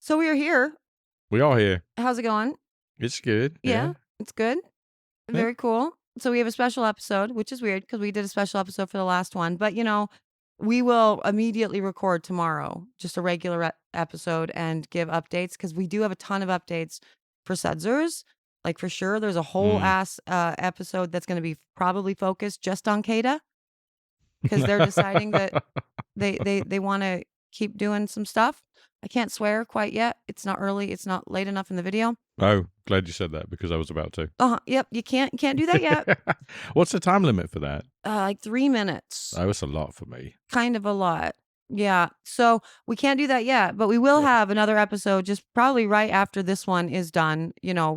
So we are here. We are here. How's it going? It's good. Yeah, Yeah. it's good. Yeah. Very cool. So we have a special episode, which is weird because we did a special episode for the last one. But, we will immediately record tomorrow, just a regular episode and give updates because we do have a ton of updates for Sudzers. Like for sure, there's a whole Mm. ass episode that's going to be probably focused just on Kada because they're deciding that they want to keep doing some stuff. I can't swear quite yet. It's not early. It's not late enough in the video. Oh, glad you said that because I was about to. Yep. You can't do that yet. What's the time limit for that? Like 3 minutes. Oh, it's a lot for me. Kind of a lot. Yeah. So we can't do that yet, but we will have another episode just probably right after this one is done,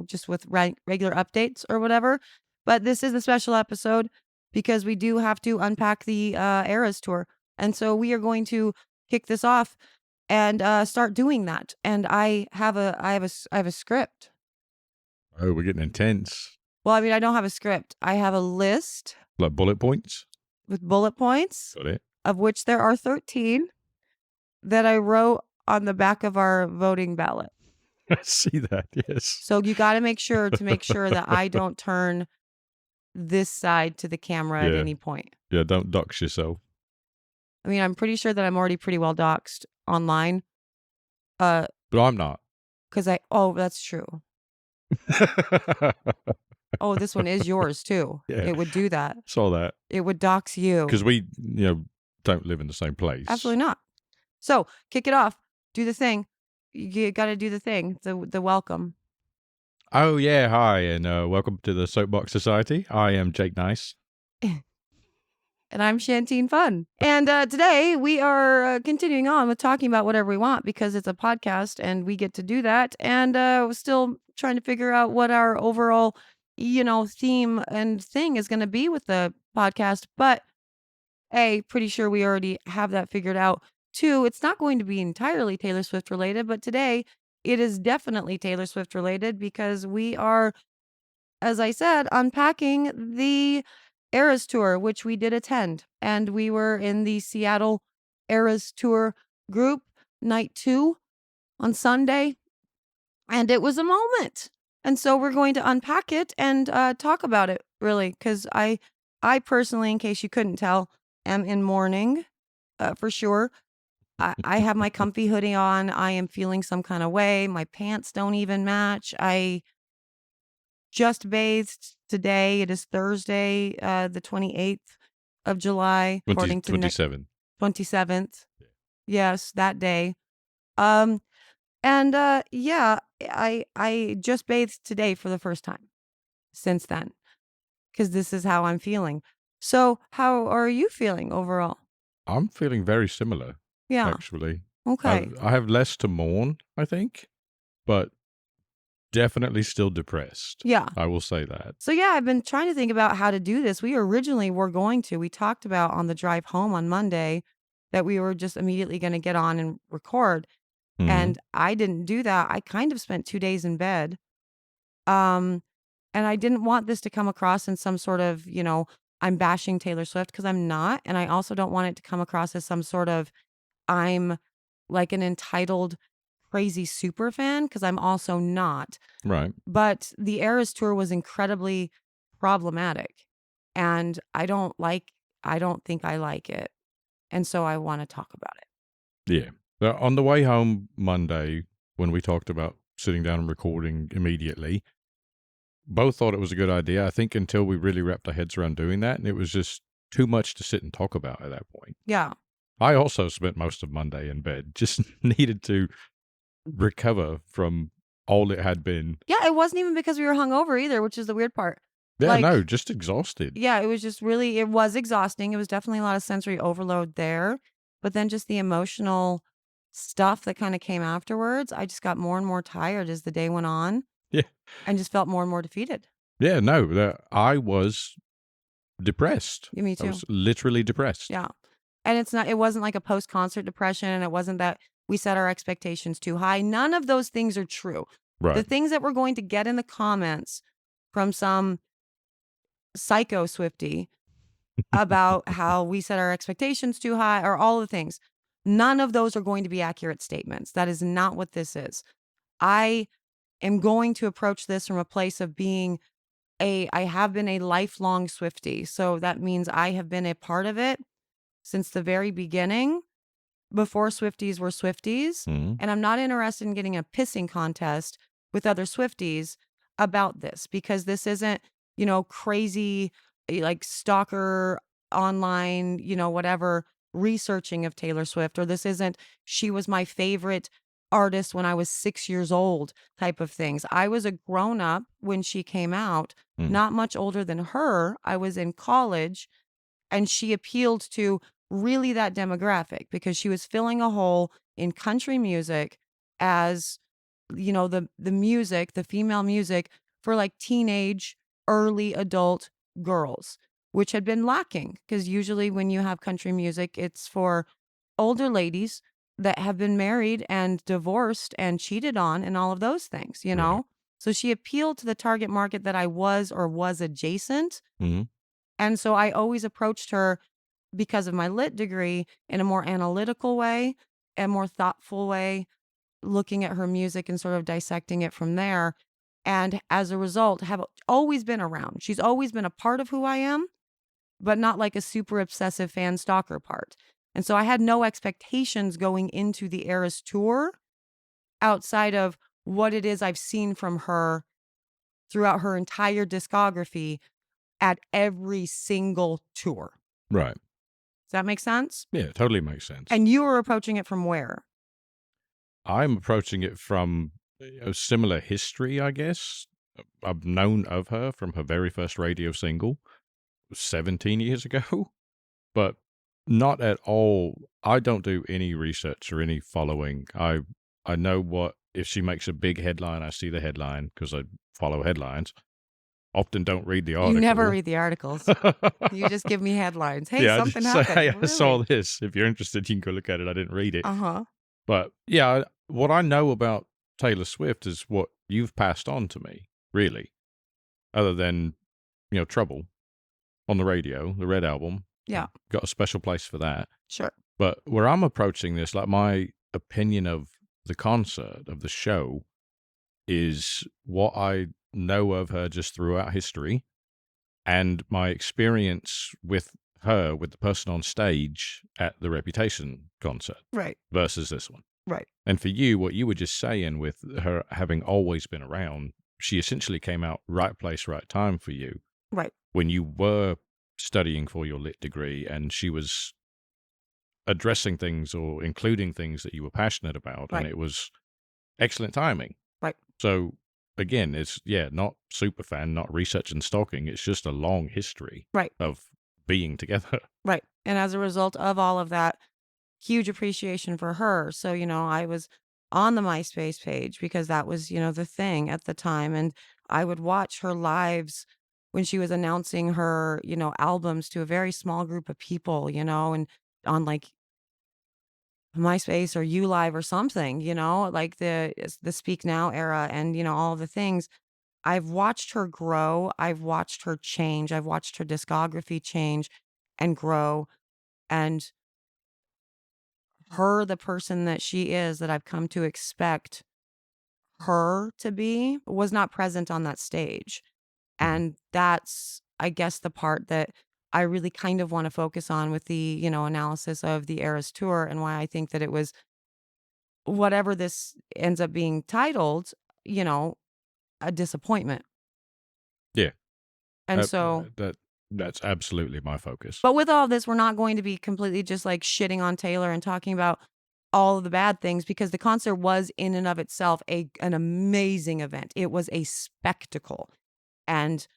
just with regular updates or whatever. But this is a special episode because we do have to unpack the Eras tour. And so we are going to kick this off and start doing that. And I have a script. Oh, we're getting intense. Well, I mean, I don't have a script. I have a list Like bullet points? with bullet points, Got it. of which there are 13 that I wrote on the back of our voting ballot. I see that, yes. So you got to make sure that I don't turn this side to the camera at any point. Yeah, don't dox yourself. I mean, I'm pretty sure that I'm already pretty well doxed online. But I'm not. Because that's true. Oh, this one is yours too. Yeah. It would do that. Saw that. It would dox you. Because we, don't live in the same place. Absolutely not. So kick it off. Do the thing. You got to do the thing. The welcome. Oh, yeah. Hi, and welcome to the Soapbox Society. I am Jake Nice. And I'm Chantine Fun. And today we are continuing on with talking about whatever we want because it's a podcast and we get to do that. And we're still trying to figure out what our overall, theme and thing is going to be with the podcast. But A, pretty sure we already have that figured out. 2, it's not going to be entirely Taylor Swift related, but today it is definitely Taylor Swift related because we are, as I said, unpacking the Eras Tour, which we did attend. And we were in the Seattle Eras Tour group, night 2 on Sunday. And it was a moment. And so we're going to unpack it and talk about it, really, because I personally, in case you couldn't tell, am in mourning for sure. I have my comfy hoodie on. I am feeling some kind of way. My pants don't even match. I just bathed today. It is Thursday, the 28th of July, according to 27th. 27th. Yes, that day. And yeah, I just bathed today for the first time since then, because this is how I'm feeling. So how are you feeling overall? I'm feeling very similar. Yeah. Actually. Okay. I have less to mourn, I think, but definitely still depressed. Yeah. I will say that. So yeah, I've been trying to think about how to do this. We originally were going to, we talked about on the drive home on Monday that we were just immediately going to get on and record. Mhm. And I didn't do that. I kind of spent 2 days in bed. And I didn't want this to come across in some sort of, I'm bashing Taylor Swift because I'm not. And I also don't want it to come across as some sort of, I'm like an entitled crazy super fan because I'm also not. Right. But the Eras Tour was incredibly problematic. And I don't think I like it. And so I want to talk about it. Yeah. But on the way home Monday, when we talked about sitting down and recording immediately, both thought it was a good idea. I think until we really wrapped our heads around doing that, and it was just too much to sit and talk about at that point. Yeah. I also spent most of Monday in bed, just needed to recover from all it had been. Yeah, it wasn't even because we were hungover either, which is the weird part. Yeah, no, just exhausted. Yeah, it was just really, it was exhausting. It was definitely a lot of sensory overload there. But then just the emotional stuff that kind of came afterwards, I just got more and more tired as the day went on. Yeah. And just felt more and more defeated. Yeah, no, I was depressed. Yeah, me too. I was literally depressed. Yeah. And it wasn't like a post-concert depression. And it wasn't that we set our expectations too high. None of those things are true. Right. The things that we're going to get in the comments from some psycho Swiftie about how we set our expectations too high or all the things. None of those are going to be accurate statements. That is not what this is. I am going to approach this from a place of being I have been a lifelong Swiftie. So that means I have been a part of it since the very beginning, before Swifties were Swifties. Mhm. And I'm not interested in getting a pissing contest with other Swifties about this, because this isn't, crazy, like stalker online, whatever researching of Taylor Swift, or this isn't, she was my favorite artist when I was 6 years old type of things. I was a grown up when she came out, Mhm. not much older than her. I was in college, and she appealed to really that demographic because she was filling a hole in country music as, the music, the female music for like teenage, early adult girls, which had been lacking, because usually when you have country music, it's for older ladies that have been married and divorced and cheated on and all of those things. Right. So she appealed to the target market that I was adjacent. Mhm. And so I always approached her, because of my lit degree, in a more analytical way, a more thoughtful way, looking at her music and sort of dissecting it from there. And as a result, have always been around. She's always been a part of who I am, but not like a super obsessive fan stalker part. And so I had no expectations going into the Eras tour outside of what it is I've seen from her throughout her entire discography at every single tour. Right. Does that make sense? Yeah, it totally makes sense. And you were approaching it from where? I'm approaching it from a similar history, I guess. I've known of her from her very first radio single 17 years ago, but not at all. I don't do any research or any following. I know what if she makes a big headline, I see the headline because I follow headlines. Often don't read the You never article. read the articles. You just give me headlines. Hey, Yeah, I something just say, happened. hey, I saw Really? this. If you're interested, you can go look at it. I didn't read it. Uh-huh. But yeah, what I know about Taylor Swift is what you've passed on to me, really, other than, Trouble on the radio, the Red Album. Yeah, I've got a special place for that. sure. But where I'm approaching this, like my opinion of the concert, of the show, is what I know of her just throughout history and my experience with her, with the person on stage at the Reputation concert Right, versus this one. right, And for you, what you were just saying with her having always been around, she essentially came out right place, right time for you right, when you were studying for your lit degree and she was addressing things or including things that you were passionate about. And right, it was excellent timing. right, So again, it's, not super fan, not research and stalking. It's just a long history right, of being together. right. And as a result of all of that, huge appreciation for her. So, I was on the MySpace page because that was, the thing at the time. And I would watch her lives when she was announcing her, albums to a very small group of people, and on like MySpace or ULive or something, like the Speak Now era and, all the things. I've watched her grow. I've watched her change. I've watched her discography change and grow. And her, the person that she is, that I've come to expect her to be, was not present on that stage. Mhm. And that's, I guess, the part that I really kind of want to focus on with the, analysis of the Eras tour, and why I think that it was, whatever this ends up being titled, you know, a disappointment. Yeah. And so, That's absolutely my focus. but with all this, we're not going to be completely just like shitting on Taylor and talking about all of the bad things, because the concert was in and of itself an amazing event. It was a spectacle, and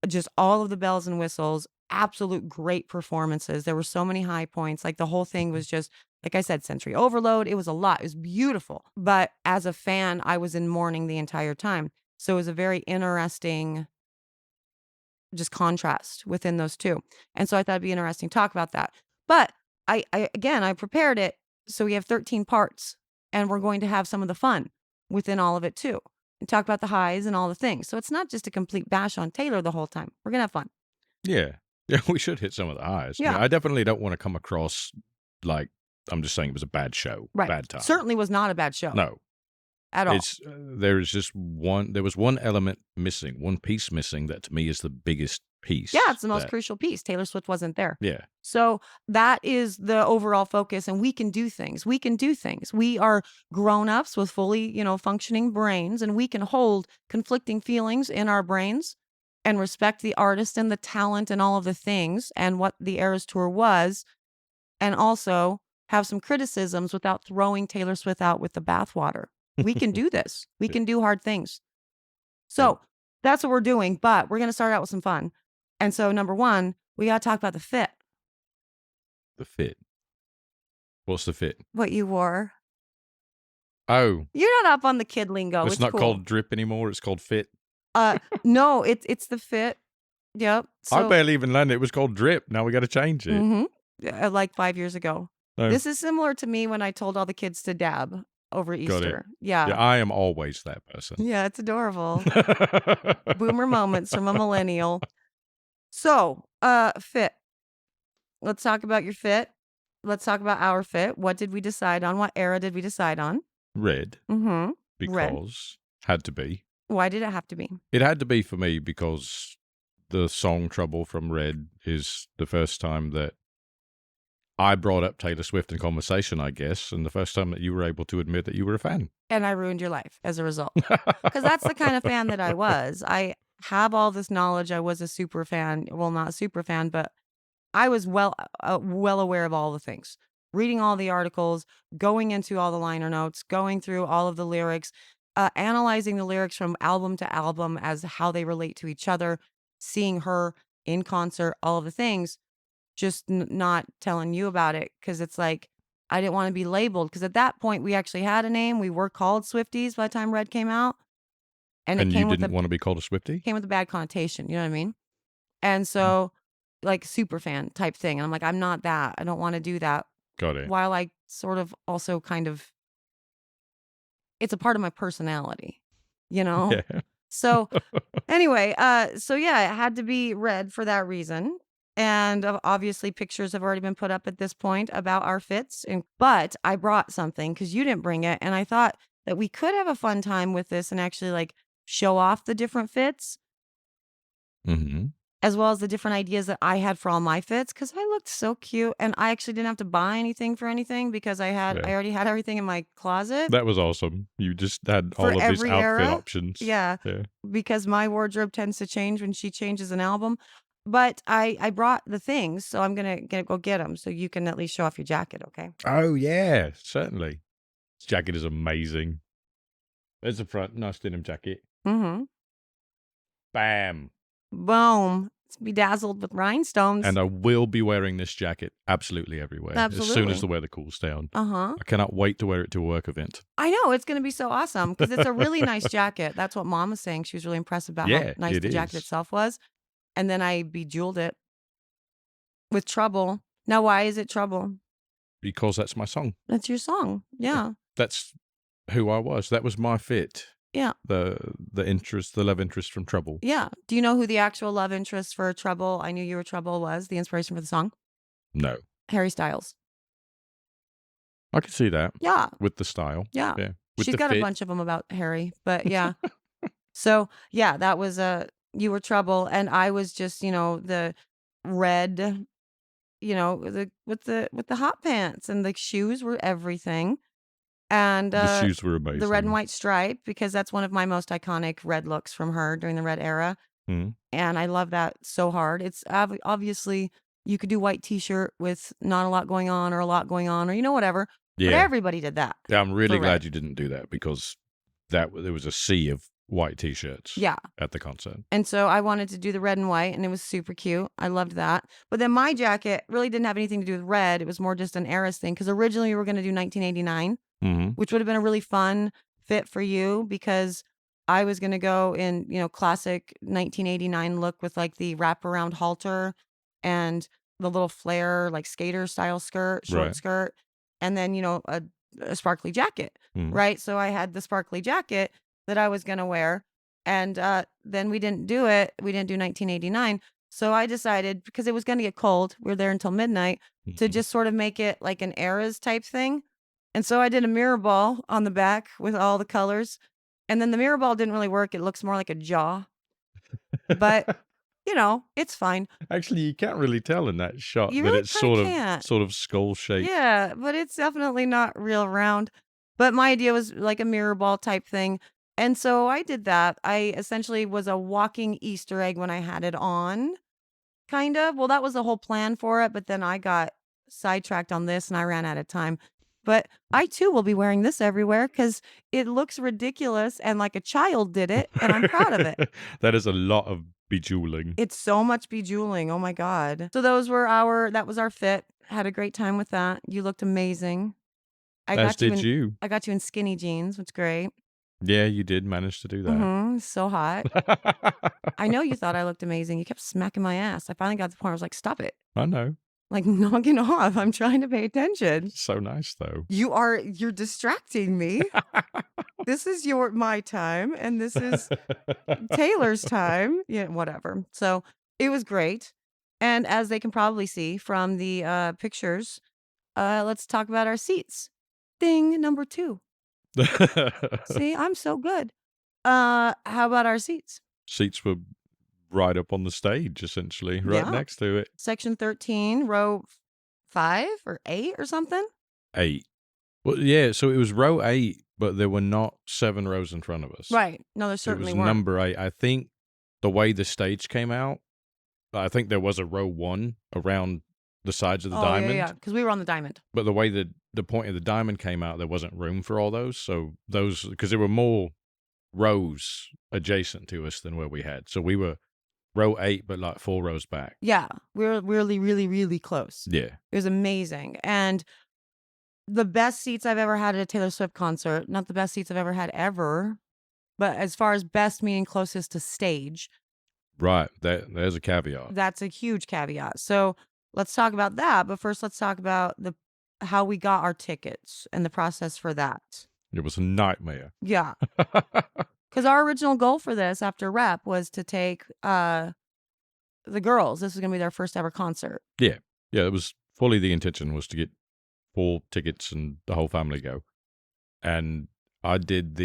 just all of the bells and whistles, absolute great performances. There were so many high points. Like the whole thing was just, like I said, sensory overload. It was a lot. It was beautiful. But as a fan, I was in mourning the entire time. So it was a very interesting just contrast within those two. And so I thought it'd be interesting to talk about that. But I prepared it so we have 13 parts, and we're going to have some of the fun within all of it too, and talk about the highs and all the things. So it's not just a complete bash on Taylor the whole time. We're gonna have fun. Yeah. Yeah, we should hit some of the highs. Yeah. I definitely don't want to come across like I'm just saying it was a bad show. Right. Bad time. Certainly was not a bad show. No. At all. It's there was one element missing, one piece missing that to me is the biggest piece. Yeah, it's the most crucial piece. Taylor Swift wasn't there. Yeah. So that is the overall focus, and we can do things. We can do things. We are grown-ups with fully, functioning brains, and we can hold conflicting feelings in our brains and respect the artist and the talent and all of the things and what the Eras Tour was, and also have some criticisms without throwing Taylor Swift out with the bathwater. We can do this. We can do hard things. So that's what we're doing, but we're going to start out with some fun. And so, number one, we got to talk about the fit. The fit. What's the fit? What you wore. Oh. You're not up on the kid lingo. It's not cool. called drip anymore. It's called fit. No, it's the fit. Yep. So, I barely even learned it was called drip. Now we got to change it. Mm-hmm. Like 5 years ago. Oh. This is similar to me when I told all the kids to dab over Easter. Yeah. Yeah, I am always that person. Yeah, it's adorable. Boomer moments from a millennial. So, fit. Let's talk about your fit. Let's talk about our fit. What did we decide on? What era did we decide on? Red. Mm-hmm. Because Red. Had to be. Why did it have to be? It had to be for me because the song Trouble from Red is the first time that I brought up Taylor Swift in conversation, I guess, and the first time that you were able to admit that you were a fan. And I ruined your life as a result. Because that's the kind of fan that I was. I have all this knowledge. I was a super fan. Well, not a super fan, but I was well aware of all the things. Reading all the articles, going into all the liner notes, going through all of the lyrics, analyzing the lyrics from album to album as how they relate to each other, seeing her in concert, all of the things, just not telling you about it because it's like, I didn't want to be labeled because at that point we actually had a name. We were called Swifties by the time Red came out. And it came you didn't want to be called a Swiftie? Came with a bad connotation, you know what I mean? And so, like, super fan type thing. And I'm like, I'm not that. I don't want to do that. Got it. While I sort of also kind of, it's a part of my personality, Yeah. So anyway, so yeah, it had to be Red for that reason. And obviously pictures have already been put up at this point about our fits. But I brought something because you didn't bring it. And I thought that we could have a fun time with this and actually like show off the different fits. Mm-hmm. As well as the different ideas that I had for all my fits because I looked so cute. And I actually didn't have to buy anything for anything because I already had everything in my closet. That was awesome. You just had For all of these every outfit era? options. Yeah. Because my wardrobe tends to change when she changes an album. But I brought the things, so I'm gonna go get them, so you can at least show off your jacket, okay? Oh yeah, certainly. This jacket is amazing. There's the front, nice denim jacket. Mm-hmm. Bam. Boom. It's bedazzled with rhinestones. And I will be wearing this jacket absolutely everywhere. Absolutely. As soon as the weather cools down. Uh-huh. I cannot wait to wear it to a work event. I know, it's gonna be so awesome because it's a really nice jacket. That's what Mom was saying. She was really impressed about how nice the jacket itself was. And then I bejeweled it with Trouble. Now, why is it Trouble? Because that's my song. That's your song. Yeah. That's who I was. That was my fit. Yeah. The love interest from Trouble. Yeah. Do you know who the actual love interest for Trouble, I Knew You Were Trouble, was? The inspiration for the song? No. Harry Styles. I could see that. Yeah. With the style. Yeah. With She's got a bunch of them about Harry, but yeah. So yeah, that was You Were Trouble, and I was just, the red, with the hot pants, and the shoes were everything. And the shoes were amazing. The red and white stripe, because that's one of my most iconic red looks from her during the Red era. Mm-hmm. And I love that so hard. It's obviously you could do white t-shirt with not a lot going on or a lot going on or whatever. Yeah. But everybody did that. Yeah, I'm really glad you didn't do that because there was a sea of white t-shirts at the concert. And so I wanted to do the red and white, and it was super cute. I loved that. But then my jacket really didn't have anything to do with red. It was more just an Eras thing because originally we were going to do 1989, which would have been a really fun fit for you because I was going to go in, classic 1989 look with like the wraparound halter and the little flare, like skater style skirt, short skirt, and then, a sparkly jacket, right? So I had the sparkly jacket that I was going to wear. And then we didn't do it. We didn't do 1989. So I decided, because it was going to get cold, we were there until midnight, to Mhm. just sort of make it like an eras type thing. And so I did a mirror ball on the back with all the colors. And then the mirror ball didn't really work. It looks more like a jaw, but it's fine. Actually, you can't really tell in that shot You that really it's kind of can't. sort of skull shaped. Yeah, but it's definitely not real round. But my idea was like a mirror ball type thing. And so I did that. I essentially was a walking Easter egg when I had it on, kind of. Well, that was the whole plan for it. But then I got sidetracked on this and I ran out of time. But I too will be wearing this everywhere because it looks ridiculous and like a child did it. And I'm proud of it. That is a lot of bejeweling. It's so much bejeweling. Oh my God. So that was our fit. Had a great time with that. You looked amazing. As did you. I got you in skinny jeans, which is great. Yeah, you did manage to do that. So hot. I know you thought I looked amazing. You kept smacking my ass. I finally got to the point where I was like, stop it. I know. Like, knocking off. I'm trying to pay attention. So nice, though. You're distracting me. This is my time, and this is Taylor's time. Yeah, whatever. So it was great. And as they can probably see from the pictures, let's talk about our seats. Thing number 2. See, I'm so good. How about our seats? Seats were right up on the stage, essentially, right Yeah. next to it. Section 13, row 5 or 8 or something? 8. Well, yeah, so it was row 8, but there were not 7 rows in front of us. Right. No, there It certainly was weren't. number 8. I think the way the stage came out, I think there was a row 1 around the sides of the diamond. Yeah, because we were on the diamond. But the way the point of the diamond came out, there wasn't room for all those. So because there were more rows adjacent to us than where we had. So we were row 8, but like 4 rows back. Yeah, we were really, really, really close. Yeah. It was amazing. And the best seats I've ever had at a Taylor Swift concert, not the best seats I've ever had ever, but as far as best meaning closest to stage, Right. There's a caveat. that's a huge caveat. So let's talk about that. But first, let's talk about how we got our tickets and the process for that. It was a nightmare. Yeah. Because our original goal for this after rep was to take the girls. This was going to be their first ever concert. Yeah. Yeah, it was fully the intention was to get 4 tickets and the whole family go. And I did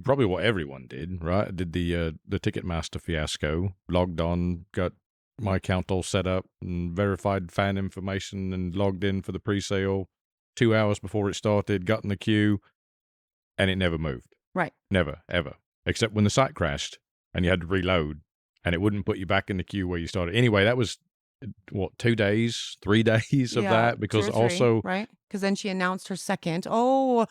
probably what everyone did, right? I did the Ticketmaster fiasco, logged on, got my account all set up and verified fan information and logged in for the pre-sale 2 hours before it started, got in the queue, and it never moved. Right. Never, ever. Except when the site crashed and you had to reload and it wouldn't put you back in the queue where you started. Anyway, that was, 2 days, 3 days of that? Because 2 or 3, also... right? Because then she announced her second. Oh,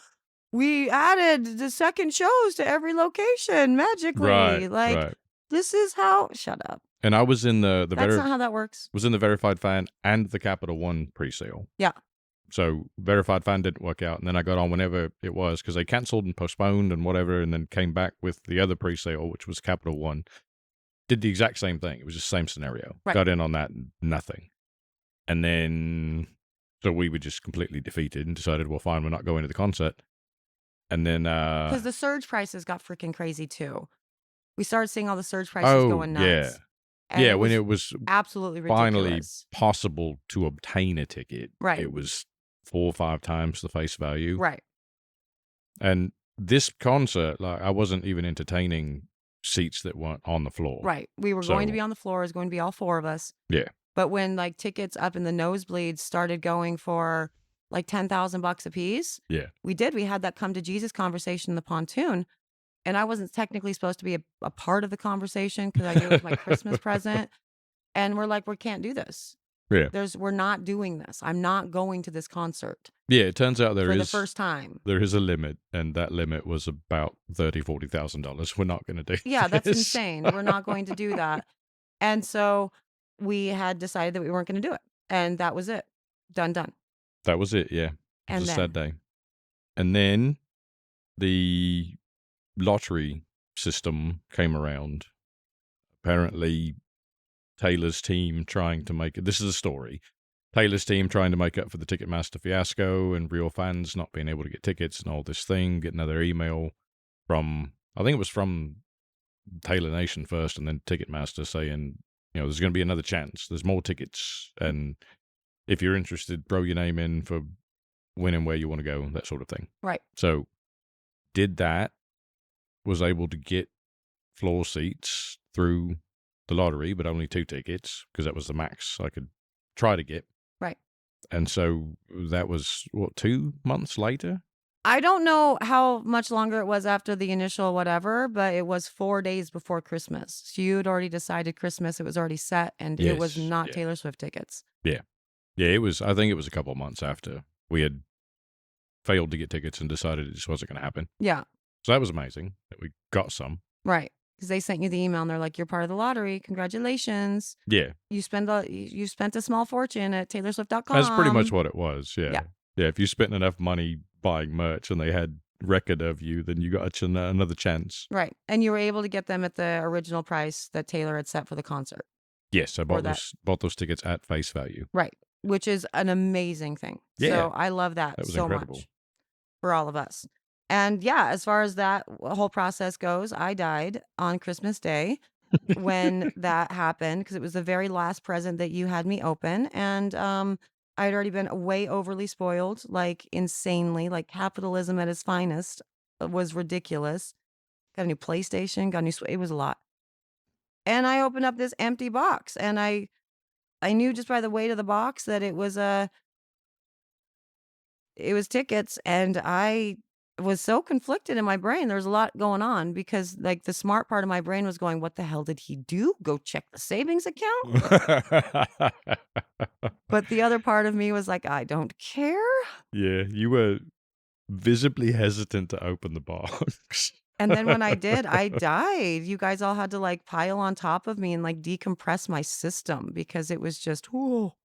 we added the second shows to every location magically. Right. This is how... Shut up. And I was in That's not how that works. Was in the verified fan and the Capital One pre-sale. Yeah. So verified fan didn't work out, and then I got on whenever it was because they cancelled and postponed and whatever, and then came back with the other pre-sale, which was Capital One. Did the exact same thing. It was just the same scenario. Right. Got in on that, nothing. And then so we were just completely defeated and decided, well, fine, we're not going to the concert. And then because the surge prices got freaking crazy too. We started seeing all the surge prices going nuts. Yeah. And when it was absolutely ridiculous. finally possible to obtain a ticket, right? It was 4 or 5 times the face value, right? And this concert, like, I wasn't even entertaining seats that weren't on the floor, right? We were going to be on the floor. It was going to be all 4 of us. Yeah. But when like tickets up in the nosebleeds started going for like $10,000 a piece, yeah, we had that come to Jesus conversation in the pontoon. And I wasn't technically supposed to be a part of the conversation because I knew it was my Christmas present. And we're like, we can't do this. Yeah. We're not doing this. I'm not going to this concert. Yeah, it turns out for the first time. There is a limit, and that limit was about $30,000-$40,000. We're not going to do Yeah, this. That's insane. We're not going to do that. And so we had decided that we weren't going to do it. And that was it. Done. That was it, yeah. It was a sad day. And then the lottery system came around. Apparently, Taylor's team trying to make it. This is a story. Taylor's team trying to make up for the Ticketmaster fiasco and real fans not being able to get tickets and all this thing. Get another email from, I think it was from Taylor Nation first and then Ticketmaster saying, there's going to be another chance. There's more tickets. And if you're interested, throw your name in for when and where you want to go, that sort of thing. Right. So did that, was able to get floor seats through the lottery, but only 2 tickets because that was the max I could try to get. Right. And so that was, 2 months later? I don't know how much longer it was after the initial whatever, but it was 4 days before Christmas. So you had already decided Christmas. It was already set, and it was Yes, not yeah. Taylor Swift tickets. Yeah. Yeah, I think it was a couple of months after we had failed to get tickets and decided it just wasn't going to happen. Yeah. So that was amazing that we got some. Right. Because they sent you the email and they're like, you're part of the lottery. Congratulations. Yeah. You spent a small fortune at taylorswift.com. That's pretty much what it was. Yeah. Yeah. Yeah. If you spent enough money buying merch and they had record of you, then you got another chance. Right. And you were able to get them at the original price that Taylor had set for the concert. Yes. I bought those tickets at face value. Right. Which is an amazing thing. Yeah. So I love that was so incredible. much for all of us. And yeah, as far as that whole process goes, I died on Christmas Day when that happened because it was the very last present that you had me open. And I had already been way overly spoiled, like insanely, like capitalism at its finest was ridiculous. Got a new PlayStation, got a new, it was a lot. And I opened up this empty box and I knew just by the weight of the box that it was tickets, and I was so conflicted in my brain. There was a lot going on because like the smart part of my brain was going, what the hell did he do? Go check the savings account? But the other part of me was like, I don't care. Yeah, you were visibly hesitant to open the box. And then when I did, I died. You guys all had to like pile on top of me and like decompress my system because it was just, whoa.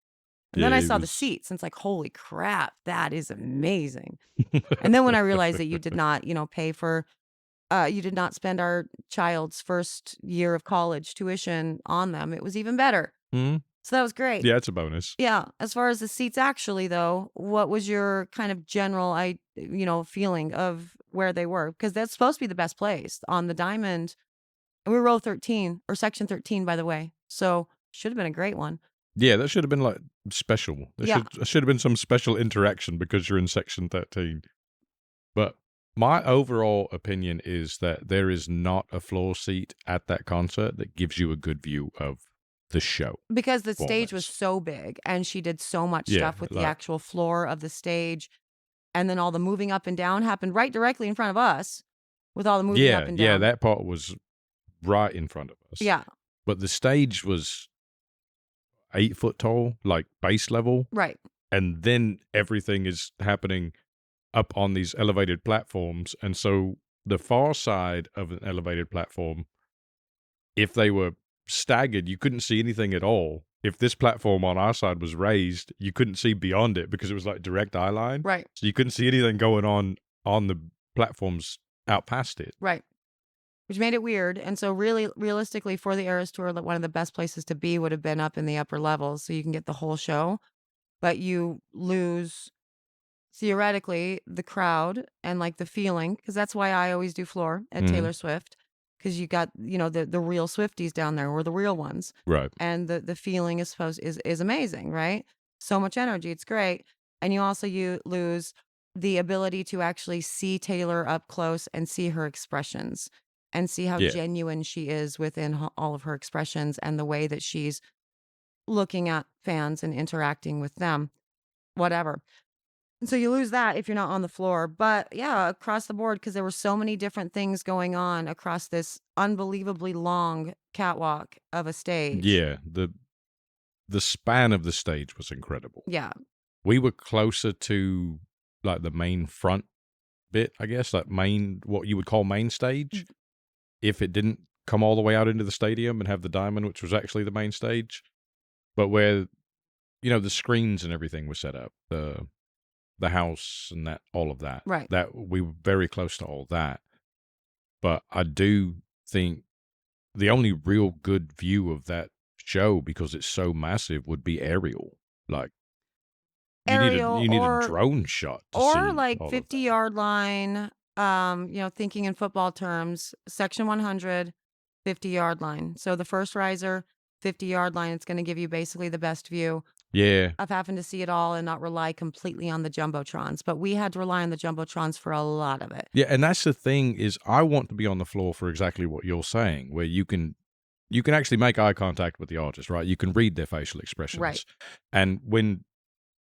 And then I saw the seats and it's like, holy crap, that is amazing. And then when I realized that you did not, pay for, you did not spend our child's first year of college tuition on them, it was even better. Mm-hmm. So that was great. Yeah, it's a bonus. Yeah. As far as the seats actually, though, what was your kind of general, feeling of where they were? Because that's supposed to be the best place on the Diamond. And we were row 13 or section 13, by the way. So should have been a great one. Yeah, that should have been like special. There should have been some special interaction because you're in section 13. But my overall opinion is that there is not a floor seat at that concert that gives you a good view of the show. Because the stage was so big and she did so much stuff with the actual floor of the stage. And then all the moving up and down happened right directly in front of us with all the moving up and down. Yeah, that part was right in front of us. Yeah. But the stage was 8 foot tall, like base level. Right. And then everything is happening up on these elevated platforms. And so the far side of an elevated platform, if they were staggered, you couldn't see anything at all. If this platform on our side was raised, you couldn't see beyond it because it was like direct eye line. Right. So you couldn't see anything going on the platforms out past it. Right. Which made it weird. And so really, realistically, for the Eras Tour, one of the best places to be would have been up in the upper levels so you can get the whole show. But you lose, theoretically, the crowd and like the feeling, because that's why I always do floor at Taylor Swift, because you got, the real Swifties down there, or the real ones. Right. And the feeling is amazing, right? So much energy. It's great. And you lose the ability to actually see Taylor up close and see her expressions and see how genuine she is within all of her expressions and the way that she's looking at fans and interacting with them, whatever. And so you lose that if you're not on the floor. But yeah, across the board, because there were so many different things going on across this unbelievably long catwalk of a stage. Yeah, the span of the stage was incredible. Yeah. We were closer to like the main front bit, I guess, like what you would call main stage, if it didn't come all the way out into the stadium and have the diamond, which was actually the main stage. But where, the screens and everything were set up, the house and all of that. Right. That we were very close to all that. But I do think the only real good view of that show, because it's so massive, would be aerial. Like you need a drone shot to or see like all 50-yard line. Thinking in football terms, section 100, 50-yard line. So the first riser 50-yard line. It's going to give you basically the best view Yeah. of having to see it all and not rely completely on the jumbotrons. But we had to rely on the jumbotrons for a lot of it. Yeah, and that's the thing is I want to be on the floor for exactly what you're saying, where you can actually make eye contact with the artist, right? You can read their facial expressions. Right. And when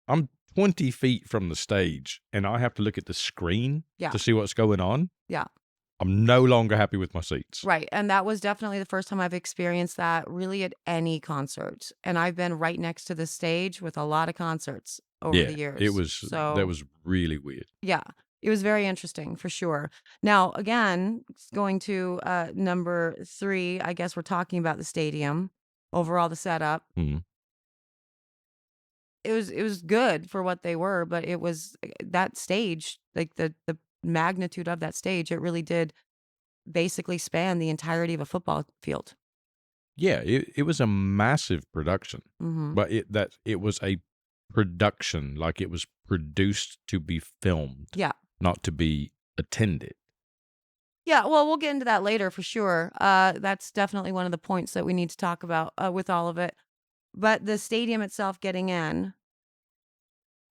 I'm 20 feet from the stage and I have to look at the screen Yeah. to see what's going on, Yeah. I'm no longer happy with my seats. Right. And that was definitely the first time I've experienced that really at any concert. And I've been right next to the stage with a lot of concerts over the years. That was really weird. Yeah. It was very interesting for sure. Now, again, going to number 3, I guess we're talking about the stadium, overall the setup. Mhm. It was good for what they were, but it was that stage, like the magnitude of that stage, it really did basically span the entirety of a football field. Yeah, it was a massive production, Hmm. but it was a production, like it was produced to be filmed, Yeah. not to be attended. Yeah, well, we'll get into that later for sure. That's definitely one of the points that we need to talk about with all of it. But the stadium itself getting in,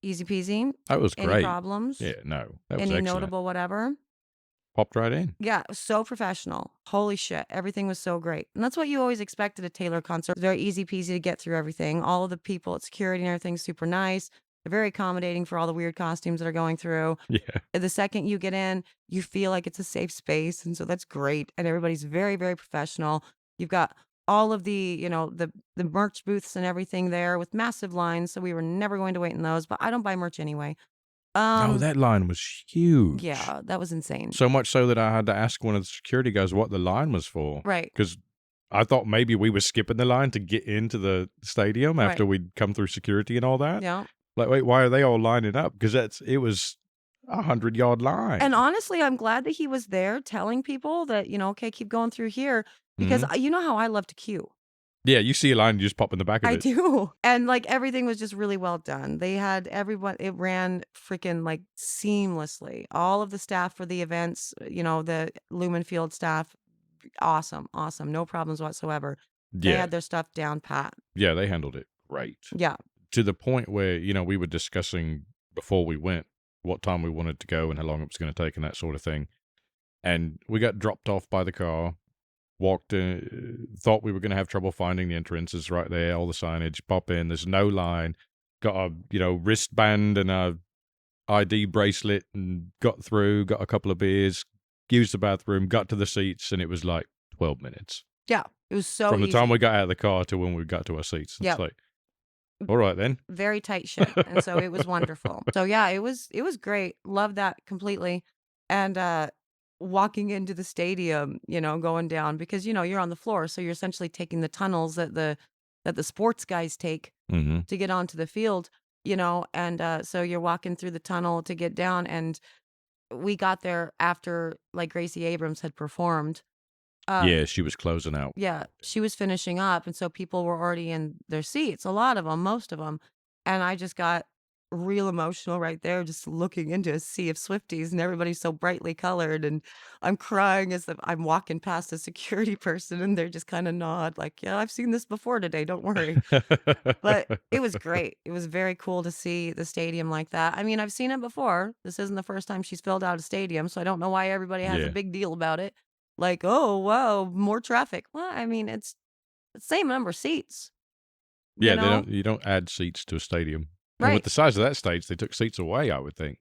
easy peasy. That was Any great. problems? Yeah, no, that was Any excellent. notable whatever? Popped right in. Yeah, so professional. Holy shit. Everything was so great. And that's what you always expect at a Taylor concert. Very easy peasy to get through everything. All of the people at security and everything's super nice. They're very accommodating for all the weird costumes that are going through. Yeah. The second you get in, you feel like it's a safe space. And so that's great. And everybody's very, very professional. You've got all of the, the merch booths and everything there with massive lines. So we were never going to wait in those, but I don't buy merch anyway. No, that line was huge. Yeah, that was insane. So much so that I had to ask one of the security guys what the line was for. Right. Because I thought maybe we were skipping the line to get into the stadium after Right. we'd come through security and all that. Yeah. Like, wait, why are they all lining up? Because it was 100-yard line. And honestly, I'm glad that he was there telling people that, okay, keep going through here because you know how I love to queue. Yeah, you see a line, you just pop in the back of I it. do. And like everything was just really well done. They had everyone, it ran freaking like seamlessly. All of the staff for the events, the Lumen Field staff, awesome. No problems whatsoever. They Yeah, had their stuff down pat. yeah, they handled it great. Yeah. To the point where, we were discussing before we went what time we wanted to go and how long it was going to take and that sort of thing. And we got dropped off by the car, walked in, thought we were going to have trouble finding the entrances right there, all the signage, pop in, there's no line, got a, wristband and a ID bracelet and got through, got a couple of beers, used the bathroom, got to the seats, and it was like 12 minutes. Yeah. It was so From the easy. time we got out of the car to when we got to our seats. It's Yep. like, all right then. Very tight ship. And so it was wonderful. So yeah, it was great. Love that completely. And walking into the stadium, going down because you're on the floor, so you're essentially taking the tunnels that the sports guys take Mm-hmm. to get onto the field, and so you're walking through the tunnel to get down, and we got there after like Gracie Abrams had performed. Yeah, she was closing out. Yeah, she was finishing up, and so people were already in their seats, a lot of them, most of them, and I just got real emotional right there just looking into a sea of Swifties, and everybody's so brightly colored, and I'm crying as if I'm walking past a security person, and they're just kinda nod like, "Yeah, I've seen this before today, don't worry." But it was great. It was very cool to see the stadium like that. I mean, I've seen it before. This isn't the first time she's filled out a stadium, so I don't know why everybody has a Yeah. big deal about it. Like, "Oh, wow, more traffic." Well, I mean, it's the same number of seats, Yeah, you know? you don't add seats to a stadium. And Right. with the size of that stage, they took seats away, I would think,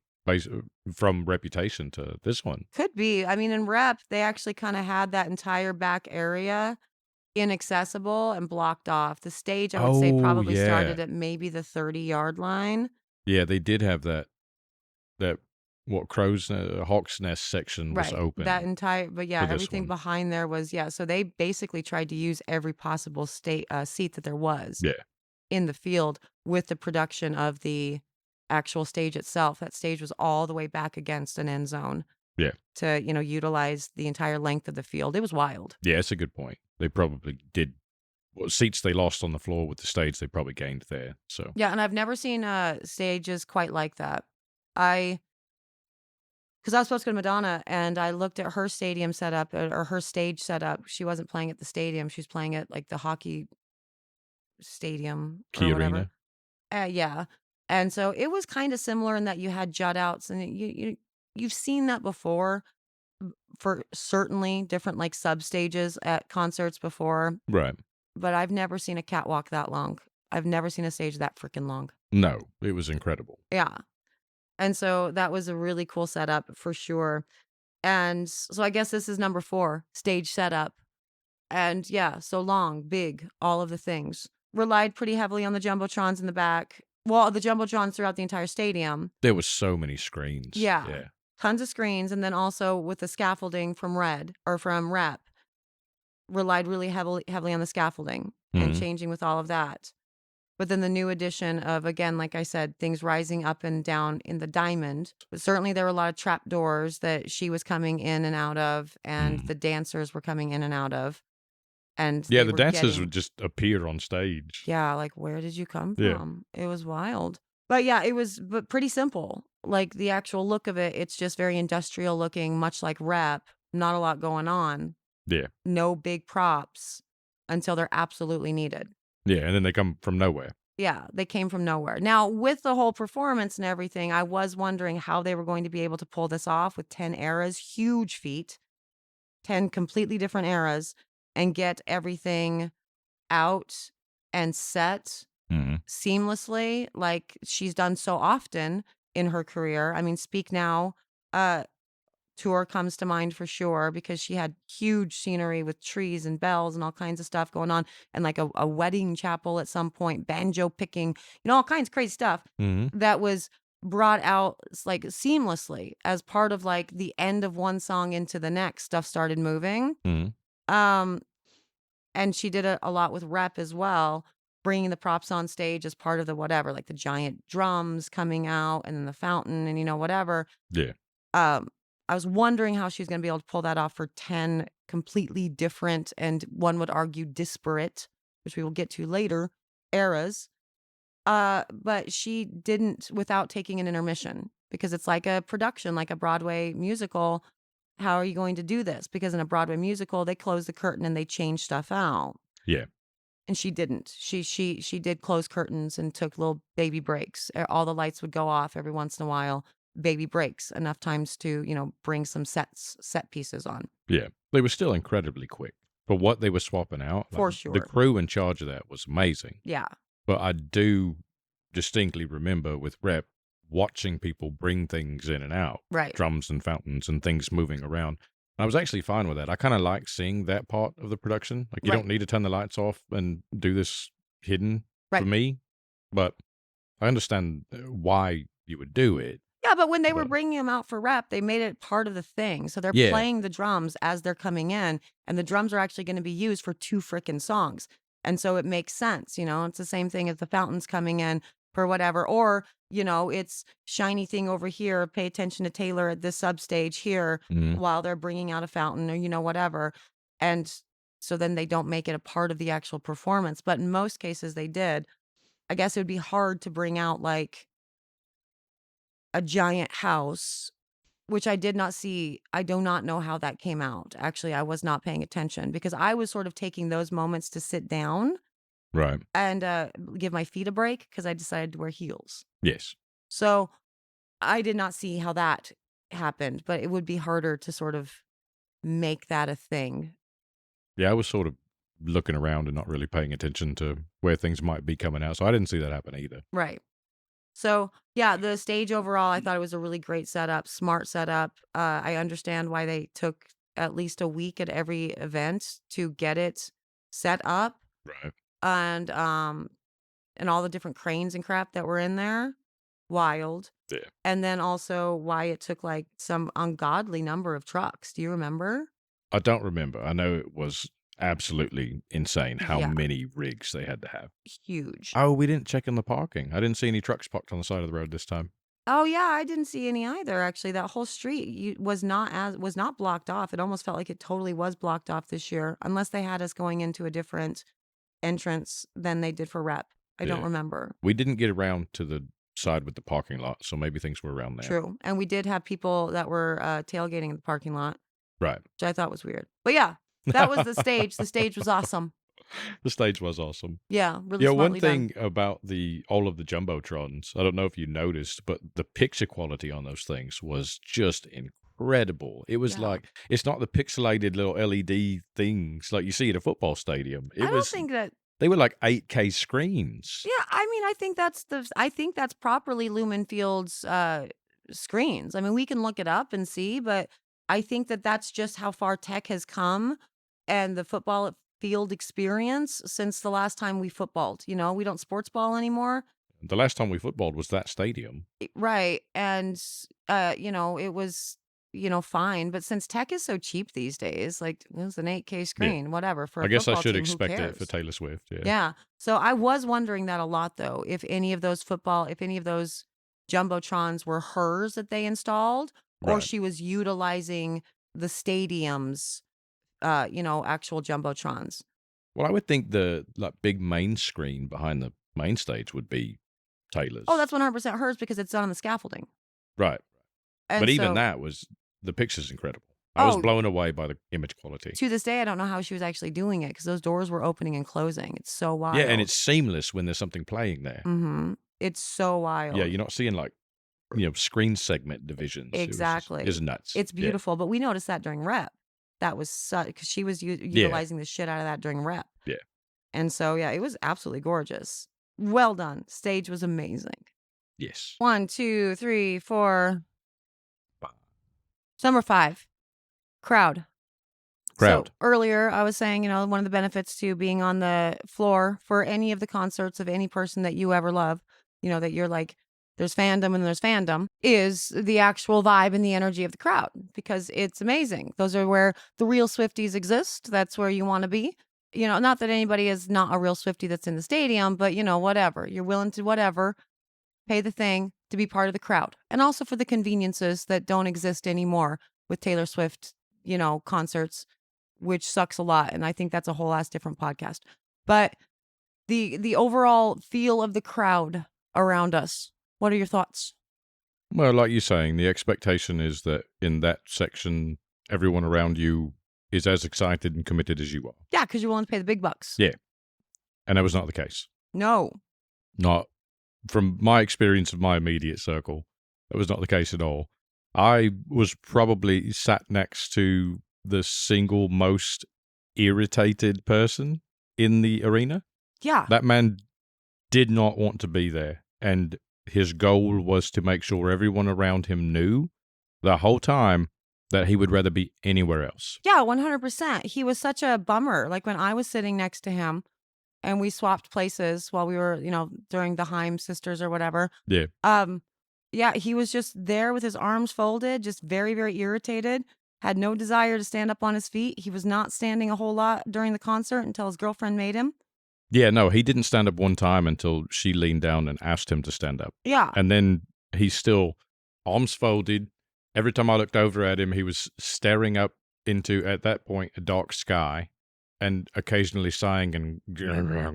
from Reputation to this one. Could be. I mean, in Rep, they actually kinda had that entire back area inaccessible and blocked off. The stage, I would say, Oh, probably started yeah. at maybe the 30-yard line. Yeah, they did have that what Hawk's Nest section was Right. open That entire but yeah, for this everything one. behind there was yeah, so they basically tried to use every possible seat that there was Yeah. in the field with the production of the actual stage itself. That stage was all the way back against an end zone Yeah. to, utilize the entire length of the field. It was wild. Yeah, that's a good point. They probably did what seats they lost on the floor with the stage, they probably gained there. So, Yeah, and I've never seen stages quite like that. Because I was supposed to go to Madonna, and I looked at her stadium setup or her stage setup. She wasn't playing at the stadium. She was playing at like the hockey stadium or Key whatever. Arena. Yeah. And so it was kind of similar in that you had jut outs, and you've seen that before for certainly different like sub stages at concerts before, Right. but I've never seen a catwalk that long. I've never seen a stage that freaking long. No, it was incredible. Yeah. And so that was a really cool setup for sure. And so I guess this is number 4, stage setup. And yeah, so long, big, all of the things. Relied pretty heavily on the jumbotrons in the back. Well, the jumbotrons throughout the entire stadium. There was so many screens. Yeah. Yeah. Tons of screens. And then also with the scaffolding from Rep, relied really heavily on the scaffolding and Mhm. changing with all of that. But then the new addition of, again, like I said, things rising up and down in the diamond. But certainly there were a lot of trap doors that she was coming in and out of, and Mm. the dancers were coming in and out of. And Yeah, they the were dancers getting, would just appear on stage. yeah, like, where did you come Yeah. from? It was wild. But yeah, it was but pretty simple. Like the actual look of it, it's just very industrial looking, much like Rep. Not a lot going on. Yeah. No big props until they're absolutely needed. Yeah, and then they come from nowhere. Yeah, they came from nowhere. Now, with the whole performance and everything, I was wondering how they were going to be able to pull this off with 10 eras, huge feat, 10 completely different eras, and get everything out and set Mhm. seamlessly like she's done so often in her career. I mean, Speak Now tour comes to mind for sure because she had huge scenery with trees and bells and all kinds of stuff going on, and like a wedding chapel at some point, banjo picking, all kinds of crazy stuff Mhm. that was brought out like seamlessly as part of like the end of one song into the next. Stuff started moving. Mhm. Um, and she did a lot with Rep as well, bringing the props on stage as part of the whatever, like the giant drums coming out and then the fountain and whatever. Yeah. Um, I was wondering how she's going to be able to pull that off for 10 completely different and one would argue disparate, which we will get to later, eras. But she didn't without taking an intermission because it's like a production, like a Broadway musical. How are you going to do this? Because in a Broadway musical, they close the curtain and they change stuff out. Yeah. And she didn't. She did close curtains and took little baby breaks. All the lights would go off every once in a while. Baby breaks, enough times to, bring some set pieces on. Yeah. They were still incredibly quick. For what they were swapping out, For like, the sure. crew in charge of that was amazing. Yeah. But I do distinctly remember with Rep watching people bring things in and out, Right. drums and fountains and things moving around. I was actually fine with that. I kind of like seeing that part of the production. Like, you Right. don't need to turn the lights off and do this hidden for Right. me, but I understand why you would do it. Yeah, but when they were But bringing them out for Rep, they made it part of the thing. So they're yeah, playing the drums as they're coming in, and the drums are actually going to be used for 2 frickin' songs. And so it makes sense, it's the same thing as the fountains coming in for whatever, or, it's shiny thing over here, pay attention to Taylor at this substage here mhm, while they're bringing out a fountain or, whatever. And so then they don't make it a part of the actual performance, but in most cases they did. I guess it would be hard to bring out like a giant house, which I did not see. I do not know how that came out. Actually, I was not paying attention because I was sort of taking those moments to sit down right. and give my feet a break because I decided to wear heels. Yes. So I did not see how that happened, but it would be harder to sort of make that a thing. Yeah, I was sort of looking around and not really paying attention to where things might be coming out, so I didn't see that happen either. Right. So, yeah, the stage overall, I thought it was a really great setup, smart setup. I understand why they took at least a week at every event to get it set up, Right. and all the different cranes and crap that were in there. Wild. Yeah. And then also why it took like some ungodly number of trucks. Do you remember? I don't remember. I know it was absolutely insane how Yeah. many rigs they had to have. Huge. Oh, we didn't check in the parking. I didn't see any trucks parked on the side of the road this time. Oh yeah, I didn't see any either. Actually, that whole street was not blocked off. It almost felt like it totally was blocked off this year, unless they had us going into a different entrance than they did for Rep. I don't Yeah. remember. We didn't get around to the side with the parking lot, so maybe things were around there. True, and we did have people that were tailgating in the parking lot, Right. which I thought was weird. But yeah, that was the stage. The stage was awesome. The stage was awesome. Yeah, really Yeah, one smartly done. thing about all of the Jumbotrons, I don't know if you noticed, but the picture quality on those things was just incredible. It was Yeah. like it's not the pixelated little LED things like you see at a football stadium. I don't think that They were like 8K screens. Yeah, I mean, I think that's properly Lumen Field's screens. I mean, we can look it up and see, but I think that that's just how far tech has come and the football field experience since the last time we footballed. You know, we don't sports ball anymore. The last time we footballed was that stadium. Right. And you know, it was, you know, fine, but since tech is so cheap these days, like it was an 8K Yeah. screen, whatever, for I a guess I football should team, who expect it for cares? Taylor Swift. Yeah. Yeah. So I was wondering that a lot though, if any of those jumbotrons were hers that they installed, or Right. she was utilizing the stadium's you know, actual jumbotrons. Well, I would think the like big main screen behind the main stage would be Taylor's. Oh, that's 100% hers because it's done on the scaffolding. Right. And But even so that was the picture's incredible. I was oh, blown away by the image quality. to this day I don't know how she was actually doing it because those doors were opening and closing. It's so wild. Yeah, and it's seamless when there's something playing there. Mhm. It's so wild. Yeah, you're not seeing like screen segment divisions. Exactly. It's nuts. It's Yeah. beautiful, but we noticed that during rep. That was because she was utilizing the shit out of that during rep. Yeah. And so, yeah, it was absolutely gorgeous. Well done. Stage was amazing. Yes. 1, 2, 3, 4. Number 5, crowd. So earlier I was saying, you know, one of the benefits to being on the floor for any of the concerts of any person that you ever love, you know, that you're like, there's fandom and there's fandom, is the actual vibe and the energy of the crowd because it's amazing. Those are where the real Swifties exist. That's where you want to be. You know, not that anybody is not a real Swiftie that's in the stadium, but, you know, whatever. You're willing to whatever, pay the thing to be part of the crowd. And also for the conveniences that don't exist anymore with Taylor Swift, you know, concerts, which sucks a lot. And I think that's a whole ass different podcast. But the overall feel of the crowd around us, what are your thoughts? Well, like you're saying, the expectation is that in that section, everyone around you is as excited and committed as you are. Yeah, because you're willing to pay the big bucks. Yeah. And that was not the case. No. Not from my experience of my immediate circle. That was not the case at all. I was probably sat next to the single most irritated person in the arena. Yeah. That man did not want to be there. And his goal was to make sure everyone around him knew the whole time that he would rather be anywhere else. Yeah, 100%. He was such a bummer. Like when I was sitting next to him and we swapped places while we were, you know, during the Haim sisters or whatever. Yeah. Yeah, he was just there with his arms folded, just very, very irritated, had no desire to stand up on his feet. He was not standing a whole lot during the concert until his girlfriend made him. Yeah, no, he didn't stand up one time until she leaned down and asked him to stand up. Yeah. And then he's still arms folded. Every time I looked over at him, he was staring up into, at that point, a dark sky and occasionally sighing and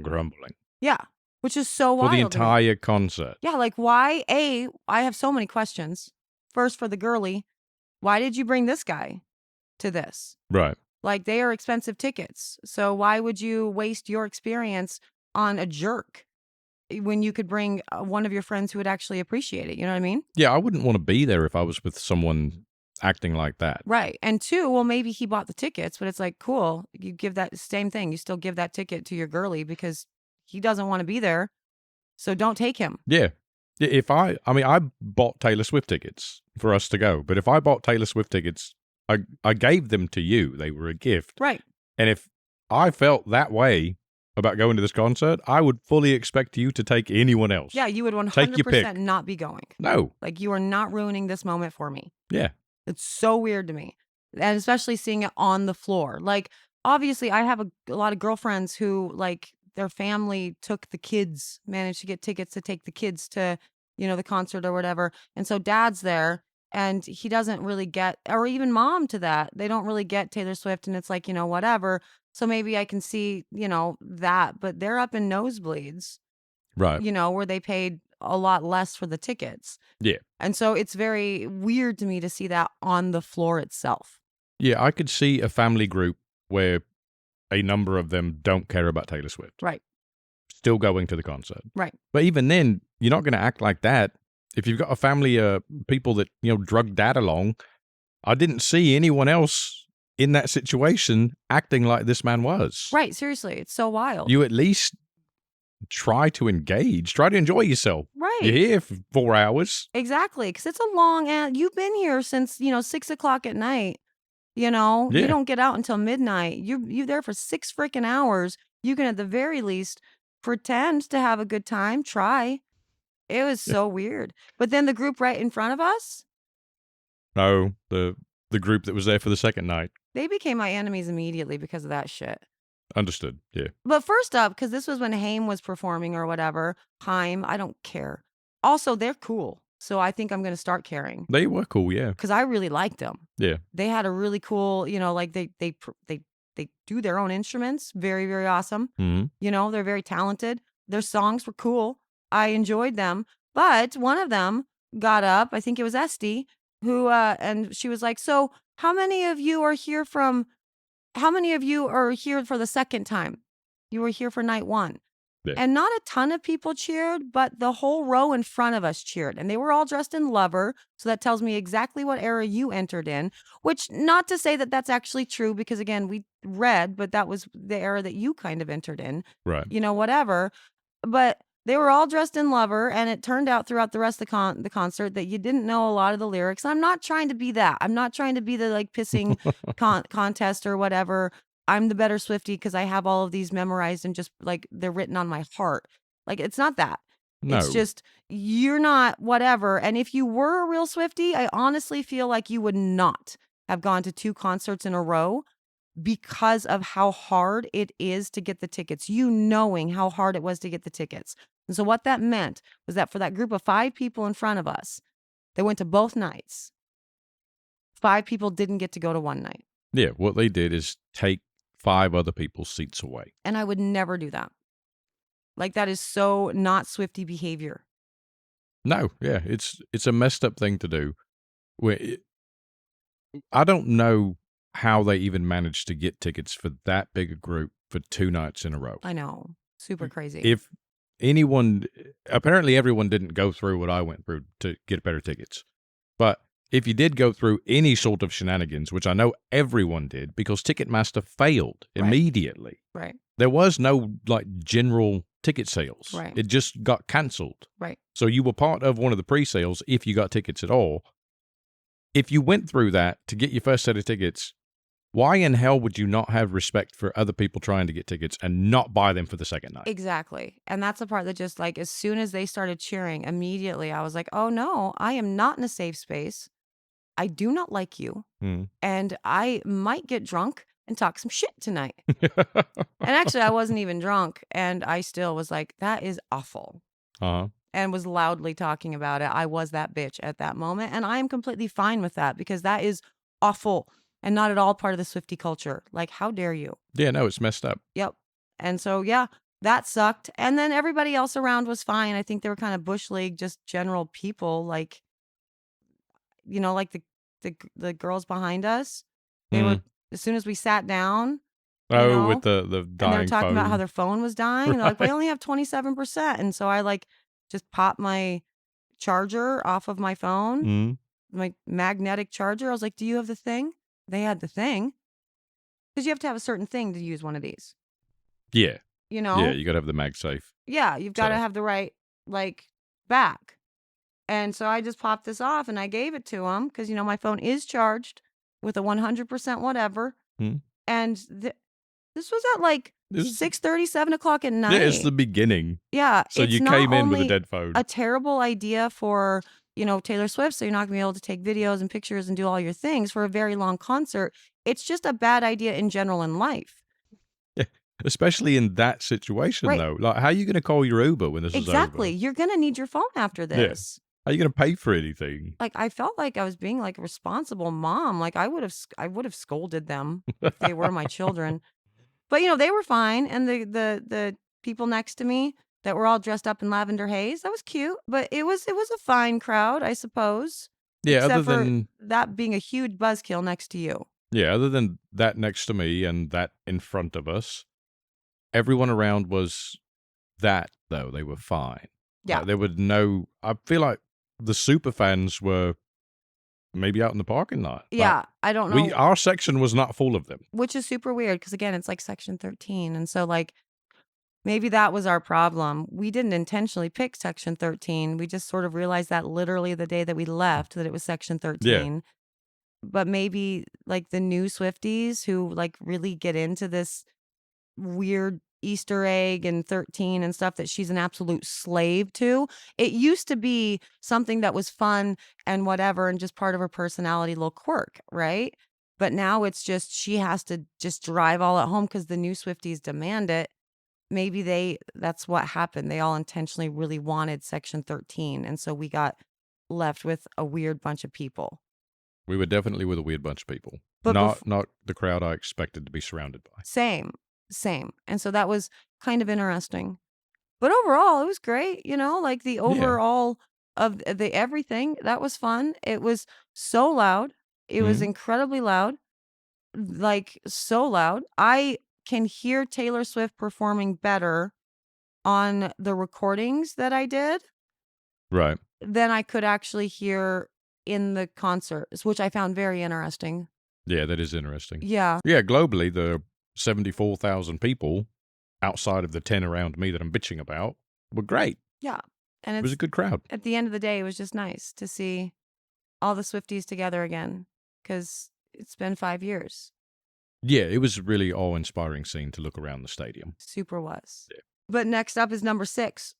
grumbling. Yeah, which is so wild. For the entire concert. Yeah, like why? I have so many questions. First, for the girly, why did you bring this guy to this? Right. Like they are expensive tickets. So why would you waste your experience on a jerk when you could bring one of your friends who would actually appreciate it? You know what I mean? Yeah, I wouldn't want to be there if I was with someone acting like that. Right. And 2, well, maybe he bought the tickets, but it's like, cool. You give that same thing. You still give that ticket to your girly because he doesn't want to be there. So don't take him. Yeah. If I bought Taylor Swift tickets for us to go, but if I bought Taylor Swift tickets, I gave them to you. They were a gift. Right. And if I felt that way about going to this concert, I would fully expect you to take anyone else. Yeah, you would Take your 100% pick. not be going. No. Like you are not ruining this moment for me. Yeah. It's so weird to me. And especially seeing it on the floor. Like, obviously, I have a lot of girlfriends who, like, their family took the kids, managed to get tickets to take the kids to, you know, the concert or whatever. And so dad's there and he doesn't really get, or even mom to that. They don't really get Taylor Swift and it's like, you know, whatever. So maybe I can see, you know, that, but they're up in nosebleeds. Right. You know, where they paid a lot less for the tickets. Yeah. And so it's very weird to me to see that on the floor itself. Yeah, I could see a family group where a number of them don't care about Taylor Swift. Right. Still going to the concert. Right. But even then, you're not going to act like that. If you've got a family of people that, drug dad along, I didn't see anyone else in that situation acting like this man was. Right. Seriously. It's so wild. You at least try to engage. Try to enjoy yourself. Right. You're here for 4 hours. Exactly. Because it's a long, and you've been here since, 6 o'clock at night. You Yeah. don't get out until midnight. You're there for 6 freaking hours. You can at the very least pretend to have a good time. Try. It was so weird. But then the group right in front of us, No, the group that was there for the second night. they became my enemies immediately because of that shit. Understood. Yeah. But first up, because this was when Haim was performing or whatever. Haim, I don't care. Also, they're cool. So I think I'm going to start caring. They were cool, yeah. Because I really liked them. Yeah. They had a really cool, like they do their own instruments. Very, very awesome. Mm-hmm. They're very talented. Their songs were cool. I enjoyed them. But one of them got up, I think it was Esty, who, and she was like, so how many of you are here for the second time? You were here for night one. Yeah. And not a ton of people cheered, but the whole row in front of us cheered. And they were all dressed in Lover. So that tells me exactly what era you entered in, which not to say that that's actually true, because again, we read, but that was the era that you kind of entered in. Right. Whatever. But they were all dressed in Lover, and it turned out throughout the rest of the concert that you didn't know a lot of the lyrics. I'm not trying to be that. I'm not trying to be the pissing contest or whatever. I'm the better Swiftie because I have all of these memorized and just they're written on my heart. It's not that. No. It's just you're not whatever. And if you were a real Swiftie, I honestly feel like you would not have gone to 2 concerts in a row because of how hard it is to get the tickets. Knowing how hard it was to get the tickets. And so what that meant was that for that group of 5 people in front of us, they went to both nights. 5 people didn't get to go to one night. Yeah, what they did is take 5 other people's seats away. And I would never do that. That is so not Swiftie behavior. No, yeah, it's a messed up thing to do. I don't know how they even managed to get tickets for that big a group for 2 nights in a row. I know. Super crazy. If apparently everyone didn't go through what I went through to get better tickets. But if you did go through any sort of shenanigans, which I know everyone did, because Ticketmaster failed immediately. Right. There was no general ticket sales. Right. It just got canceled. Right. So you were part of one of the pre-sales if you got tickets at all. If you went through that to get your first set of tickets, why in hell would you not have respect for other people trying to get tickets and not buy them for the second night? Exactly. And that's the part that just as soon as they started cheering, immediately I was like, oh no, I am not in a safe space. I do not like you. And I might get drunk and talk some shit tonight. And actually, I wasn't even drunk. And I still was like, that is awful. Uh-huh. And was loudly talking about it. I was that bitch at that moment. And I am completely fine with that because that is awful and not at all part of the Swiftie culture. How dare you? Yeah, no, it's messed up. Yep. And so, yeah, that sucked. And then everybody else around was fine. I think they were kind of Bush League, just general people, the girls behind us. They were, as soon as we sat down. With the dying and they were talking phone. about how their phone was dying. And they're like, we only have 27%. And so I just popped my charger off of my phone, my magnetic charger. I was like, do you have the thing? They had the thing. Because you have to have a certain thing to use one of these. Yeah. Yeah, you got to have the MagSafe. Yeah, you've got to have the right, back. And so I just popped this off and I gave it to him because, my phone is charged with a 100% whatever. And this was at 6:30, 7 o'clock at night. Yeah, it's the beginning. Yeah. So you came in with a dead phone. A terrible idea for, Taylor Swift. So you're not going to be able to take videos and pictures and do all your things for a very long concert. It's just a bad idea in general in life. Yeah, especially in that situation, though. How are you going to call your Uber when this is over? Exactly. You're going to need your phone after this. Yeah. How are you going to pay for anything? I felt like I was being a responsible mom. I would have scolded them if they were my children. But they were fine, and the people next to me that were all dressed up in lavender haze, that was cute. But it was a fine crowd, I suppose. Yeah, except other for than that being a huge buzzkill next to you. Yeah, other than that next to me and that in front of us, everyone around was that, though. They were fine. Yeah. There was no, I feel like the super fans were maybe out in the parking lot. But Yeah. I don't know, our section was not full of them. which is super weird because, again, it's like Section 13. And so, like, maybe that was our problem. We didn't intentionally pick Section 13. We just sort of realized that literally the day that we left that it was Section 13. But maybe like the new Swifties who like really get into this weird Easter egg and 13 and stuff that she's an absolute slave to. It used to be something that was fun and whatever and just part of her personality, little quirk, right? But now it's just she has to just drive all at home because the new Swifties demand it. Maybe that's what happened. They all intentionally really wanted Section 13. And so we got left with a weird bunch of people. We were definitely with a weird bunch of people. But Not the crowd I expected to be surrounded by. Same. And so that was kind of interesting. But overall, it was great, like the overall of the everything, that was fun. It was so loud. It was incredibly loud. Like so loud. I can hear Taylor Swift performing better on the recordings that I did Right. than I could actually hear in the concerts, which I found very interesting. Yeah, that is interesting. Yeah. Yeah, globally, the 74,000 people outside of the 10 around me that I'm bitching about were great. Yeah. And It was a good crowd. at the end of the day, it was just nice to see all the Swifties together again because it's been 5 years. Yeah, it was a really awe-inspiring scene to look around the stadium. Super was. Yeah. But next up is number 6.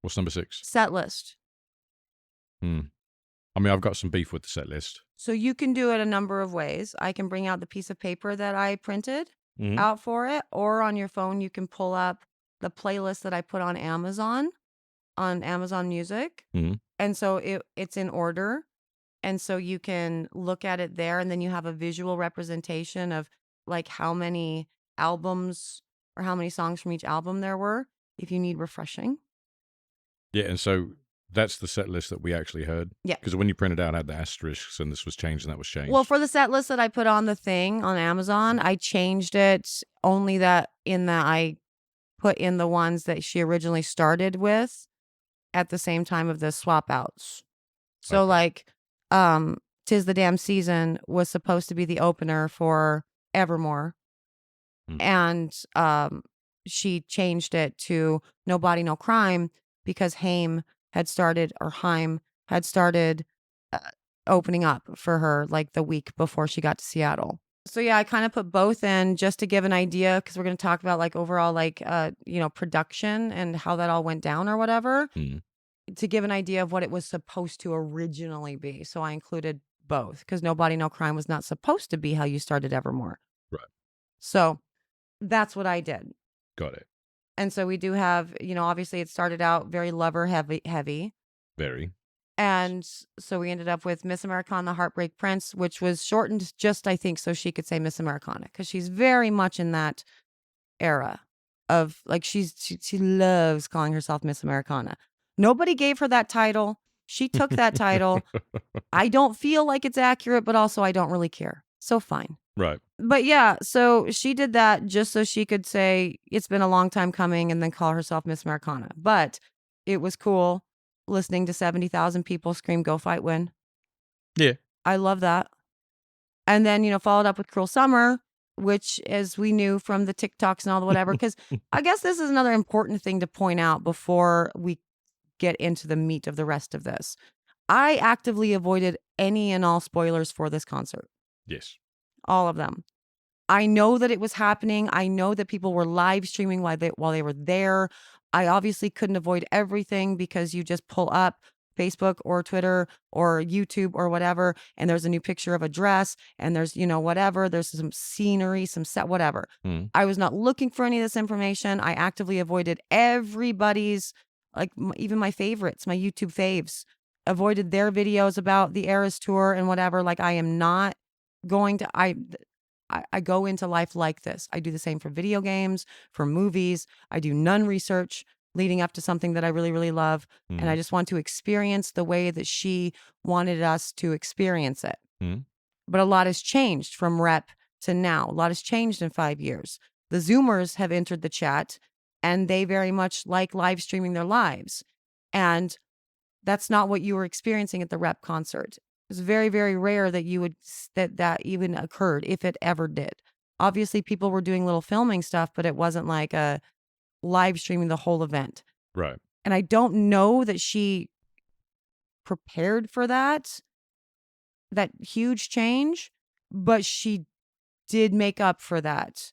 What's number 6? Setlist. I mean, I've got some beef with the set list. So you can do it a number of ways. I can bring out the piece of paper that I printed out for it, or on your phone, you can pull up the playlist that I put on Amazon Music. And so it's in order. And so you can look at it there, and then you have a visual representation of like how many albums or how many songs from each album there were, if you need refreshing. Yeah, and so that's the set list that we actually heard. Yeah. Because when you printed out, it had the asterisks, and this was changed, and that was changed. Well, for the set list that I put on the thing on Amazon, I changed it only that I put in the ones that she originally started with at the same time of the swap outs. So like, "'Tis the Damn Season" was supposed to be the opener for Evermore. And she changed it to "No Body, No Crime" because Haim had started opening up for her like the week before she got to Seattle. So yeah, I kind of put both in just to give an idea because we're going to talk about like overall like production and how that all went down or whatever, to give an idea of what it was supposed to originally be. So I included both because "No Body, No Crime" was not supposed to be how you started Evermore. Right. So that's what I did. Got it. And so we do have, obviously it started out very lover heavy. Very. And so we ended up with Miss Americana, the Heartbreak Prince, which was shortened just, I think, so she could say Miss Americana, because she's very much in that era of like, she loves calling herself Miss Americana. Nobody gave her that title. She took that title. I don't feel like it's accurate, but also I don't really care. So fine. Right. But yeah, so she did that just so she could say it's been a long time coming and then call herself Miss Americana. But it was cool listening to 70,000 people scream, "Go Fight Win." Yeah. I love that. And then, followed up with "Cruel Summer," which, as we knew from the TikToks and all the whatever, because I guess this is another important thing to point out before we get into the meat of the rest of this. I actively avoided any and all spoilers for this concert. Yes. All of them. I know that it was happening. I know that people were live streaming while they were there. I obviously couldn't avoid everything because you just pull up Facebook or Twitter or YouTube or whatever, and there's a new picture of a dress, and there's, whatever. There's some scenery, some set, whatever. I was not looking for any of this information. I actively avoided everybody's, like even my favorites, my YouTube faves, avoided their videos about the Eras Tour and whatever. Like I am not going to, I go into life like this. I do the same for video games, for movies. I do none research leading up to something that I really, really love. And I just want to experience the way that she wanted us to experience it. But a lot has changed from rep to now. A lot has changed in 5 years. The Zoomers have entered the chat, and they very much like live streaming their lives. And that's not what you were experiencing at the rep concert. It's very, very rare that you would that even occurred, if it ever did. Obviously, people were doing little filming stuff, but it wasn't like a live streaming the whole event. Right. And I don't know that she prepared for that huge change, but she did make up for that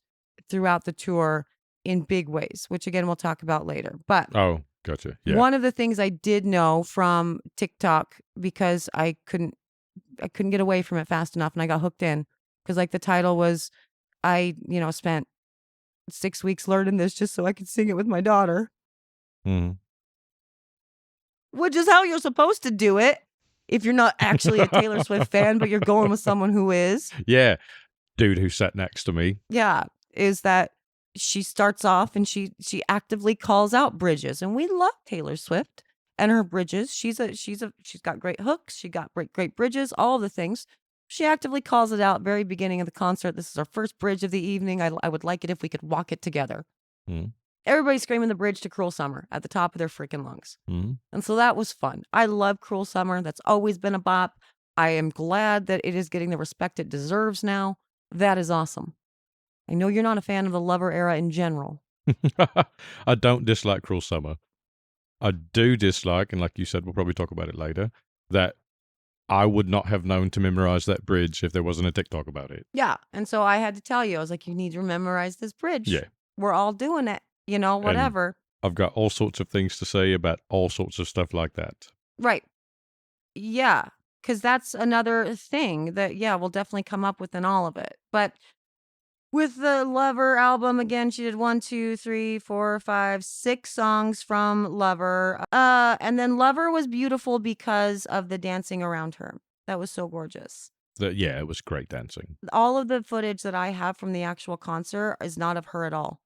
throughout the tour in big ways, which again we'll talk about later. But Oh, gotcha. Yeah. one of the things I did know from TikTok, because I couldn't get away from it fast enough, and I got hooked in, because like the title was, I spent 6 weeks learning this just so I could sing it with my daughter, Mhm. which is how you're supposed to do it if you're not actually a Taylor Swift fan, but you're going with someone who is. Yeah. Dude who sat next to me. Yeah, is that she starts off and she actively calls out bridges, and we love Taylor Swift and her bridges. She's got great hooks, she got great bridges, all the things. She actively calls it out very beginning of the concert. This is our first bridge of the evening. I would like it if we could walk it together. Mhm. Everybody's screaming the bridge to Cruel Summer at the top of their freaking lungs. Mhm. And so that was fun. I love Cruel Summer. That's always been a bop. I am glad that it is getting the respect it deserves now. That is awesome. I know you're not a fan of the Lover era in general. I don't dislike Cruel Summer. I do dislike, and like you said, we'll probably talk about it later, that I would not have known to memorize that bridge if there wasn't a TikTok about it. Yeah. And so I had to tell you, I was like, you need to memorize this bridge. Yeah. We're all doing it, whatever. I've got all sorts of things to say about all sorts of stuff like that. Right. Yeah. Because that's another thing that, we'll definitely come up with in all of it. But with the Lover album, again, she did 1, 2, 3, 4, 5, 6 songs from Lover. And then Lover was beautiful because of the dancing around her. That was so gorgeous. It was great dancing. All of the footage that I have from the actual concert is not of her at all.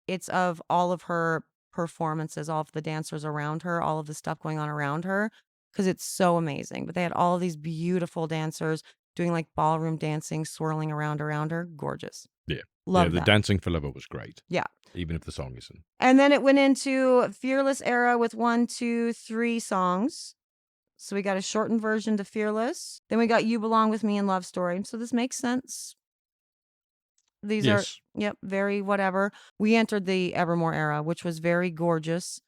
It's of all of her performances, all of the dancers around her, all of the stuff going on around her, because it's so amazing. But they had all of these beautiful dancers doing like ballroom dancing, swirling around her. Gorgeous. Yeah. Love the that. dancing for Lover was great. Yeah. Even if the song isn't. And then it went into Fearless era with 1, 2, 3 songs. So we got a shortened version to Fearless. Then we got You Belong With Me and Love Story. So this makes sense. These Yes. are, very whatever. We entered the Evermore era, which was very gorgeous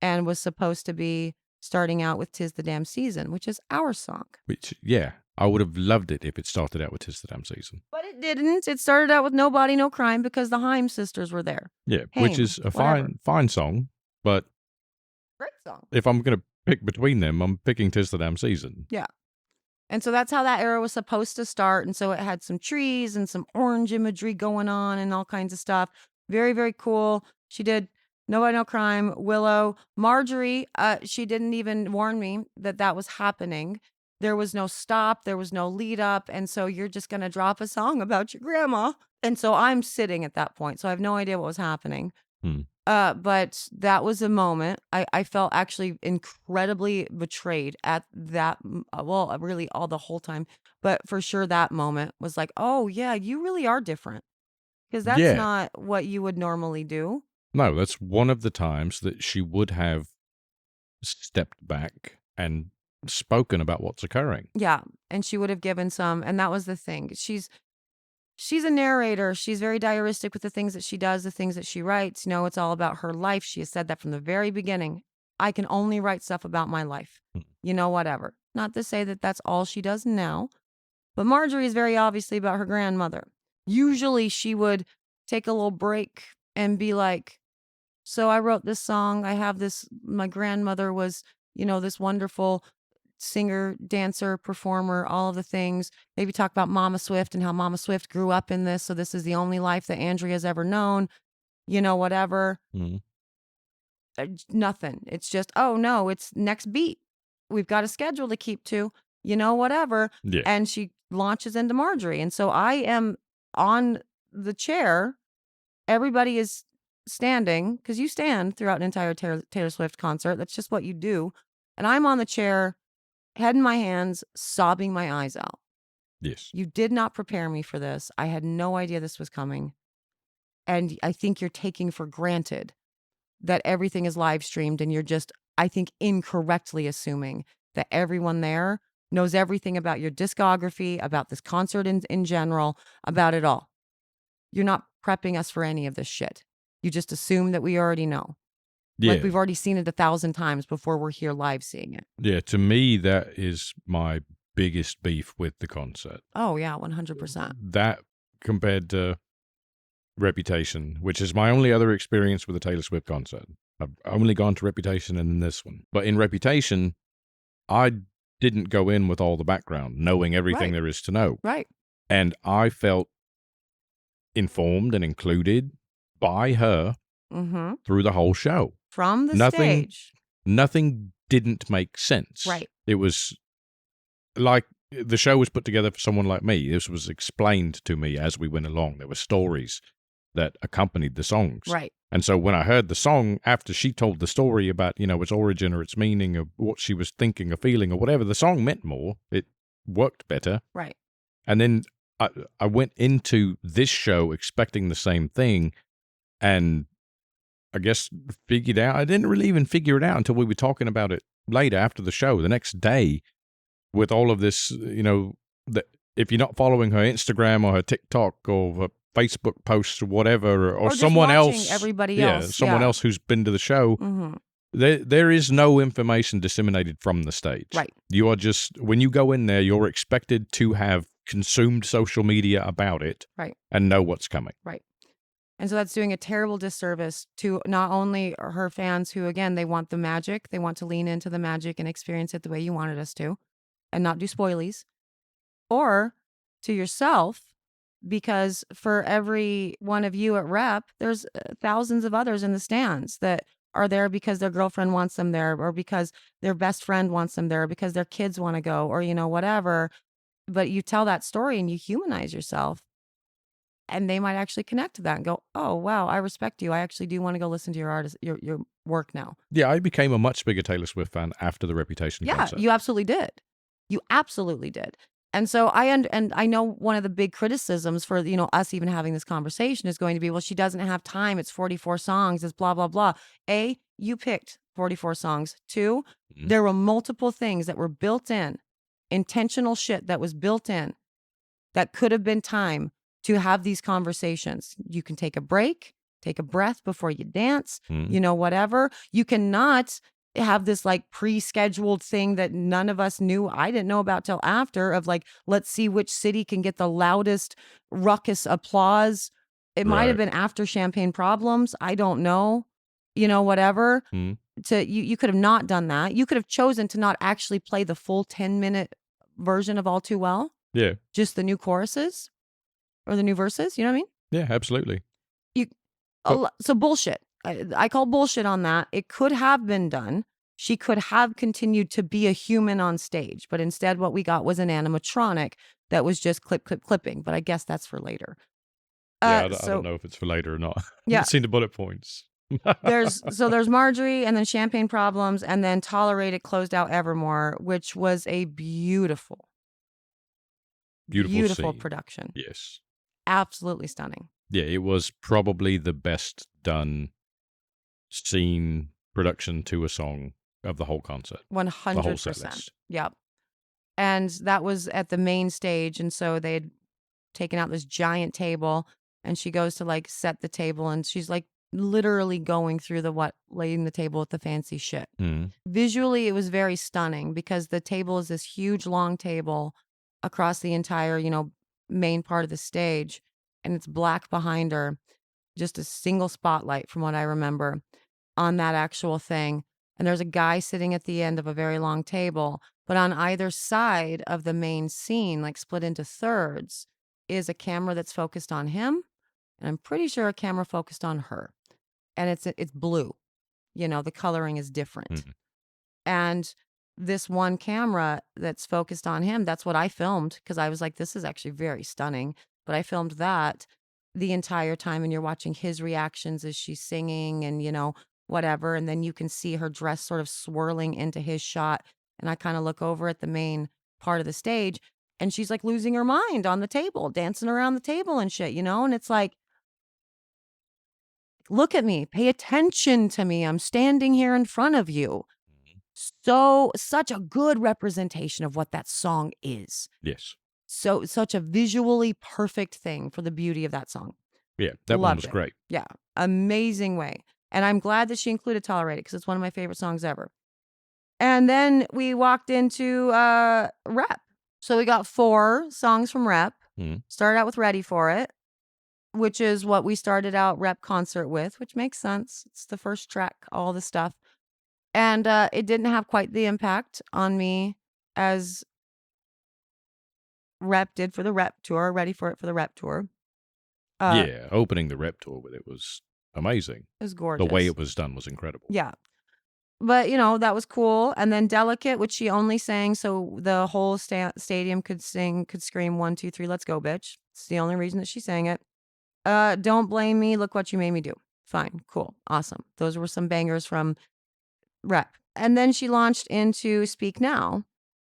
and was supposed to be starting out with 'Tis the Damn Season, which is our song. Which, I would have loved it if it started out with 'Tis the Damn Season. But it didn't. It started out with No Body, No Crime because the Haim sisters were there. Yeah, which is a fine song, but great song. If I'm going to pick between them, I'm picking 'Tis the Damn Season. Yeah. And so that's how that era was supposed to start. And so it had some trees and some orange imagery going on and all kinds of stuff. Very, very cool. She did No Body, No Crime, Willow. Marjorie, she didn't even warn me that was happening. There was no stop. There was no lead up. And so you're just going to drop a song about your grandma. And so I'm sitting at that point. So I have no idea what was happening. But that was a moment. I felt actually incredibly betrayed at that. Well, really all the whole time. But for sure that moment was like, oh, yeah, you really are different. Because that's not what you would normally do. No, that's one of the times that she would have stepped back and spoken about what's occurring. Yeah. And she would have given some. And that was the thing. She's a narrator. She's very diaristic with the things that she does, the things that she writes. It's all about her life. She has said that from the very beginning. I can only write stuff about my life. Whatever. Not to say that that's all she does now. But Marjorie is very obviously about her grandmother. Usually she would take a little break and be like, so I wrote this song. I have this, my grandmother was, this wonderful singer, dancer, performer, all of the things. Maybe talk about Mama Swift and how Mama Swift grew up in this. So this is the only life that Andrea's ever known, whatever. Nothing. It's just, oh no, it's next beat. We've got a schedule to keep to, whatever. Yeah. And she launches into Marjorie. And so I am on the chair. Everybody is standing because you stand throughout an entire Taylor Swift concert. That's just what you do. And I'm on the chair, head in my hands, sobbing my eyes out. Yes. You did not prepare me for this. I had no idea this was coming. And I think you're taking for granted that everything is live streamed, and you're just, I think, incorrectly assuming that everyone there knows everything about your discography, about this concert in general, about it all. You're not prepping us for any of this shit. You just assume that we already know. Like Yeah. we've already seen it 1,000 times before we're here live seeing it. Yeah. To me, that is my biggest beef with the concert. Oh, yeah, 100%. That compared to Reputation, which is my only other experience with a Taylor Swift concert. I've only gone to Reputation and then this one. But in Reputation, I didn't go in with all the background, knowing everything Right. there is to know. Right. And I felt informed and included by her Mm-hmm. through the whole show. From the Nothing- stage. Nothing didn't make sense. Right. It was like the show was put together for someone like me. This was explained to me as we went along. There were stories that accompanied the songs. Right. And so when I heard the song after she told the story about, its origin or its meaning of what she was thinking or feeling or whatever, the song meant more. It worked better. Right. And then I went into this show expecting the same thing, and I guess figured out. I didn't really even figure it out until we were talking about it later after the show, the next day, with all of this, that if you're not following her Instagram or her TikTok or her Facebook posts or whatever, or just someone watching else, everybody else. someone else who's been to the show, Mm-hmm. there is no information disseminated from the stage. Right. You are just, when you go in there, you're expected to have consumed social media about it, Right. and know what's coming. Right. And so that's doing a terrible disservice to not only her fans who, again, they want the magic, they want to lean into the magic and experience it the way you wanted us to, and not do spoilies, or to yourself, because for every one of you at Rep, there's thousands of others in the stands that are there because their girlfriend wants them there, or because their best friend wants them there, or because their kids want to go, or, whatever. But you tell that story and you humanize yourself, and they might actually connect to that and go, oh, wow, I respect you. I actually do want to go listen to your artist, your work now. Yeah, I became a much bigger Taylor Swift fan after the Reputation concert. You absolutely did. You absolutely did. And so I know one of the big criticisms for, us even having this conversation is going to be, well, she doesn't have time. It's 44 songs. It's blah, blah, blah. A, you picked 44 songs. 2, there were multiple things that were built in, intentional shit that was built in that could have been time to have these conversations. You can take a break, take a breath before you dance, whatever. You cannot have this like pre-scheduled thing that none of us knew. I didn't know about till after, of like, let's see which city can get the loudest ruckus applause. It might have been after Champagne Problems. I don't know, whatever. You could have not done that. You could have chosen to not actually play the full 10-minute version of All Too Well. Yeah. Just the new choruses or the new verses. You know what I mean? Yeah, absolutely. So bullshit. I call bullshit on that. It could have been done. She could have continued to be a human on stage, but instead what we got was an animatronic that was just clipping. But I guess that's for later. Yeah, I don't know if it's for later or not. Yeah. I've seen the bullet points. there's Marjorie, and then Champagne Problems, and then Tolerate It closed out Evermore, which was a beautiful scene. production. Yes. Absolutely stunning. Yeah, it was probably the best done scene production to a song of the whole concert. 100%. Yep. And that was at the main stage. And so they had taken out this giant table, and she goes to like set the table, and she's like literally going through laying the table with the fancy shit. Visually, it was very stunning because the table is this huge long table across the entire, main part of the stage, and it's black behind her, just a single spotlight from what I remember on that actual thing. And there's a guy sitting at the end of a very long table, but on either side of the main scene, like split into thirds, is a camera that's focused on him, and I'm pretty sure a camera focused on her. And it's blue. The coloring is different. And this one camera that's focused on him, that's what I filmed, because I was like, this is actually very stunning. But I filmed that the entire time, and you're watching his reactions as she's singing and, whatever. And then you can see her dress sort of swirling into his shot. And I kind of look over at the main part of the stage, And she's like losing her mind on the table, dancing around the table and shit, and it's like, look at me, pay attention to me. I'm standing here in front of you. Such a good representation of what that song is. Yes. So such a visually perfect thing for the beauty of that song. Yeah, that one Loved was it. great. Yeah, amazing way. And I'm glad that she included Tolerate It because it's one of my favorite songs ever. And then we walked into Rep. So we got 4 songs from Rep. Mhm. Started out with Ready for It, which is what we started out Rep concert with, which makes sense. It's the first track, all the stuff. And it didn't have quite the impact on me as Rep did for the Rep tour, Ready for It for the Rep tour. Yeah, opening the Rep tour with it was amazing. It was The gorgeous. way it was done was incredible. Yeah. But, that was cool. And then Delicate, which she only sang so the whole stadium could scream 1, 2, 3, let's go, bitch. It's the only reason that she sang it. Don't Blame Me, Look What You Made Me Do. Fine, cool, awesome. Those were some bangers from Rep. And then she launched into Speak Now,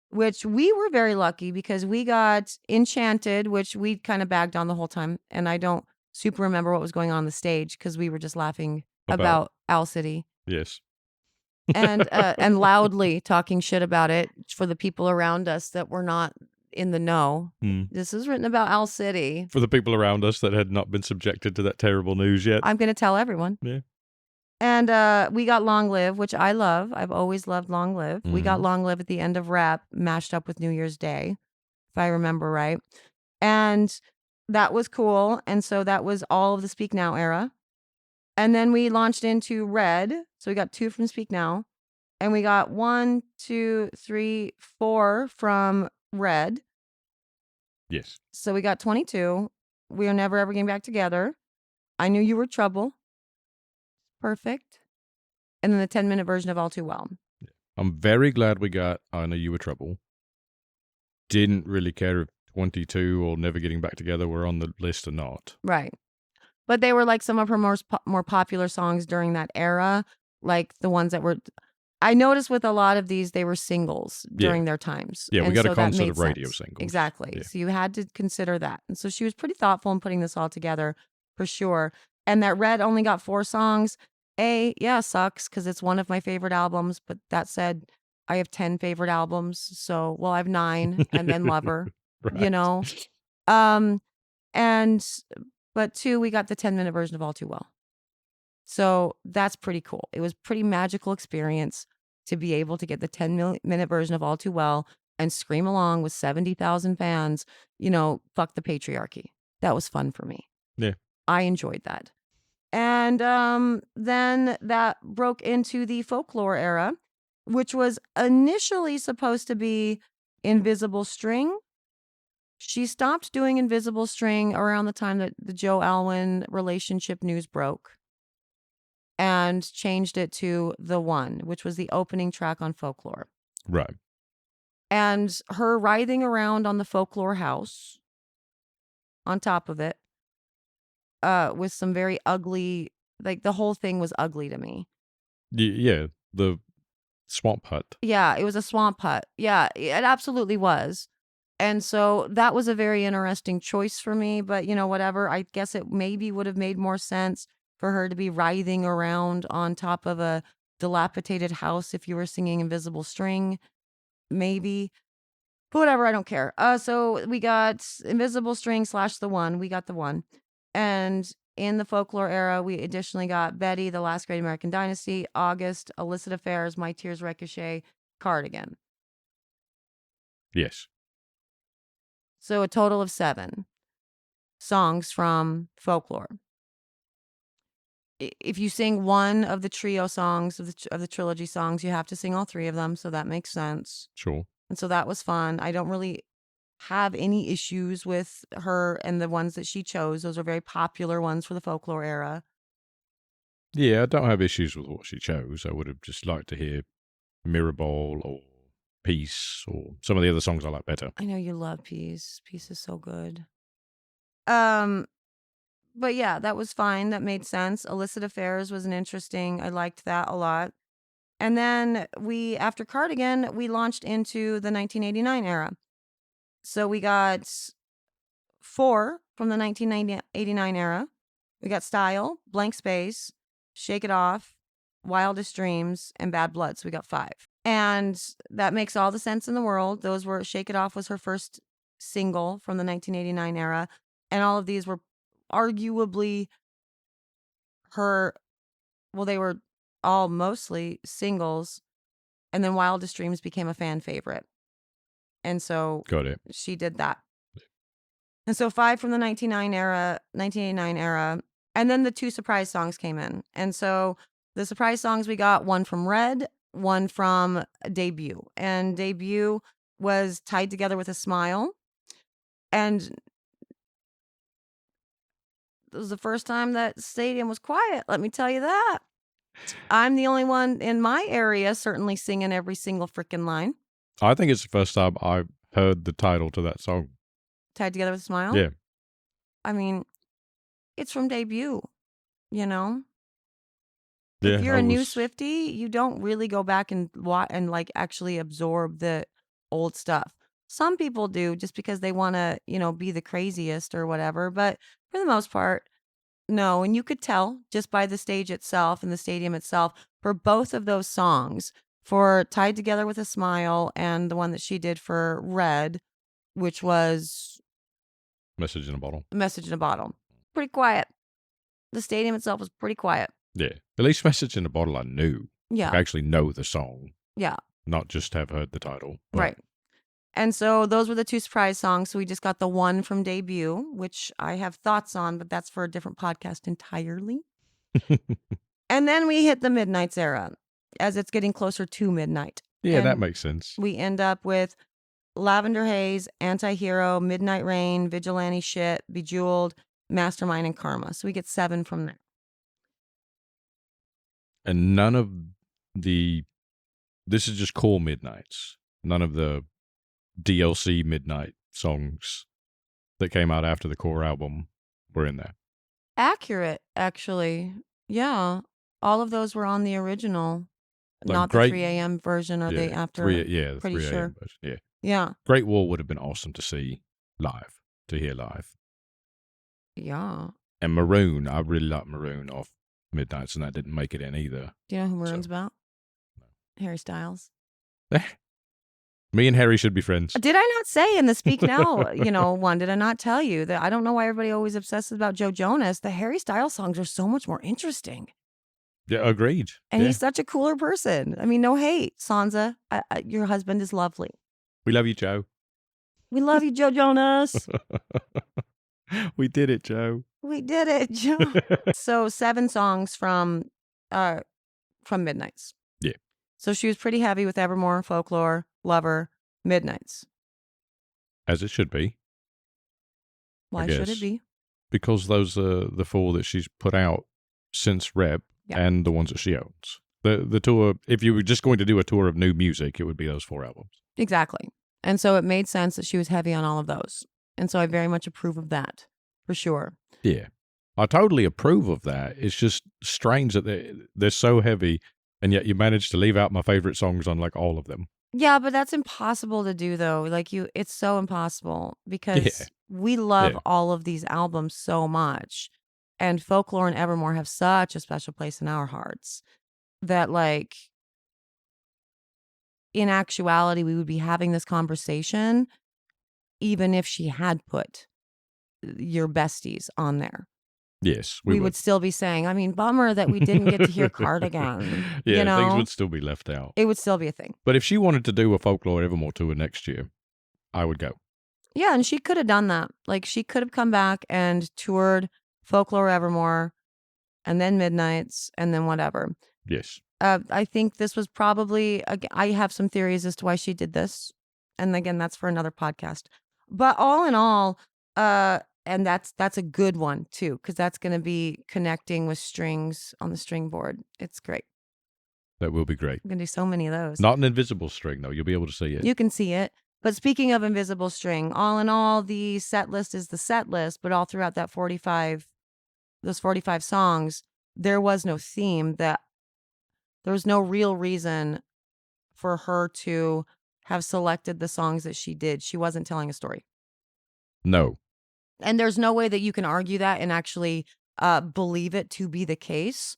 which we were very lucky because we got Enchanted, which we kind of bagged on the whole time. And I don't super remember what was going on the stage because we were just laughing about Owl City. Yes. And loudly talking shit about it for the people around us that were not in the know. This is written about Owl City. For the people around us that had not been subjected to that terrible news yet. I'm going to tell everyone. Yeah. And we got Long Live, which I love. I've always loved Long Live. We got Long Live at the end of Rap, mashed up with New Year's Day, if I remember right. And that was cool. And so that was all of the Speak Now era. And then we launched into Red. So we got 2 from Speak Now. And we got 1, 2, 3, 4 from Red. Yes. So we got 22. We are never ever getting back together. I Knew You Were Trouble. Perfect. And then the 10-minute version of All Too Well. I'm very glad we got I Know You Were Trouble. Didn't really care if 22 or Never Getting Back Together were on the list or not. Right. But they were like some of her more popular songs during that era, like the ones that were. I noticed with a lot of these, they were singles during their times. Yeah, and we got so a that concert made of radio sense. singles. Exactly. Yeah. So you had to consider that. And so she was pretty thoughtful in putting this all together for sure. And that Red only got 4 songs. Sucks because it's one of my favorite albums. But that said, I have 10 favorite albums. So, I have 9 and then Lover, Right. But 2, we got the 10-minute version of All Too Well. So that's pretty cool. It was pretty magical experience to be able to get the 10-minute version of All Too Well and scream along with 70,000 fans, fuck the patriarchy. That was fun for me. Yeah. I enjoyed that. And then that broke into the folklore era, which was initially supposed to be Invisible String. She stopped doing Invisible String around the time that the Joe Alwyn relationship news broke and changed it to The One, which was the opening track on Folklore. Right. And her writhing around on the Folklore house on top of it with some very ugly, like the whole thing was ugly to me. Yeah, the swamp hut. Yeah, it was a swamp hut. Yeah, it absolutely was. And so that was a very interesting choice for me, but whatever. I guess it maybe would have made more sense for her to be writhing around on top of a dilapidated house if you were singing Invisible String, maybe. But whatever, I don't care. So we got Invisible String / The One. We got The One. And in the folklore era, we additionally got Betty, The Last Great American Dynasty, August, Illicit Affairs, My Tears Ricochet, Cardigan. Yes. So a total of 7 songs from folklore. If you sing one of the trio songs of the trilogy songs, you have to sing all 3 of them. So that makes sense. Sure. And so that was fun. I don't really have any issues with her and the ones that she chose. Those are very popular ones for the folklore era. Yeah, I don't have issues with what she chose. I would have just liked to hear Mirrorball or Peace or some of the other songs I like better. I know you love Peace. Peace is so good. But yeah, that was fine. That made sense. Illicit Affairs was I liked that a lot. And then after Cardigan, we launched into the 1989 era. So we got 4 from the 1989 era. We got Style, Blank Space, Shake It Off, Wildest Dreams, and Bad Blood. So we got 5. And that makes all the sense in the world. Those were Shake It Off was her first single from the 1989 era. And all of these were arguably her, well, they were all mostly singles. And then Wildest Dreams became a fan favorite. And so Got it. she did that. And so 5 from the 1989 era. And then the 2 surprise songs came in. And so the surprise songs we got, one from Red, one from Debut. And Debut was Tied Together with a Smile. And it was the first time that stadium was quiet. Let me tell you that. I'm the only one in my area certainly singing every single freaking line. I think it's the first time I've heard the title to that song. Tied Together with a Smile? Yeah. I mean, it's from Debut, you know? Yeah, If you're a new Swiftie, you don't really go back and like actually absorb the old stuff. Some people do just because they want to, be the craziest or whatever. But for the most part, no. And you could tell just by the stage itself and the stadium itself for both of those songs, for Tied Together with a Smile and the one that she did for Red, which was Message in a Bottle. Message in a Bottle. Pretty quiet. The stadium itself was pretty quiet. Yeah. At least Message in a Bottle I knew. Yeah. Like, I actually know the song. Yeah. Not just have heard the title. But. Right. And so those were the 2 surprise songs. So we just got the one from Debut, which I have thoughts on, but that's for a different podcast entirely. And then we hit the Midnights era as it's getting closer to midnight. Yeah, and that makes sense. We end up with Lavender Haze, Anti-Hero, Midnight Rain, Vigilante Shit, Bejeweled, Mastermind, and Karma. So we get 7 from there. And none of this is just core Midnights. None of the DLC Midnight songs that came out after the core album were in there. Accurate, actually. Yeah. All of those were on the original, like not the 3 a.m. version or the after. The pretty 3 sure. a.m. version. Yeah. Yeah. Great Wall would have been awesome to see live, to hear live. Yeah. And Maroon, I really like Maroon off Midnights, and that didn't make it in either. Do you know who Maroon's about? No. Harry Styles. Me and Harry should be friends. Did I not say in the Speak Now, one? Did I not tell you that I don't know why everybody always obsesses about Joe Jonas? The Harry Styles songs are so much more interesting. Yeah, agreed. And he's such a cooler person. I mean, no hate, Sansa. Your husband is lovely. We love you, Joe. We love you, Joe Jonas. We did it, Joe. We did it, Joe. So 7 songs from Midnights. Yeah. So she was pretty heavy with Evermore, Folklore, Lover, Midnights. As it should be. Why should it be? Because those are the 4 that she's put out since Rep and the ones that she owns. The tour, if you were just going to do a tour of new music, it would be those 4 albums. Exactly. And so it made sense that she was heavy on all of those. And so I very much approve of that, for sure. Yeah. I totally approve of that. It's just strange that they're so heavy, and yet you managed to leave out my favorite songs on like all of them. Yeah, but that's impossible to do though. It's so impossible because we love all of these albums so much. And Folklore and Evermore have such a special place in our hearts that in actuality, we would be having this conversation even if she had put Your Besties on there. Yes, we would still be saying, I mean, bummer that we didn't get to hear Cardigan. Yeah, things would still be left out. It would still be a thing. But if she wanted to do a Folklore Evermore tour next year, I would go. Yeah, and she could have done that. She could have come back and toured Folklore Evermore and then Midnights and then whatever. Yes. I think this was probably, I have some theories as to why she did this. And again, that's for another podcast. But all in all, and that's a good one too, because that's going to be connecting with strings on the string board. It's great. That will be great. I'm going to do so many of those. Not an invisible string, though. You'll be able to see it. You can see it. But speaking of invisible string, all in all, the set list is the set list, but all throughout those 45 songs, there was no theme. There was no real reason for her to have selected the songs that she did. She wasn't telling a story. No. And there's no way that you can argue that and actually believe it to be the case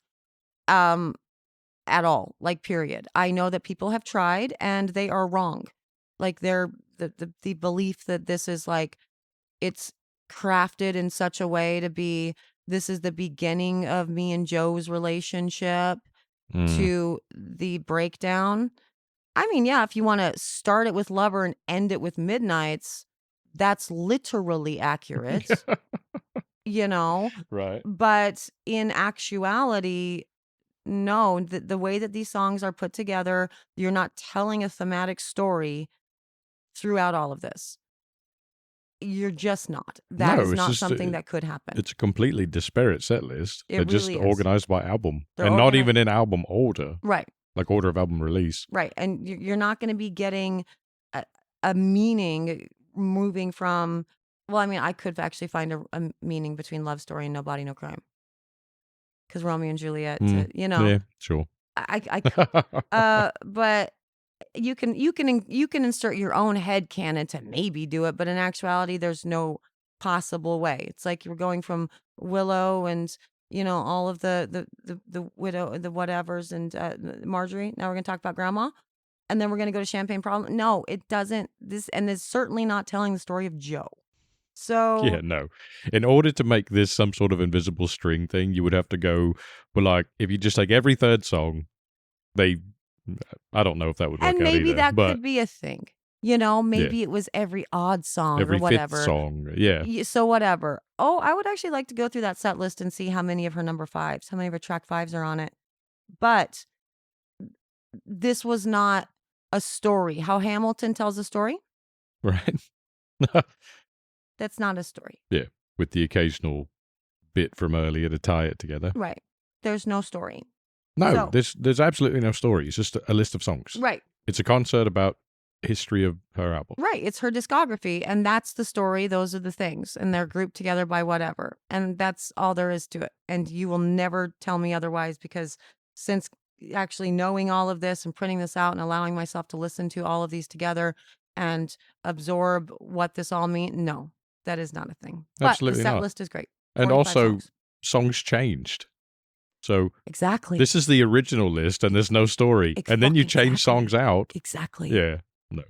at all, like, period. I know that people have tried and they are wrong. Like, the belief that this is like, it's crafted in such a way to be, this is the beginning of me and Joe's relationship to the breakdown. I mean, yeah, if you want to start it with Lover and end it with Midnights, that's literally accurate, you know? Right. But in actuality, no, the way that these songs are put together, you're not telling a thematic story throughout all of this. You're just not. That No, is it's not just something that could happen. it's a completely disparate set list. It They're just really is. organized by album. They're and not organi- even in album order. Right, Like order of album release. right. And you're not going to be getting a meaning moving from, well, I mean, I could actually find a meaning between Love Story and No Body, No Crime. Because Romeo and Juliet, you know. Yeah, sure. But you can insert your own headcanon to maybe do it, but in actuality, there's no possible way. It's like you're going from Willow and, you know, all of the widow, the whatevers, and Marjorie. Now we're gonna talk about Grandma, and then we're gonna go to Champagne Problem. No, it doesn't. This and it's certainly not telling the story of Joe. So Yeah, no. In order to make this some sort of invisible string thing, you would have to go, well, like, if you just take every third song, I don't know if that would work and out maybe either. that but could be a thing. You know, maybe it was every odd song every or whatever. fifth song, yeah. So whatever. Oh, I would actually like to go through that set list and see how many of her number fives, how many of her track fives are on it. But this was not a story. How Hamilton tells a story, Right? that's not a story. Yeah, with the occasional bit from earlier to tie it together. Right. There's no story. No, So- there's absolutely no story. It's just a list of songs. Right. It's a concert about history of her album. Right. It's her discography, and that's the story. Those are the things, and they're grouped together by whatever. And that's all there is to it. And you will never tell me otherwise, because since actually knowing all of this and printing this out and allowing myself to listen to all of these together and absorb what this all means, no, that is not a thing. Absolutely but the set not. list is great. And 45 also, songs. changed. So Exactly. this is the original list, and there's no story. And then you change songs out. Exactly. Yeah. No.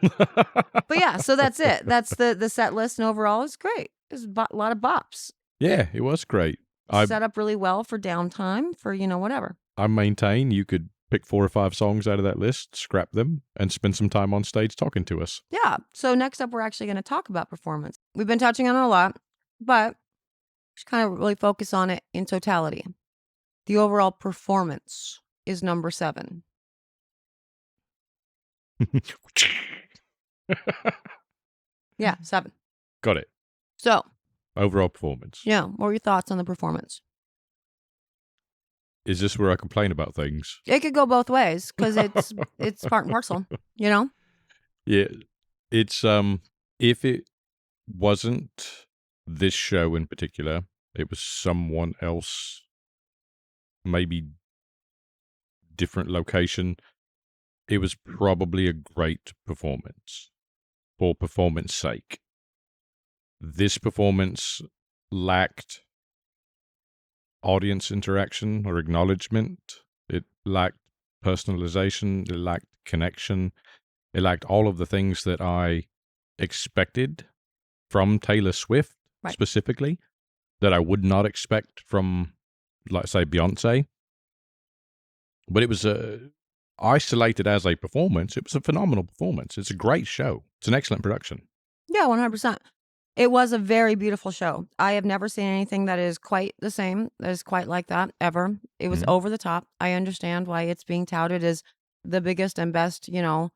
But yeah, so that's it. That's the set list, and overall it's great. There's a lot of bops. Yeah, it was great. Set up really well for downtime, for, you know, whatever. I maintain you could pick 4 or 5 songs out of that list, scrap them, and spend some time on stage talking to us. Yeah. So next up, we're actually going to talk about performance. We've been touching on it a lot, but just kind of really focus on it in totality. The overall performance is number 7. Yeah, 7. Got it. So, Overall performance. yeah, what were your thoughts on the performance? Is this where I complain about things? It could go both ways because it's part and parcel, you know? Yeah. It's if it wasn't this show in particular, it was someone else, maybe different location, it was probably a great performance for performance sake. This performance lacked audience interaction or acknowledgement. It lacked personalization. It lacked connection. It lacked all of the things that I expected from Taylor Swift, Right. specifically, that I would not expect from, like, say, Beyonce. But it was isolated as a performance. It was a phenomenal performance. It's a great show. It's an excellent production. Yeah, 100%. It was a very beautiful show. I have never seen anything that is quite the same, that is quite like that, ever. It was over the top. I understand why it's being touted as the biggest and best, you know,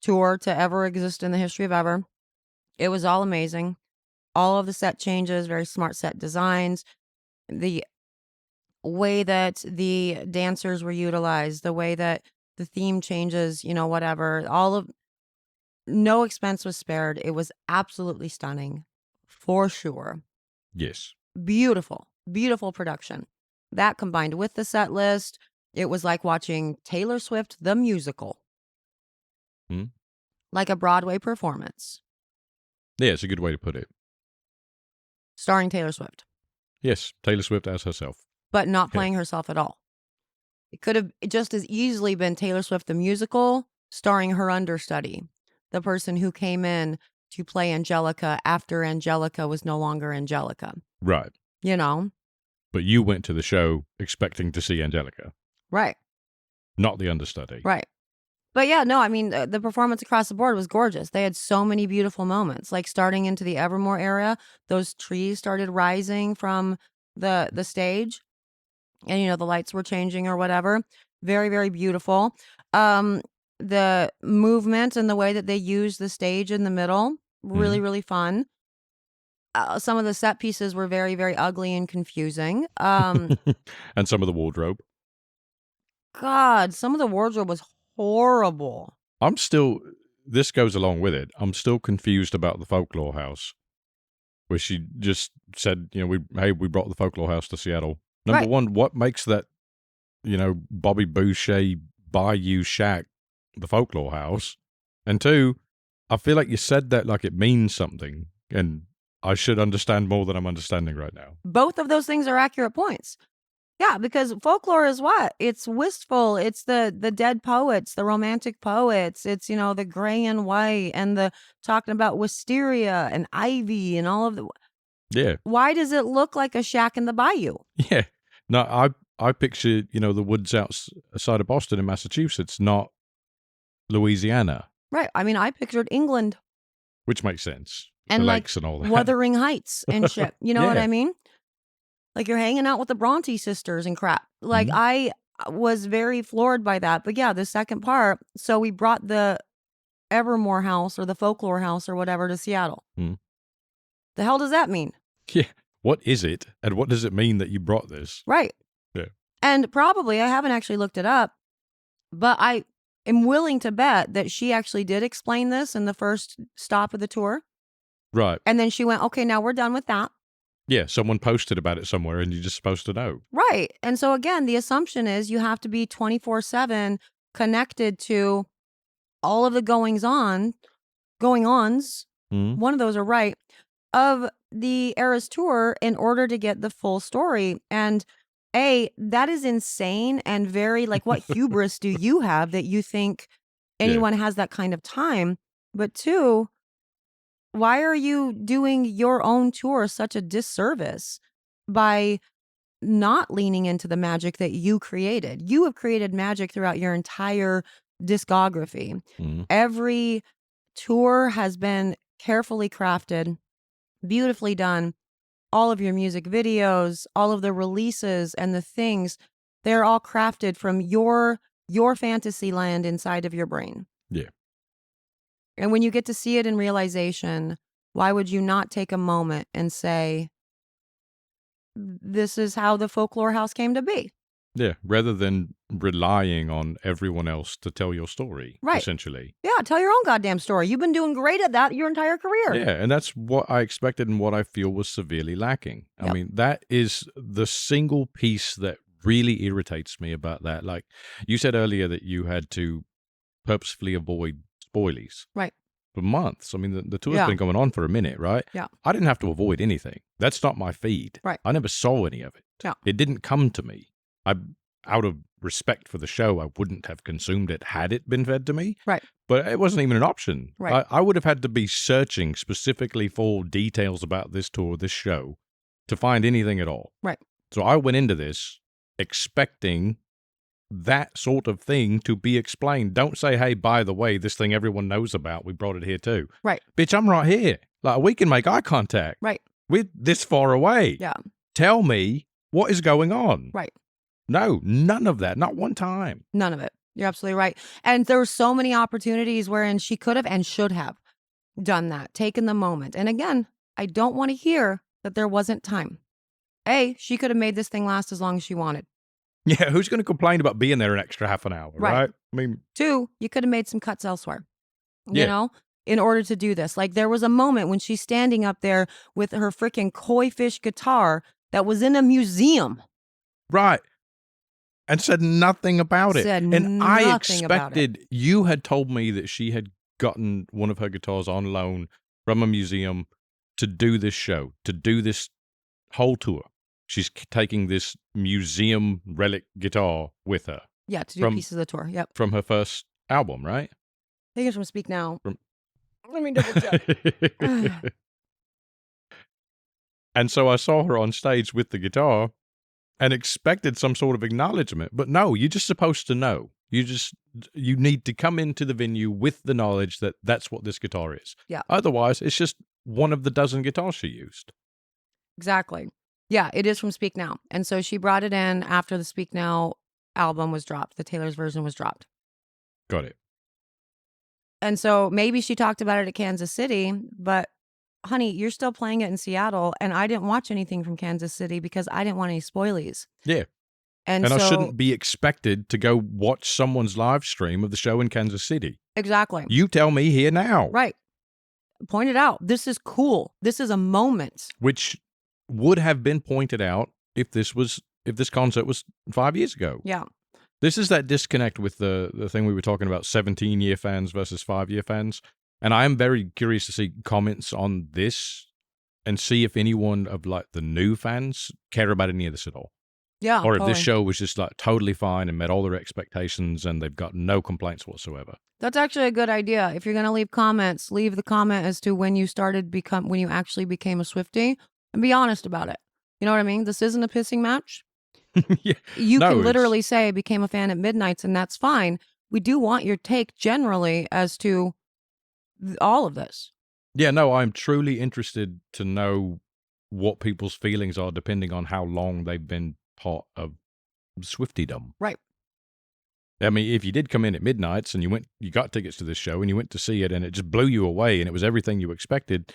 tour to ever exist in the history of ever. It was all amazing. All of the set changes, very smart set designs, the way that the dancers were utilized, the way that the theme changes, you know, whatever, no expense was spared. It was absolutely stunning, for sure. Yes. Beautiful, beautiful production. That combined with the set list, it was like watching Taylor Swift, the musical. Hmm? Like a Broadway performance Yeah, it's a good way to put it. starring Taylor Swift, Yes, Taylor Swift as herself. but not Yeah. playing herself at all. It could have just as easily been Taylor Swift the musical starring her understudy, the person who came in to play Angelica after Angelica was no longer Angelica. Right. You know? But you went to the show expecting to see Angelica, Right. not the understudy. Right. But yeah, no, I mean, the performance across the board was gorgeous. They had so many beautiful moments, like starting into the Evermore era, those trees started rising from the stage and, you know, the lights were changing or whatever. Very, very beautiful. The movement and the way that they used the stage in the middle, really, really fun. Some of the set pieces were very, very ugly and confusing. And some of the wardrobe. God, some of the wardrobe was horrible. This goes along with it. I'm still confused about the folklore house, where she just said, you know, we brought the folklore house to Seattle. Number Right. one, what makes that, you know, Bobby Boucher Bayou Shack the folklore house? And two, I feel like you said that like it means something, and I should understand more than I'm understanding right now. Both of those things are accurate points. Yeah, because folklore is what? It's wistful. It's the dead poets, the romantic poets. It's, you know, the gray and white and the talking about wisteria and ivy and all of the. Yeah. Why does it look like a shack in the bayou? Yeah. No, I picture, you know, the woods outside of Boston in Massachusetts, not Louisiana, Right. I mean, I pictured England which makes sense. and The like lakes and all that. Wuthering Heights and shit. You know what Yeah. I mean? Like you're hanging out with the Bronte sisters and crap. Like I was very floored by that. But yeah, the second part. So we brought the Evermore house or the folklore house or whatever to Seattle. The hell does that mean? Yeah. What is it? And what does it mean that you brought this? Right. Yeah. And probably, I haven't actually looked it up, but I am willing to bet that she actually did explain this in the first stop of the tour. Right. And then she went, okay, now we're done with that. Yeah. Someone posted about it somewhere and you're just supposed to know. Right. And so again, the assumption is you have to be 24/7 connected to all of the going ons. One of those are right, of the Eras tour in order to get the full story. And that is insane and very like, what hubris do you have that you think anyone has that kind of time? But two, why are you doing your own tour such a disservice by not leaning into the magic that you created? You have created magic throughout your entire discography. Every tour has been carefully crafted, beautifully done. All of your music videos, all of the releases and the things, they're all crafted from your fantasy land inside of your brain. Yeah. And when you get to see it in realization, why would you not take a moment and say, this is how the folklore house came to be? Yeah. Rather than relying on everyone else to tell your story, Right. essentially. Yeah, tell your own goddamn story. You've been doing great at that your entire career. Yeah, and that's what I expected and what I feel was severely lacking. I mean, that is the single piece that really irritates me about that. Like you said earlier that you had to purposefully avoid spoilies. Right. For months. I mean, the tour's been going on for a minute, right? Yeah. I didn't have to avoid anything. That's not my feed. Right. I never saw any of it. Yeah. It didn't come to me. Out of respect for the show, I wouldn't have consumed it had it been fed to me. Right. But it wasn't even an option. Right. I would have had to be searching specifically for details about this tour, this show, to find anything at all. Right. So I went into this expecting that sort of thing to be explained. Don't say, hey, by the way, this thing everyone knows about, we brought it here too. Right. Bitch, I'm right here. Like, we can make eye contact. Right. We're this far away. Yeah. Tell me what is going on. Right. No, none of that. Not one time. None of it. You're absolutely right. And there were so many opportunities wherein she could have and should have done that, taken the moment. And again, I don't want to hear that there wasn't time. She could have made this thing last as long as she wanted. Yeah, who's going to complain about being there an extra half an hour, right? I mean, two, you could have made some cuts elsewhere, you know, in order to do this. Like there was a moment when she's standing up there with her freaking koi fish guitar that was in a museum. Right. and said nothing about it. Said And I nothing about it. expected, you had told me that she had gotten one of her guitars on loan from a museum to do this show, to do this whole tour. She's taking this museum relic guitar with her. Yeah, to do pieces of the tour. Yep. From her first album, right? I think it's from Speak Now. Let me double check. And so I saw her on stage with the guitar and expected some sort of acknowledgement. But no, you're just supposed to know. You need to come into the venue with the knowledge that that's what this guitar is. Yeah. Otherwise, it's just one of the dozen guitars she used. Exactly. Yeah, it is from Speak Now. And so she brought it in after the Speak Now album was dropped. The Taylor's version was dropped. Got it. And so maybe she talked about it at Kansas City, but honey, you're still playing it in Seattle, and I didn't watch anything from Kansas City because I didn't want any spoilies. Yeah. And I shouldn't be expected to go watch someone's live stream of the show in Kansas City. Exactly. You tell me here now. Right. Point it out. This is cool. This is a moment. Which would have been pointed out if this concert was 5 years ago. Yeah. This is that disconnect with the thing we were talking about, 17-year fans versus 5-year fans. And I am very curious to see comments on this and see if anyone of like the new fans care about any of this at all. Yeah. Or if this show was just like totally fine and met all their expectations and they've got no complaints whatsoever. That's actually a good idea. If you're going to leave comments, leave the comment as to when you when you actually became a Swiftie, and be honest about it. You know what I mean? This isn't a pissing match. Yeah. You can literally say I became a fan at Midnights, and that's fine. We do want your take generally as to all of this. Yeah, no, I'm truly interested to know what people's feelings are depending on how long they've been part of Swiftiedom. Right. I mean, if you did come in at Midnights and you got tickets to this show and you went to see it and it just blew you away and it was everything you expected,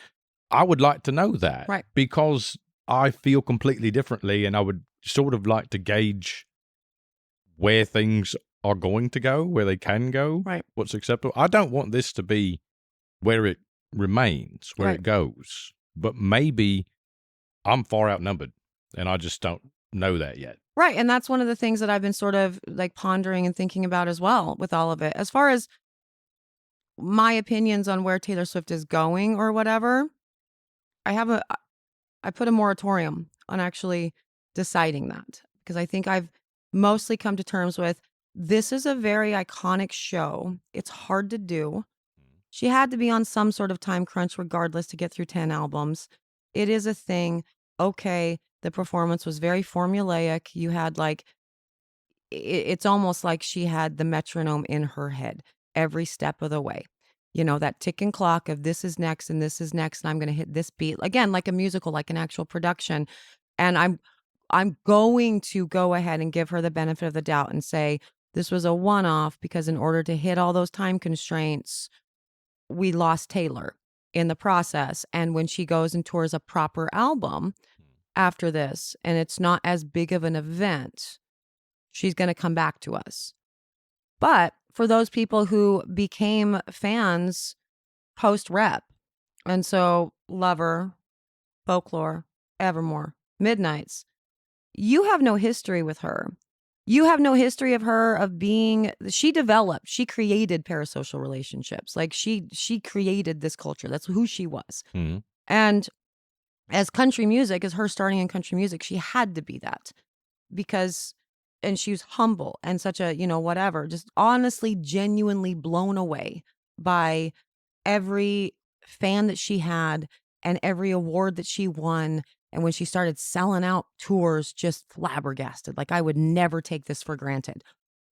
I would like to know that. Right. Because I feel completely differently and I would sort of like to gauge where things are going to go, where they can go, right, what's acceptable. I don't want this to be where it remains, where it goes. But maybe I'm far outnumbered and I just don't know that yet. Right. And that's one of the things that I've been sort of like pondering and thinking about as well with all of it. As far as my opinions on where Taylor Swift is going or whatever, I put a moratorium on actually deciding that, because I think I've mostly come to terms with this is a very iconic show. It's hard to do. She had to be on some sort of time crunch regardless to get through 10 albums. It is a thing. Okay, the performance was very formulaic. You had like, it's almost like she had the metronome in her head every step of the way. You know, that ticking clock of this is next and this is next and I'm going to hit this beat. Again, like a musical, like an actual production. And I'm going to go ahead and give her the benefit of the doubt and say this was a one-off because in order to hit all those time constraints, we lost Taylor in the process. And when she goes and tours a proper album after this, and it's not as big of an event, she's going to come back to us. But for those people who became fans post-rep, and so Lover, Folklore, Evermore, Midnights, you have no history with her. You have no history of her she created parasocial relationships. Like she created this culture. That's who she was. Mm-hmm. And as country music, as her starting in country music, she had to be that and she was humble and such a, whatever, just honestly, genuinely blown away by every fan that she had and every award that she won. And when she started selling out tours, just flabbergasted. Like, I would never take this for granted.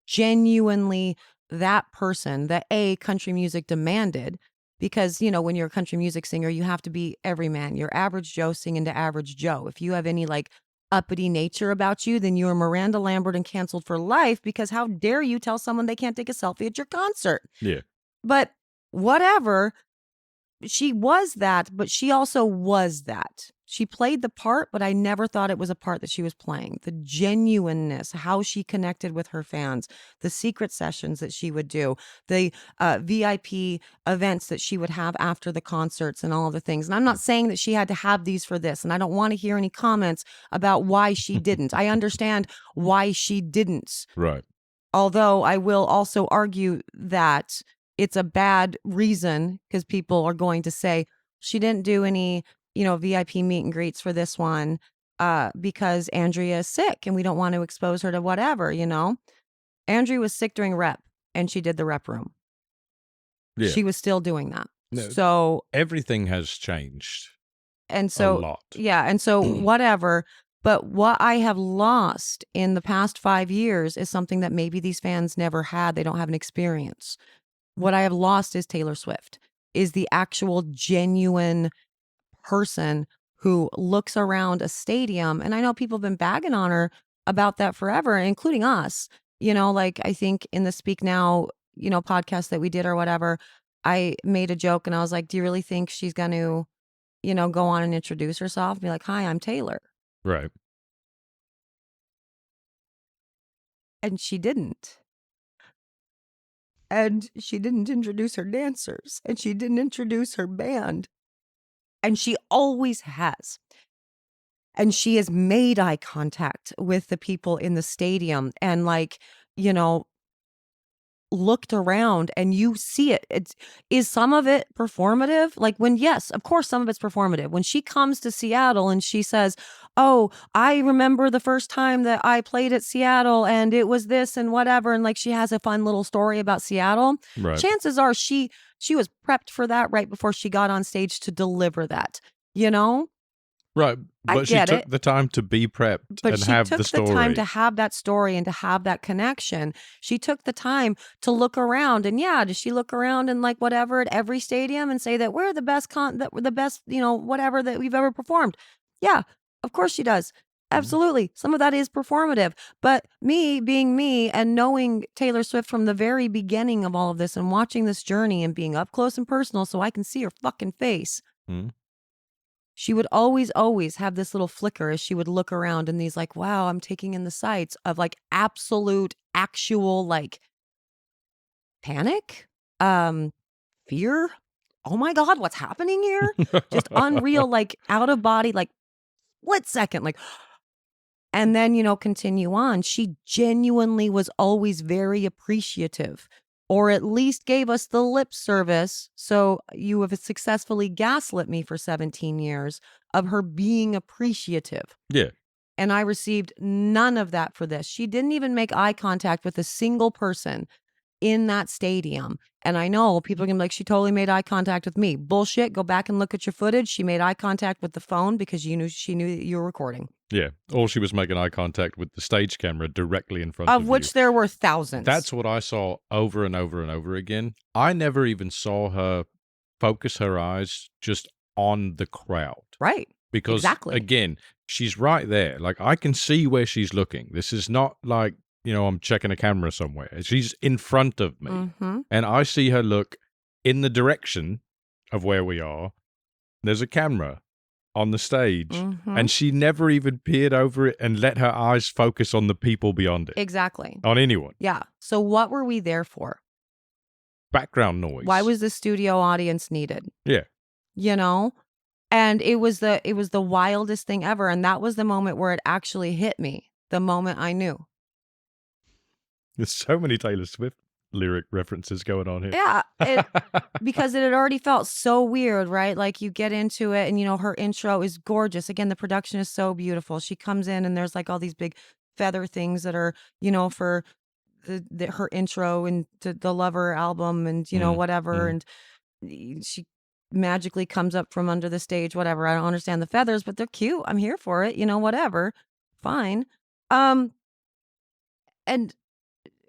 Genuinely that person that country music demanded, because, when you're a country music singer, you have to be everyman. You're average Joe singing to average Joe. If you have any like uppity nature about you, then you're Miranda Lambert and canceled for life, because how dare you tell someone they can't take a selfie at your concert? Yeah. But whatever. she was that, but she also was that. She played the part, but I never thought it was a part that she was playing. The genuineness, how she connected with her fans, the secret sessions that she would do, the VIP events that she would have after the concerts and all of the things. And I'm not saying that she had to have these for this, and I don't want to hear any comments about why she didn't. I understand why she didn't. Right. Although I will also argue that it's a bad reason, because people are going to say she didn't do any, VIP meet and greets for this one because Andrea is sick and we don't want to expose her to whatever, Andrea was sick during rep and she did the rep room. Yeah. She was still doing that. No, so everything has changed. And so, a lot. Yeah. And so whatever. But what I have lost in the past 5 years is something that maybe these fans never had. They don't have an experience. What I have lost is Taylor Swift, is the actual genuine person who looks around a stadium. And I know people have been bagging on her about that forever, including us. Like I think in the Speak Now, podcast that we did or whatever, I made a joke and I was like, do you really think she's going to, go on and introduce herself and be like, hi, I'm Taylor? Right. And she didn't. And she didn't introduce her dancers, and she didn't introduce her band. And she always has. And she has made eye contact with the people in the stadium and looked around, and you see it. Is some of it performative? Like yes, of course, some of it's performative. When she comes to Seattle and she says, oh, I remember the first time that I played at Seattle and it was this and whatever. And she has a fun little story about Seattle. Right. Chances are she was prepped for that right before she got on stage to deliver that, Right, but she took the time to be prepped but and she have took the story. The time to have that story and to have that connection. She took the time to look around, and does she look around and whatever at every stadium and say that we're the best that we're the best, whatever that we've ever performed? Yeah, of course she does. Absolutely. Some of that is performative. But me being me and knowing Taylor Swift from the very beginning of all of this and watching this journey and being up close and personal so I can see her fucking face. Mm-hmm. She would always have this little flicker as she would look around and these wow, I'm taking in the sights of absolute, actual panic, fear. Oh my God, what's happening here? Just unreal, out of body, split second, and then, continue on. She genuinely was always very appreciative, or at least gave us the lip service. So you have successfully gaslit me for 17 years of her being appreciative. Yeah. And I received none of that for this. She didn't even make eye contact with a single person in that stadium. And I know people are going to be like, she totally made eye contact with me. Bullshit. Go back and look at your footage. She made eye contact with the phone because she knew that you were recording. Yeah. Or she was making eye contact with the stage camera directly in front of you. Of which there were thousands. That's what I saw over and over and over again. I never even saw her focus her eyes just on the crowd. Right. Because, exactly. Again, she's right there. I can see where she's looking. This is not I'm checking a camera somewhere. She's in front of me. Mm-hmm. And I see her look in the direction of where we are. There's a camera on the stage. Mm-hmm. And she never even peered over it and let her eyes focus on the people beyond it. Exactly. On anyone. Yeah. So what were we there for? Background noise. Why was the studio audience needed? Yeah. And it was the wildest thing ever. And that was the moment where it actually hit me. The moment I knew. There's so many Taylor Swift lyric references going on here. Yeah, because it had already felt so weird, right? You get into it and, her intro is gorgeous. Again, the production is so beautiful. She comes in and there's all these big feather things that are, for her intro and the Lover album and, whatever. And she magically comes up from under the stage, whatever. I don't understand the feathers, but they're cute. I'm here for it, whatever. Fine. And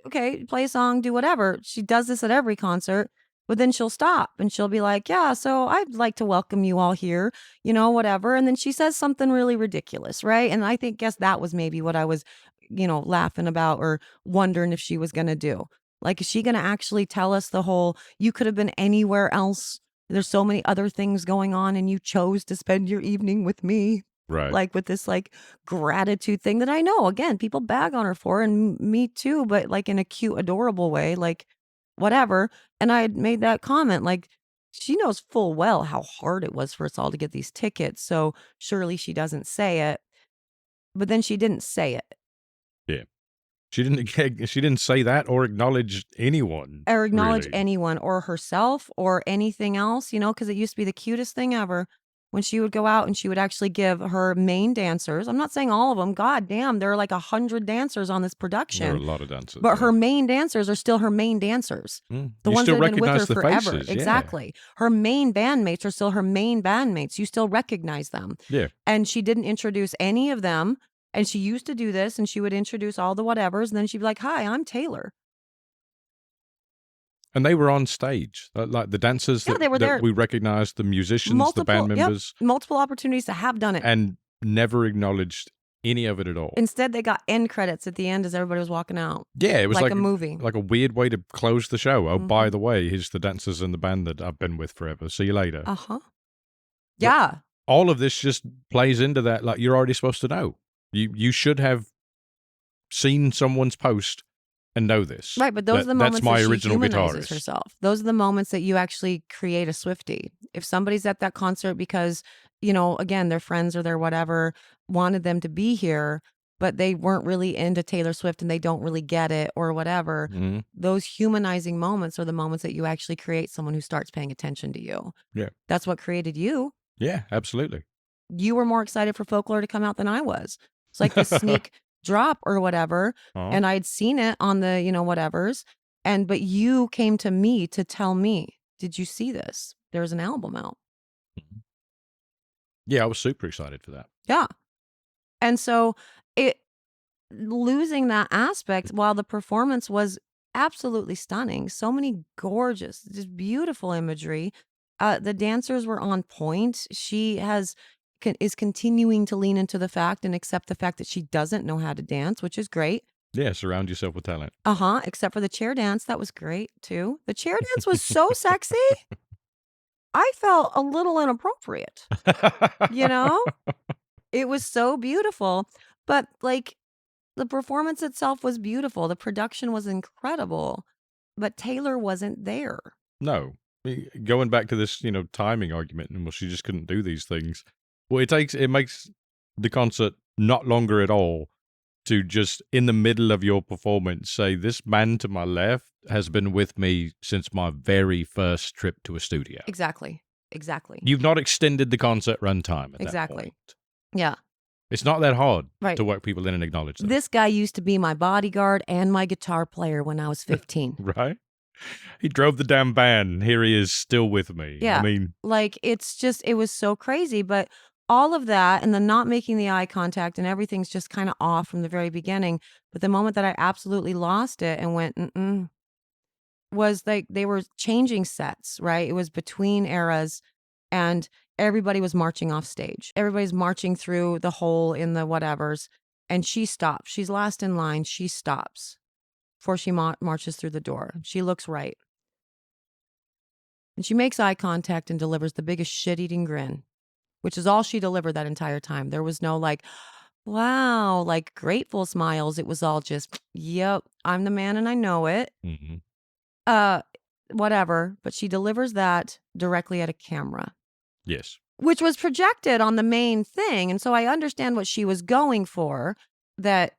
okay, play a song, do whatever. She does this at every concert, but then she'll stop and she'll be like, yeah, so I'd like to welcome you all here, whatever. And then she says something really ridiculous, right? And I guess that was maybe what I was, laughing about or wondering if she was going to do. Is she going to actually tell us the whole, you could have been anywhere else There's so many other things going on, and you chose to spend your evening with me. Right. Like with this like gratitude thing that I know, again, people bag on her for, and me too, but like in a cute, adorable way, like whatever. And I had made that comment, like, she knows full well how hard it was for us all to get these tickets. So surely she doesn't say it. But then she didn't say it. Yeah. She didn't say that or acknowledge anyone. Or acknowledge really. anyone or herself or anything else, because it used to be the cutest thing ever when she would go out and she would actually give her main dancers. I'm not saying all of them. God damn, there are like 100 dancers on this production. There are a lot of dancers. But her main dancers are still her main dancers. The you ones still that have been with her recognize the forever. faces, Exactly. Her main bandmates are still her main bandmates. You still recognize them. Yeah. And she didn't introduce any of them. And she used to do this, and she would introduce all the whatevers, and then she'd be like, "Hi, I'm Taylor." And they were on stage, like the dancers Yeah, they were there. that we recognized, the musicians, the band members. Multiple opportunities to have done it. And never acknowledged any of it at all. Instead, they got end credits at the end as everybody was walking out. Yeah, it was like a movie. Like a weird way to close the show. Oh, by the way, here's the dancers and the band that I've been with forever. See you later. Uh-huh. Yeah. But all of this just plays into that, like you're already supposed to know. You should have seen someone's post and know this. Right, but those are the moments that's my that original she humanizes guitarist. herself. Those are the moments that you actually create a Swiftie. If somebody's at that concert because, again, their friends or their whatever wanted them to be here, but they weren't really into Taylor Swift and they don't really get it or whatever, those humanizing moments are the moments that you actually create someone who starts paying attention to you. Yeah. That's what created you. Yeah, absolutely. You were more excited for Folklore to come out than I was. It's like the sneak drop or whatever, and I'd seen it on the whatevers, but you came to me to tell me, did you see this? There's an album out. Yeah, I was super excited for that. Yeah. And so losing that aspect, while the performance was absolutely stunning, so many gorgeous, just beautiful imagery, the dancers were on point. She is continuing to lean into the fact and accept the fact that she doesn't know how to dance, which is great. Yeah, surround yourself with talent. Except for the chair dance. That was great, too. The chair dance was so sexy. I felt a little inappropriate. It was so beautiful. But, like, the performance itself was beautiful. The production was incredible. But Taylor wasn't there. No. Going back to this, timing argument, and well, she just couldn't do these things. Well, it makes the concert not longer at all to just in the middle of your performance say, this man to my left has been with me since my very first trip to a studio. Exactly. You've not extended the concert runtime at that point. Yeah. It's not that hard to work people in and acknowledge them. This guy used to be my bodyguard and my guitar player when I was 15. Right? He drove the damn band. Here he is still with me. Yeah. I mean, like, it was so crazy, but all of that and the not making the eye contact and everything's just kind of off from the very beginning. But the moment that I absolutely lost it and went, was like they were changing sets, right? It was between eras and everybody was marching off stage. Everybody's marching through the hole in the whatevers. And she stops. She's last in line. She stops before she marches through the door. She looks right. And she makes eye contact and delivers the biggest shit-eating grin, which is all she delivered that entire time. There was no like, wow, like grateful smiles. It was all just, yep, I'm the man and I know it. Whatever. But she delivers that directly at a camera. Yes. Which was projected on the main thing. And so I understand what she was going for, that,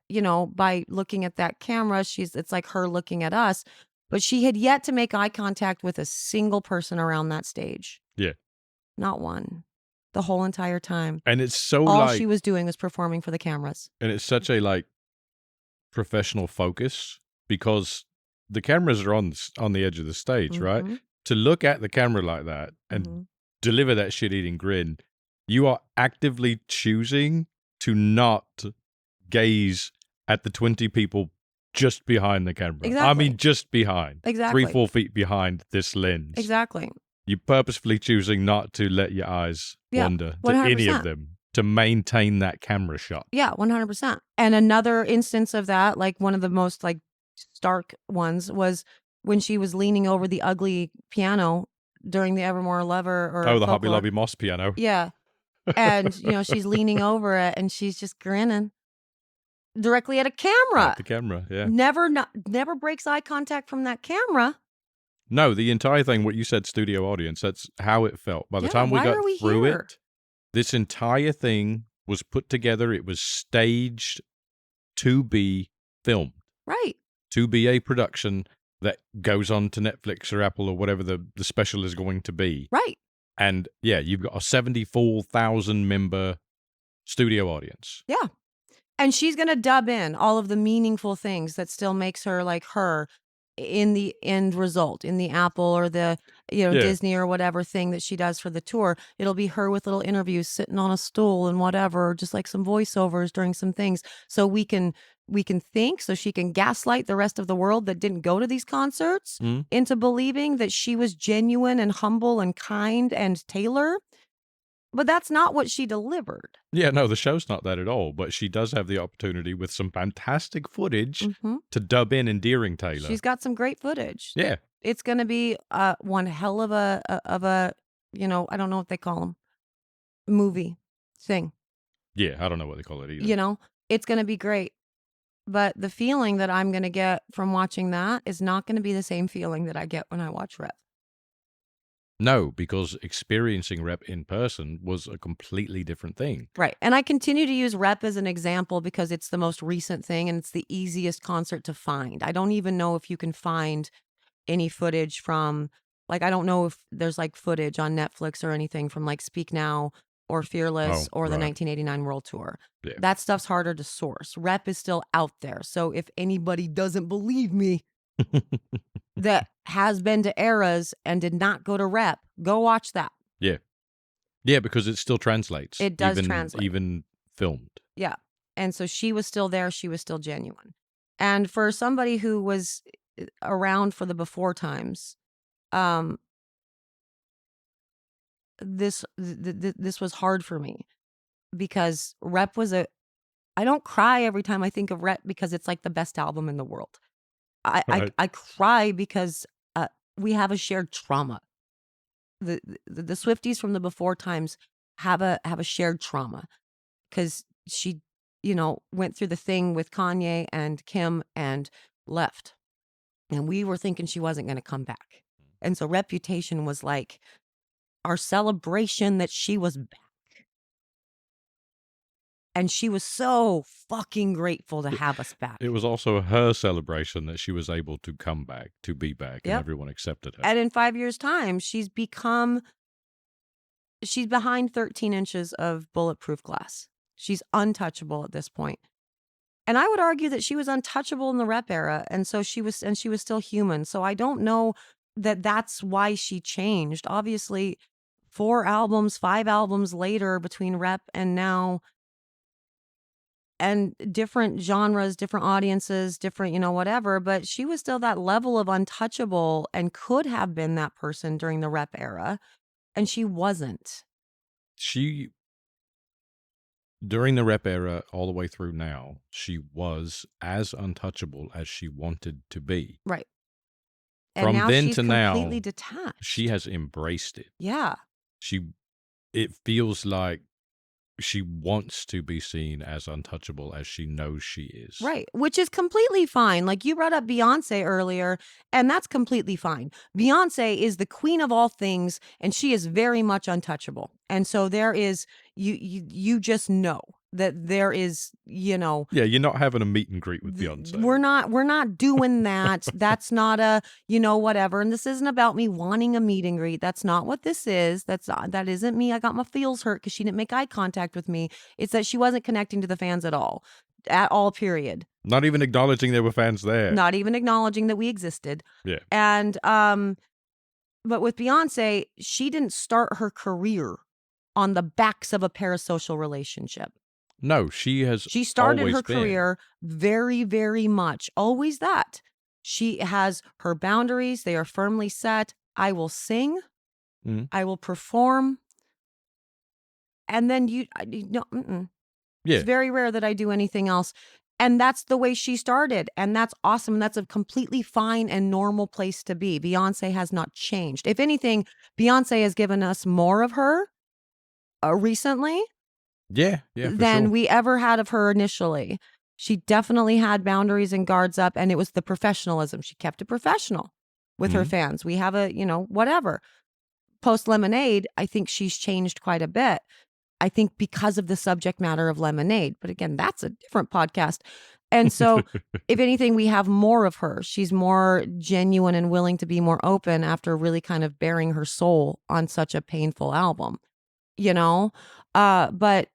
by looking at that camera, it's like her looking at us. But she had yet to make eye contact with a single person around that stage. Yeah. Not one. The whole entire time. And it's so all she was doing was performing for the cameras. And it's such a professional focus because the cameras are on the edge of the stage, right? To look at the camera like that and deliver that shit-eating grin, you are actively choosing to not gaze at the 20 people just behind the camera. Exactly. I mean, just behind. Exactly. 3-4 feet behind this lens. Exactly. You're purposefully choosing not to let your eyes wander to 100%. any of them to maintain that camera shot. Yeah, 100%. And another instance of that, like one of the most like stark ones, was when she was leaning over the ugly piano during the Evermore Lover or Oh, the Hobby Folklore. Lobby Moss piano. Yeah. And, she's leaning over it and she's just grinning directly at a camera. At the camera, yeah. Never breaks eye contact from that camera. No, the entire thing, what you said, studio audience, that's how it felt. By the time we why got are we through here? it, this entire thing was put together. It was staged to be filmed. Right. To be a production that goes on to Netflix or Apple or whatever the special is going to be. Right. And yeah, you've got a 74,000 member studio audience. Yeah. And she's going to dub in all of the meaningful things that still makes her like her in the end result, in the Apple or the, Disney or whatever thing that she does for the tour. It'll be her with little interviews sitting on a stool and whatever, just like some voiceovers during some things. So we can think, so she can gaslight the rest of the world that didn't go to these concerts into believing that she was genuine and humble and kind and Taylor. But that's not what she delivered. Yeah, no, the show's not that at all. But she does have the opportunity with some fantastic footage to dub in endearing Taylor. She's got some great footage. Yeah. It's going to be one hell of a, I don't know what they call them, movie thing. Yeah, I don't know what they call it either. It's going to be great. But the feeling that I'm going to get from watching that is not going to be the same feeling that I get when I watch Rep. No, because experiencing Rep in person was a completely different thing. Right. And I continue to use Rep as an example because it's the most recent thing and it's the easiest concert to find. I don't even know if you can find any footage from, like, I don't know if there's like footage on Netflix or anything from like Speak Now or Fearless or the 1989 World Tour. Yeah. That stuff's harder to source. Rep is still out there. So if anybody doesn't believe me, that has been to Eras and did not go to Rep, go watch that. Yeah. Yeah, because it still translates. It does translate. Even filmed. Yeah. And so she was still there. She was still genuine. And for somebody who was around for the before times, this was hard for me because Rep was I don't cry every time I think of Rep because it's like the best album in the world. I cry because we have a shared trauma. The Swifties from the before times have a shared trauma because she, went through the thing with Kanye and Kim and left. And we were thinking she wasn't going to come back. And so Reputation was like our celebration that she was back. And she was so fucking grateful to have us back. It was also her celebration that she was able to come back, to be back, and everyone accepted her. And in 5 years' time, she's behind 13 inches of bulletproof glass. She's untouchable at this point. And I would argue that she was untouchable in the Rep era. And so she was still human. So I don't know that that's why she changed. Obviously, 5 albums later between Rep and now, and different genres, different audiences, different, whatever. But she was still that level of untouchable and could have been that person during the Rep era. And she wasn't. During the Rep era, all the way through now, she was as untouchable as she wanted to be. Right. And From now then she's to now, completely detached. She has embraced it. Yeah. It feels like she wants to be seen as untouchable as she knows she is. Right. Which is completely fine. Like you brought up Beyonce earlier, and that's completely fine. Beyonce is the queen of all things, and she is very much untouchable. And so there is, you just know that there is, Yeah, you're not having a meet and greet with Beyonce. We're not doing that. That's not a, whatever. And this isn't about me wanting a meet and greet. That's not what this is. That isn't me. I got my feels hurt because she didn't make eye contact with me. It's that she wasn't connecting to the fans at all, period. Not even acknowledging there were fans there. Not even acknowledging that we existed. Yeah. And, but with Beyonce, she didn't start her career on the backs of a parasocial relationship. No, she started her career very, very much. Always that. She has her boundaries. They are firmly set. I will sing. I will perform. And then Yeah. It's very rare that I do anything else. And that's the way she started. And that's awesome. That's a completely fine and normal place to be. Beyonce has not changed. If anything, Beyonce has given us more of her recently Yeah, for than sure. we ever had of her initially. She definitely had boundaries and guards up, and it was the professionalism. She kept it professional with her fans. We have a, whatever. Post Lemonade, I think she's changed quite a bit. I think because of the subject matter of Lemonade. But again, that's a different podcast. And so, if anything, we have more of her. She's more genuine and willing to be more open after really kind of bearing her soul on such a painful album, But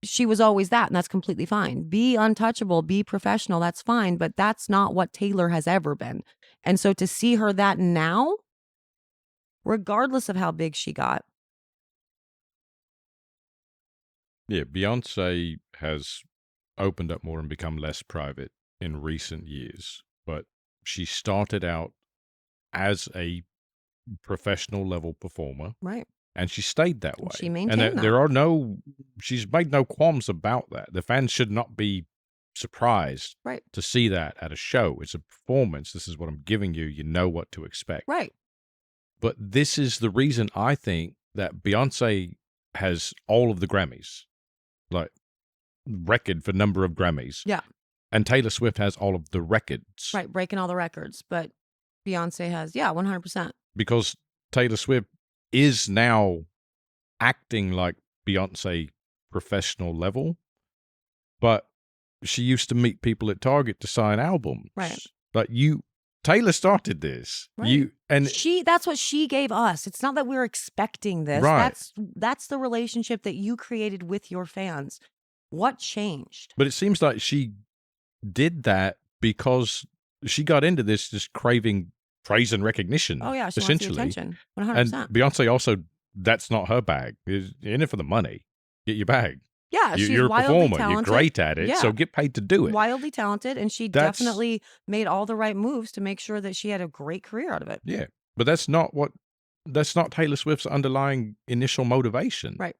she was always that, and that's completely fine. Be untouchable, be professional, that's fine. But that's not what Taylor has ever been. And so to see her that now, regardless of how big she got. Yeah, Beyonce has opened up more and become less private in recent years, but she started out as a professional level performer, Right. and she stayed that way. She maintained and there are she's made no qualms about that. The fans should not be surprised to see that at a show. It's a performance. This is what I'm giving you. You know what to expect. Right. But this is the reason I think that Beyonce has all of the Grammys, like record for number of Grammys. Yeah. And Taylor Swift has all of the records. Right. Breaking all the records. But Beyonce has, 100%. Because Taylor Swift is now acting like Beyonce professional level, but she used to meet people at Target to sign albums. Right. Like Taylor started this. Right. That's what she gave us. It's not that we're expecting this. Right. That's the relationship that you created with your fans. What changed? But it seems like she did that because she got into this just craving praise and recognition. Oh yeah, she essentially. wants the attention. 100%. And Beyonce also, that's not her bag. Is in it for the money. Get your bag. Yeah, you're a performer. Talented. You're great at it, so get paid to do it. Wildly talented, and she definitely made all the right moves to make sure that she had a great career out of it. Yeah, but that's not Taylor Swift's underlying initial motivation. Right.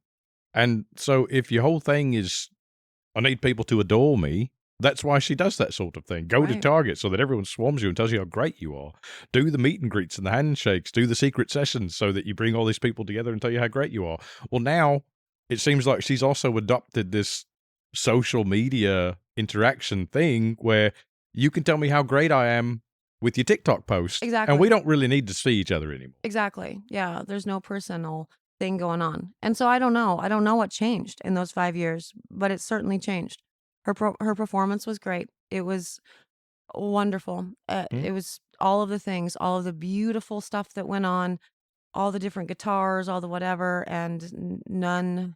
And so if your whole thing is, I need people to adore me, that's why she does that sort of thing. Go to Target so that everyone swarms you and tells you how great you are. Do the meet and greets and the handshakes. Do the secret sessions so that you bring all these people together and tell you how great you are. Well, now it seems like she's also adopted this social media interaction thing where you can tell me how great I am with your TikTok post. Exactly. And we don't really need to see each other anymore. Exactly. Yeah, there's no personal thing going on. And so I don't know. I don't know what changed in those 5 years, but it certainly changed. Her performance was great. It was wonderful. It was all of the things, all of the beautiful stuff that went on, all the different guitars, all the whatever, and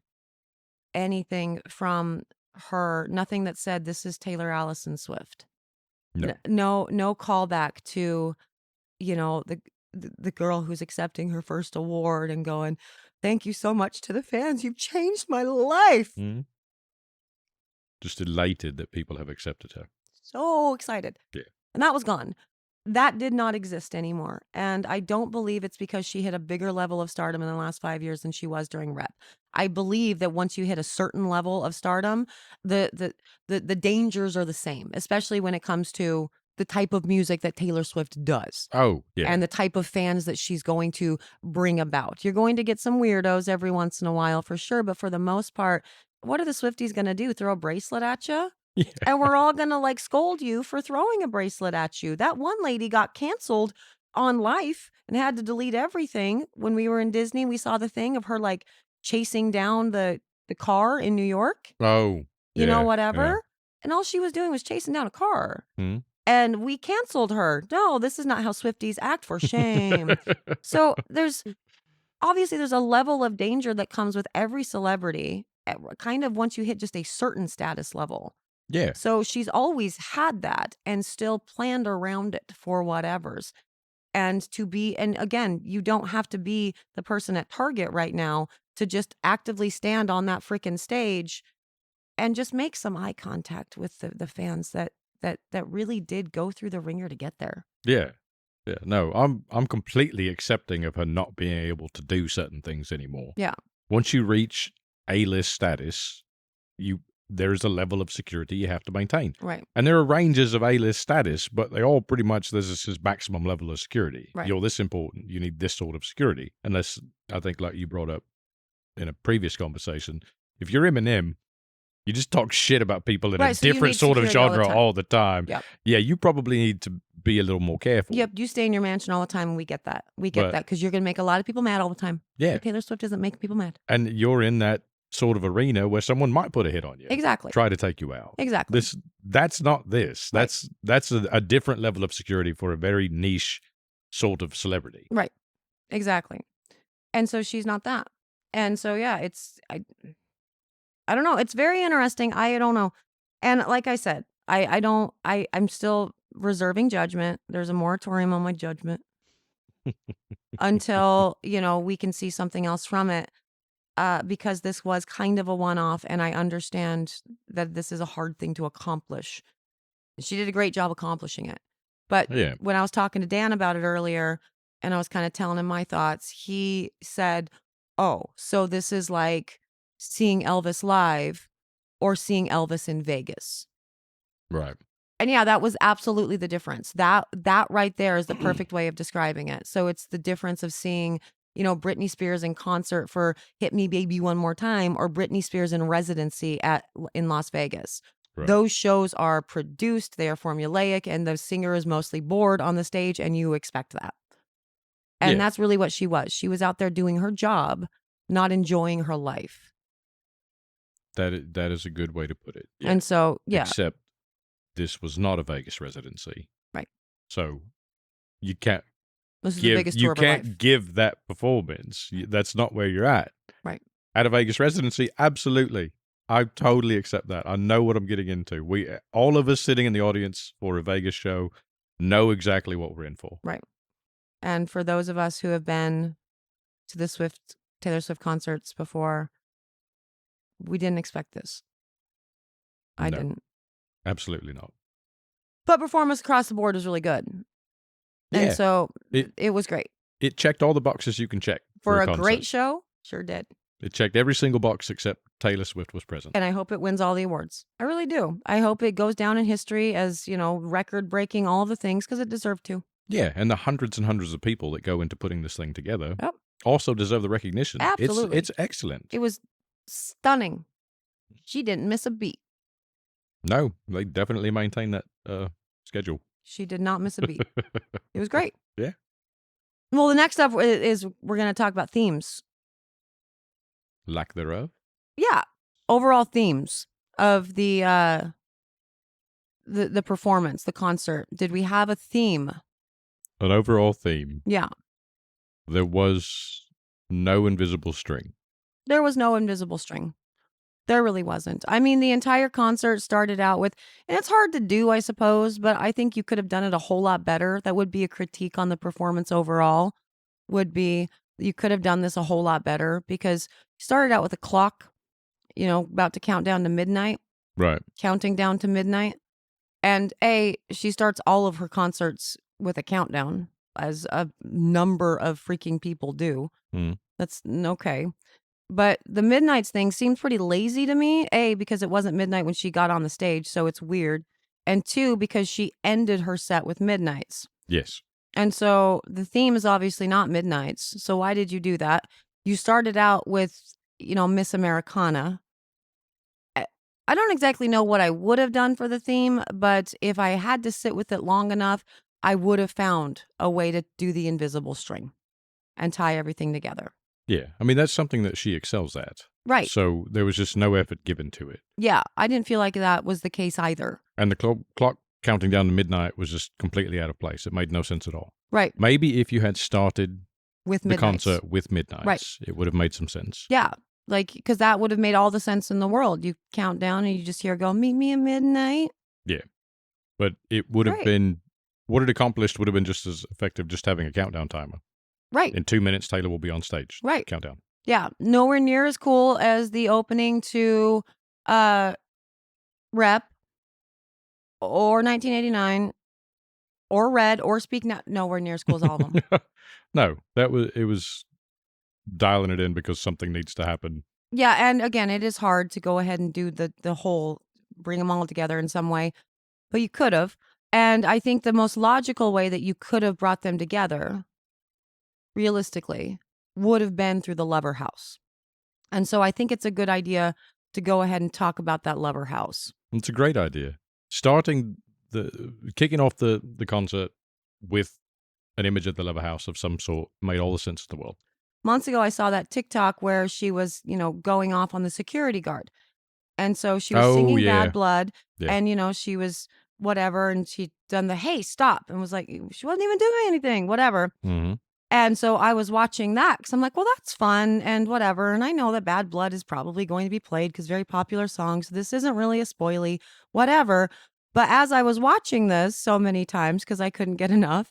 anything from her, nothing that said this is Taylor Allison Swift. No callback to, the girl who's accepting her first award and going, thank you so much to the fans. You've changed my life. Mm-hmm. Just elated that people have accepted her. So excited. Yeah. And that was gone. That did not exist anymore. And I don't believe it's because she hit a bigger level of stardom in the last 5 years than she was during Rep. I believe that once you hit a certain level of stardom, the dangers are the same, especially when it comes to the type of music that Taylor Swift does. Oh, yeah. And the type of fans that she's going to bring about. You're going to get some weirdos every once in a while for sure, but for the most part, what are the Swifties going to do? Throw a bracelet at you? Yeah. And we're all going to scold you for throwing a bracelet at you. That one lady got canceled on Life and had to delete everything. When we were in Disney, we saw the thing of her chasing down the car in New York. Oh, whatever. Yeah. And all she was doing was chasing down a car. Mm-hmm. And we canceled her. No, this is not how Swifties act, for shame. So there's a level of danger that comes with every celebrity, kind of once you hit just a certain status level. Yeah. So she's always had that and still planned around it for whatever's. And again, you don't have to be the person at Target right now to just actively stand on that freaking stage and just make some eye contact with the fans that really did go through the ringer to get there. Yeah. Yeah. No, I'm completely accepting of her not being able to do certain things anymore. Yeah. Once you reach A-list status, you there is a level of security you have to maintain. Right. And there are ranges of A-list status, but they all pretty much, there's this maximum level of security. Right. You're this important, you need this sort of security. Unless, I think like you brought up in a previous conversation, if you're Eminem, you just talk shit about people in a so you different need sort of security genre all the time. Yep. Yeah, you probably need to be a little more careful. Yep, you stay in your mansion all the time, and we get that. We get that because you're going to make a lot of people mad all the time. Yeah. But Taylor Swift doesn't make people mad. And you're in that sort of arena where someone might put a hit on you. Exactly. Try to take you out. Exactly. That's not this. Right. That's a different level of security for a very niche sort of celebrity. Right. Exactly. And so she's not that. And so, yeah, I don't know. It's very interesting. I don't know. And like I said, I'm still reserving judgment. There's a moratorium on my judgment until, we can see something else from it. Because this was kind of a one-off, and I understand that this is a hard thing to accomplish. She did a great job accomplishing it. But when I was talking to Dan about it earlier, and I was kind of telling him my thoughts, he said, oh, so this is like seeing Elvis live or seeing Elvis in Vegas. Right. And yeah, that was absolutely the difference. That right there is the perfect way of describing it. So it's the difference of seeing, Britney Spears in concert for Hit Me Baby One More Time, or Britney Spears in residency in Las Vegas. Right. Those shows are produced, they are formulaic, and the singer is mostly bored on the stage, and you expect that. And that's really what she was. She was out there doing her job, not enjoying her life. That is a good way to put it. Yeah. And so, Except this was not a Vegas residency. Right. So you can't This is the biggest tour of her life. give that performance. That's not where you're at. Right. At a Vegas residency, absolutely. I totally accept that. I know what I'm getting into. All of us sitting in the audience for a Vegas show know exactly what we're in for. Right. And for those of us who have been to the Taylor Swift concerts before, we didn't expect this. I didn't. Absolutely not. But performance across the board was really good. Yeah. And so it was great. It checked all the boxes you can check. For a great show, sure did. It checked every single box except Taylor Swift was present. And I hope it wins all the awards. I really do. I hope it goes down in history as, record-breaking, all the things, because it deserved to. Yeah, and the hundreds and hundreds of people that go into putting this thing together also deserve the recognition. Absolutely. It's excellent. It was stunning. She didn't miss a beat. No, they definitely maintained that schedule. She did not miss a beat. It was great. Yeah. Well, the next up is we're going to talk about themes. Lack thereof? Yeah. Overall themes of the performance, the concert. Did we have a theme? An overall theme? Yeah. There was no invisible string. There was no invisible string. There really wasn't. I mean, the entire concert started out with, and it's hard to do, I suppose, but I think you could have done it a whole lot better. That would be a critique on the performance overall, would be you could have done this a whole lot better, because you started out with a clock, about to count down to midnight. Right. Counting down to midnight. And she starts all of her concerts with a countdown, as a number of freaking people do. That's okay. But the Midnights thing seemed pretty lazy to me. A, because it wasn't midnight when she got on the stage, so it's weird. And two, because she ended her set with Midnights. Yes. And so the theme is obviously not Midnights. So why did you do that? You started out with, Miss Americana. I don't exactly know what I would have done for the theme, but if I had to sit with it long enough, I would have found a way to do the invisible string and tie everything together. Yeah, I mean, that's something that she excels at. Right. So there was just no effort given to it. Yeah, I didn't feel like that was the case either. And the clock counting down to midnight was just completely out of place. It made no sense at all. Right. Maybe if you had started with the concert with Midnights, right, it would have made some sense. Yeah, because that would have made all the sense in the world. You count down and you just hear go, meet me at midnight. Yeah, but it would have been, what it accomplished would have been just as effective just having a countdown timer. Right. In 2 minutes, Taylor will be on stage. Right. Countdown. Yeah. Nowhere near as cool as the opening to Rep or 1989 or Red or Speak Now. Nowhere near as cool as all of them. No, it was dialing it in because something needs to happen Yeah, and again, it is hard to go ahead and do the whole bring them all together in some way, but you could have. And I think the most logical way that you could have brought them together, realistically, would have been through the Lover House. And so I think it's a good idea to go ahead and talk about that Lover House. It's a great idea. Kicking off the concert with an image of the Lover House of some sort made all the sense in the world. Months ago, I saw that TikTok where she was, going off on the security guard. And so she was singing Bad Blood, Yeah. and, she was whatever, and she'd done the, hey, stop, and was like, she wasn't even doing anything, whatever. Mm-hmm. And so I was watching that because I'm like, well, that's fun and whatever. And I know that Bad Blood is probably going to be played because very popular song. So this isn't really a spoily, whatever. But as I was watching this so many times because I couldn't get enough,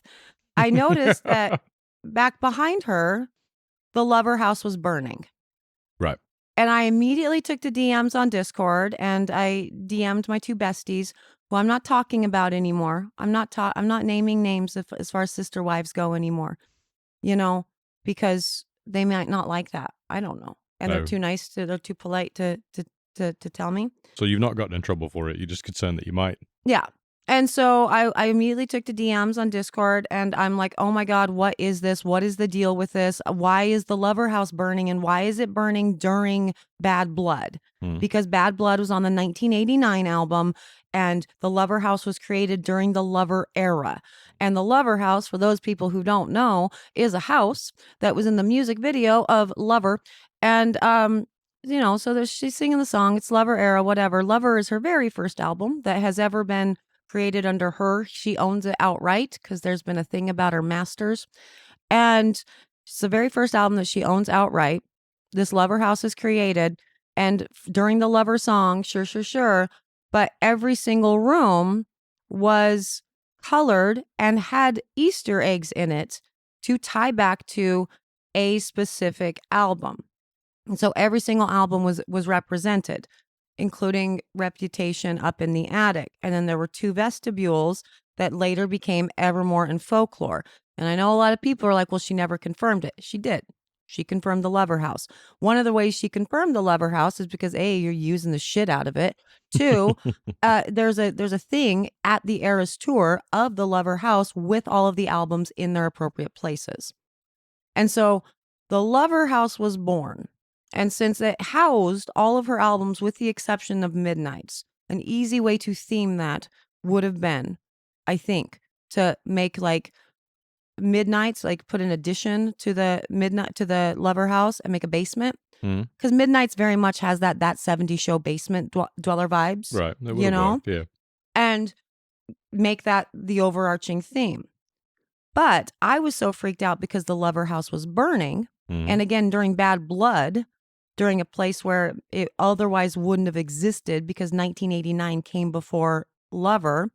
I noticed that back behind her, the Lover House was burning. Right. And I immediately took to DMs on Discord and I DM'd my two besties, who I'm not talking about anymore. I'm not naming names as far as sister wives go anymore. Because they might not like that. I don't know. And they're too polite to tell me. So you've not gotten in trouble for it. You're just concerned that you might. Yeah. And so I immediately took to DMs on Discord and I'm like, oh my God, what is this? What is the deal with this? Why is the Lover House burning? And why is it burning during Bad Blood? Because Bad Blood was on the 1989 album and the Lover House was created during the Lover era. And the Lover House, for those people who don't know, is a house that was in the music video of Lover. And, so she's singing the song. It's Lover era, whatever. Lover is her very first album that has ever been created under her. She owns it outright because there's been a thing about her masters. And it's the very first album that she owns outright. This Lover House is created. And during the Lover song, sure, but every single room was colored and had Easter eggs in it to tie back to a specific album. And so every single album was represented, including Reputation up in the attic. And then there were two vestibules that later became Evermore and Folklore. And I know a lot of people are like, well, she never confirmed it. She did. She confirmed the Lover House. One of the ways she confirmed the Lover House is because A, you're using the shit out of it. Two, there's a thing at the Eras Tour of the Lover House with all of the albums in their appropriate places. And so the Lover House was born. And since it housed all of her albums with the exception of Midnight's, an easy way to theme that would have been, I think, to make like Midnight's, like put an addition to the Lover House and make a basement. Because Midnight's very much has that 70s show basement dweller vibes. Right. Worked, yeah. And make that the overarching theme. But I was so freaked out because the Lover House was burning. And again, during Bad Blood, during a place where it otherwise wouldn't have existed because 1989 came before Lover.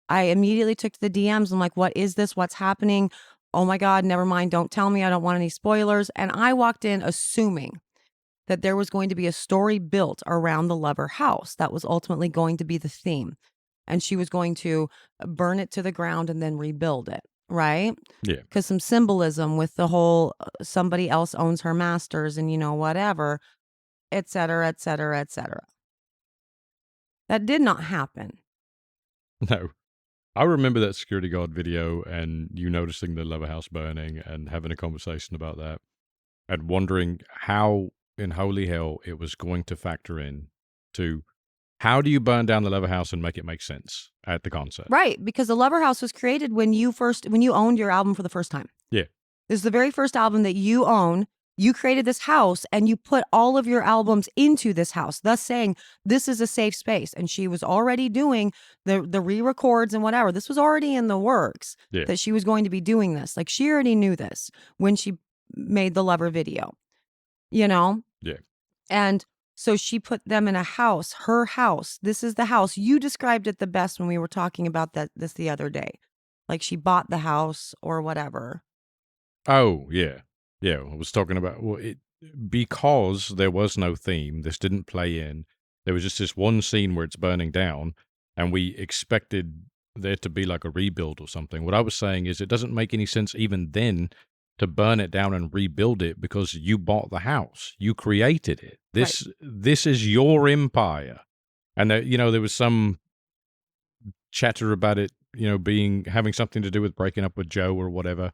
I immediately took to the DMs. I'm like, what is this? What's happening? Oh my God, never mind. Don't tell me. I don't want any spoilers. And I walked in assuming that there was going to be a story built around the Lover House that was ultimately going to be the theme. And she was going to burn it to the ground and then rebuild it. Right? Yeah. Because some symbolism with the whole somebody else owns her masters and, whatever, et cetera, et cetera, et cetera. That did not happen. No. I remember that security guard video and you noticing the Lover House burning and having a conversation about that and wondering how in holy hell it was going to factor in to how do you burn down the Lover House and make it make sense at the concert? Right, because the Lover House was created when you owned your album for the first time. Yeah. This is the very first album that you own. You created this house and you put all of your albums into this house, thus saying this is a safe space. And she was already doing the re-records and whatever. This was already in the works that she was going to be doing this. Like she already knew this when she made the Lover video, Yeah. And so she put them in a house, her house. This is the house. You described it the best when we were talking about this the other day. Like she bought the house or whatever. Oh, yeah. Yeah, I was talking about, because there was no theme, this didn't play in. There was just this one scene where it's burning down, and we expected there to be like a rebuild or something. What I was saying is it doesn't make any sense even then to burn it down and rebuild it because you bought the house. You created it. This is your empire. And there was some chatter about it, having something to do with breaking up with Joe or whatever.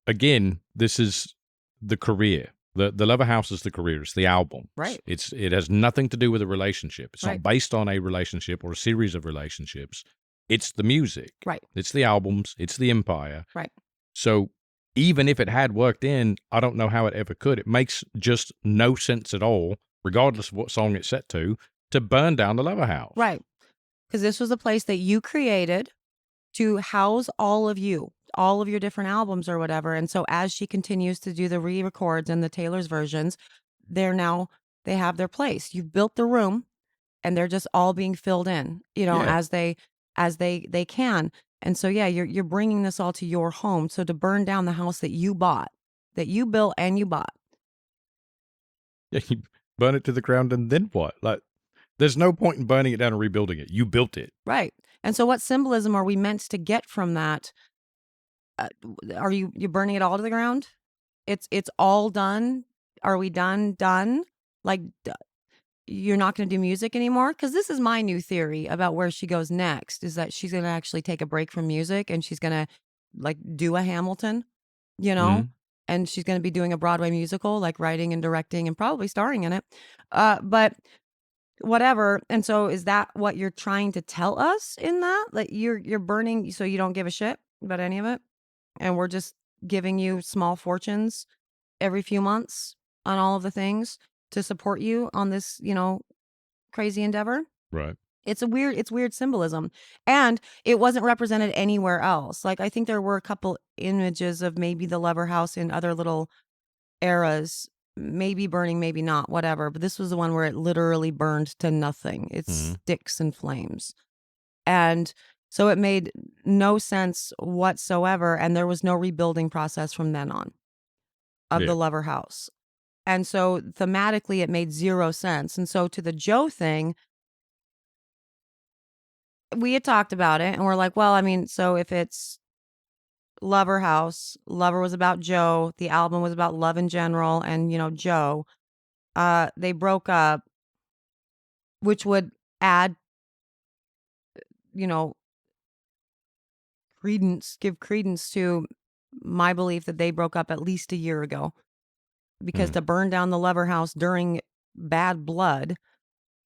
Again, this is the career. The Lover House is the career. It's the album. Right. It has nothing to do with a relationship. It's Right. not based on a relationship or a series of relationships. It's the music. Right. It's the albums. It's the empire. Right. So even if it had worked in, I don't know how it ever could. It makes just no sense at all, regardless of what song it's set to burn down the Lover House. Right. Because this was a place that you created to house all of your different albums or whatever. And so as she continues to do the re-records and the Taylor's versions, they have their place. You've built the room and they're just all being filled in, Yeah. as they can. And so, yeah, you're bringing this all to your home. So to burn down the house that you bought, that you built and you bought. Yeah, you burn it to the ground and then what? Like, there's no point in burning it down and rebuilding it. You built it. Right. And so what symbolism are we meant to get from that? Are you burning it all to the ground? It's all done. Are we done? Like, you're not going to do music anymore? Because this is my new theory about where she goes next, is that she's going to actually take a break from music and she's going to like do a Hamilton, Mhm. and she's going to be doing a Broadway musical, like writing and directing and probably starring in it. But whatever. And so is that what you're trying to tell us in that? Like you're burning so you don't give a shit about any of it? And we're just giving you small fortunes every few months on all of the things to support you on this, crazy endeavor. Right. It's weird symbolism. And it wasn't represented anywhere else. Like I think there were a couple images of maybe the Lover House in other little eras, maybe burning, maybe not, whatever. But this was the one where it literally burned to nothing. It's sticks and flames. And so it made no sense whatsoever. And there was no rebuilding process from then on of the Lover House. And so thematically, it made zero sense. And so to the Joe thing, we had talked about it and we're like, well, I mean, so if it's Lover House, Lover was about Joe, the album was about love in general, and, Joe, they broke up, which would add, give credence to my belief that they broke up at least a year ago. Because to burn down the Lover House during Bad Blood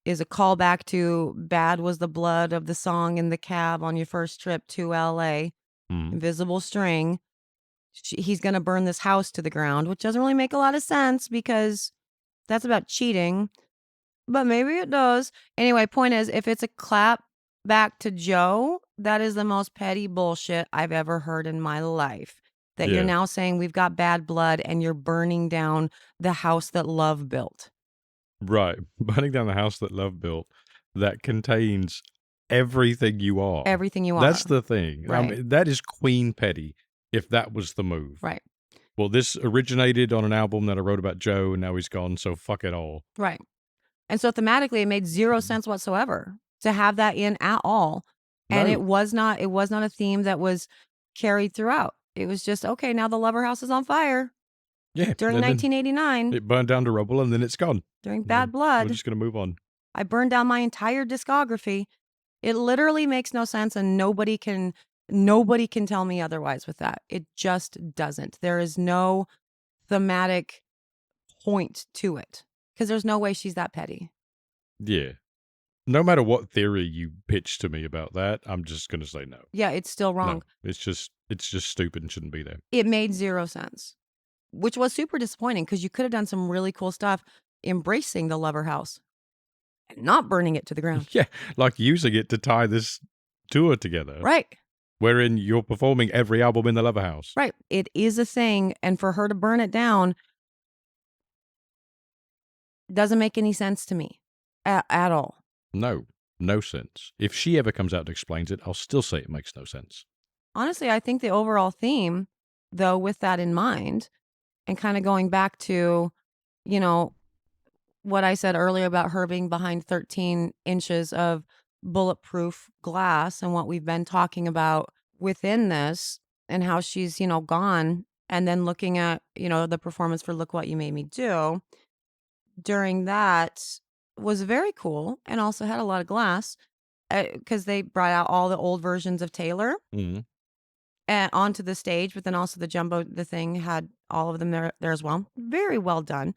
is a callback to Bad was the blood of the song in the cab on your first trip to LA. Invisible String. He's going to burn this house to the ground, which doesn't really make a lot of sense because that's about cheating. But maybe it does. Anyway, point is, if it's a clap back to Joe, that is the most petty bullshit I've ever heard in my life. That you're now saying we've got bad blood and you're burning down the house that love built. Right. Burning down the house that love built that contains everything you are. Everything you are. That's the thing. Right. I mean, that is Queen Petty if that was the move. Right. Well, this originated on an album that I wrote about Joe and now he's gone, so fuck it all. Right. And so thematically, it made zero sense whatsoever to have that in at all. And it was not a theme that was carried throughout. It was just, okay, now the Lover House is on fire. Yeah. During 1989. It burned down to rubble and then it's gone. During Bad Blood. We're just going to move on. I burned down my entire discography. It literally makes no sense and nobody can tell me otherwise with that. It just doesn't. There is no thematic point to it because there's no way she's that petty. Yeah. No matter what theory you pitch to me about that, I'm just going to say no. Yeah, it's still wrong. No, it's just stupid and shouldn't be there. It made zero sense, which was super disappointing because you could have done some really cool stuff embracing the Lover House and not burning it to the ground. Yeah, like using it to tie this tour together. Right. Wherein you're performing every album in the Lover House. Right. It is a thing. And for her to burn it down doesn't make any sense to me at all. No sense. If she ever comes out and explains it, I'll still say it makes no sense. Honestly, I think the overall theme, though, with that in mind, and kind of going back to, what I said earlier about her being behind 13 inches of bulletproof glass and what we've been talking about within this and how she's, gone and then looking at, the performance for Look What You Made Me Do during that was very cool and also had a lot of glass because they brought out all the old versions of Taylor Mhm. onto the stage, but then also the thing had all of them there as well. Very well done.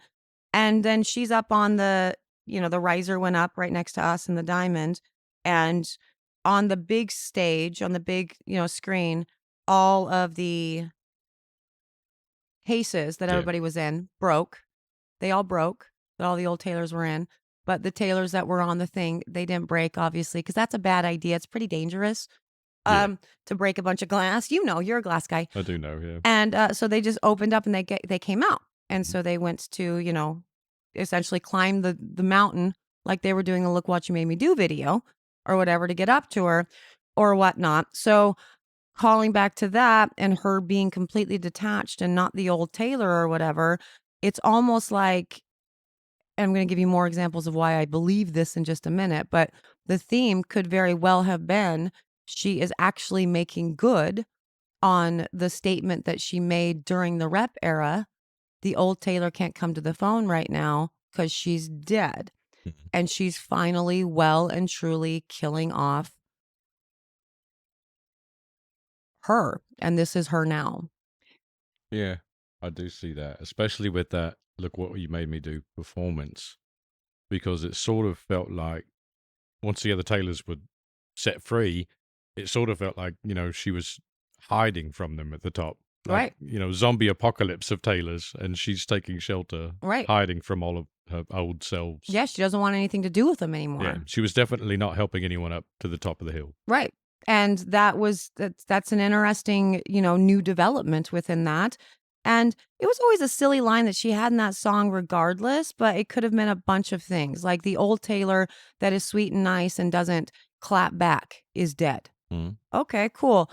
And then she's up on the riser went up right next to us in the diamond. And on the big stage, on the big, screen, all of the cases that Yeah. everybody was in broke. They all broke that all the old Taylors were in. But the Taylors that were on the thing, they didn't break, obviously, because that's a bad idea. It's pretty dangerous Yeah. to break a bunch of glass. You're a glass guy. I do know, yeah. And so they just opened up and they came out. And Mhm. so they went to, essentially climb the mountain like they were doing a Look What You Made Me Do video or whatever to get up to her or whatnot. So calling back to that and her being completely detached and not the old Taylor or whatever, it's almost like, and I'm going to give you more examples of why I believe this in just a minute, but the theme could very well have been she is actually making good on the statement that she made during the rep era. The old Taylor can't come to the phone right now because she's dead. Mhm. And she's finally well and truly killing off her. And this is her now. Yeah, I do see that, especially with that "Look What You Made Me Do" performance, because it sort of felt like once the other Taylors were set free, it sort of felt like, she was hiding from them at the top. Like, Right. zombie apocalypse of Taylors, and she's taking shelter, Right. hiding from all of her old selves. Yeah, she doesn't want anything to do with them Yeah, anymore. she was definitely not helping anyone up to the top of the hill. Right. And that's an interesting, new development within that. And it was always a silly line that she had in that song regardless, but it could have meant a bunch of things. Like the old Taylor that is sweet and nice and doesn't clap back is dead. Mhm. Okay, cool.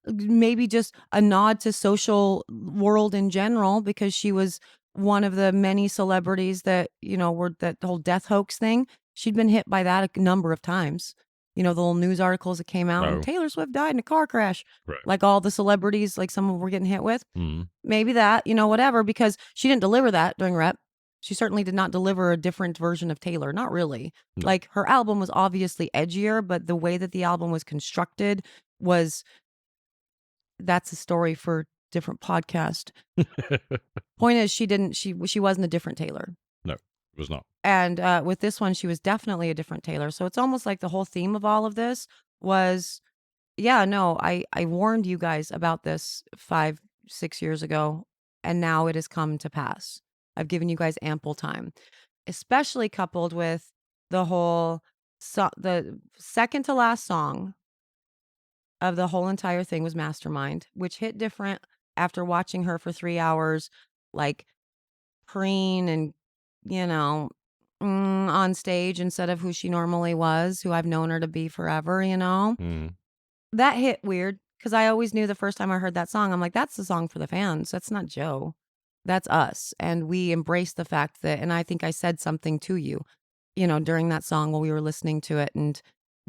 Maybe just a nod to social world in general because she was one of the many celebrities that, were that whole death hoax thing. She'd been hit by that a number of times. The little news articles that came out and Oh, Taylor Swift died in a car crash. right. Like all the celebrities, like some of them were getting hit with. Mhm. Maybe that, whatever, because she didn't deliver that during rep. She certainly did not deliver a different version of Taylor. Not really. No. Like her album was obviously edgier, but the way that the album was constructed was that's a story for different podcast. Point is she wasn't a different Taylor. No, it was not. And with this one she was definitely a different Taylor. So it's almost like the whole theme of all of this was yeah, no, I warned you guys about this 5-6 years ago and now it has come to pass. I've given you guys ample time, especially coupled with the whole the second to last song of the whole entire thing was Mastermind, which hit different after watching her for 3 hours, like, preen and, you know, on stage instead of who she normally was, who I've known her to be forever, Mhm. That hit weird because I always knew the first time I heard that song, I'm like, "That's the song for the fans. That's not Joe. That's us." And we embrace the fact that and I think I said something to you, during that song while we were listening to it and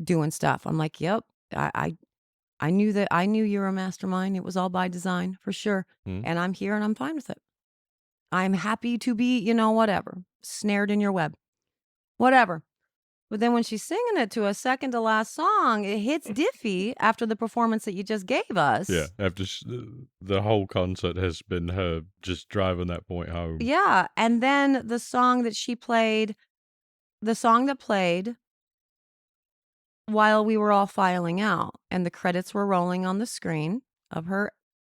doing stuff. I'm like, "Yep. I knew that I knew you were a mastermind. It was all by design for sure. Mhm. And I'm here and I'm fine with it. I'm happy to be, whatever, snared in your web, whatever." But then when she's singing it to a second to last song, it hits diffy after the performance that you just gave Yeah, us. after the whole concert has been her just driving that point home. Yeah. And then the song that played while we were all filing out and the credits were rolling on the screen of her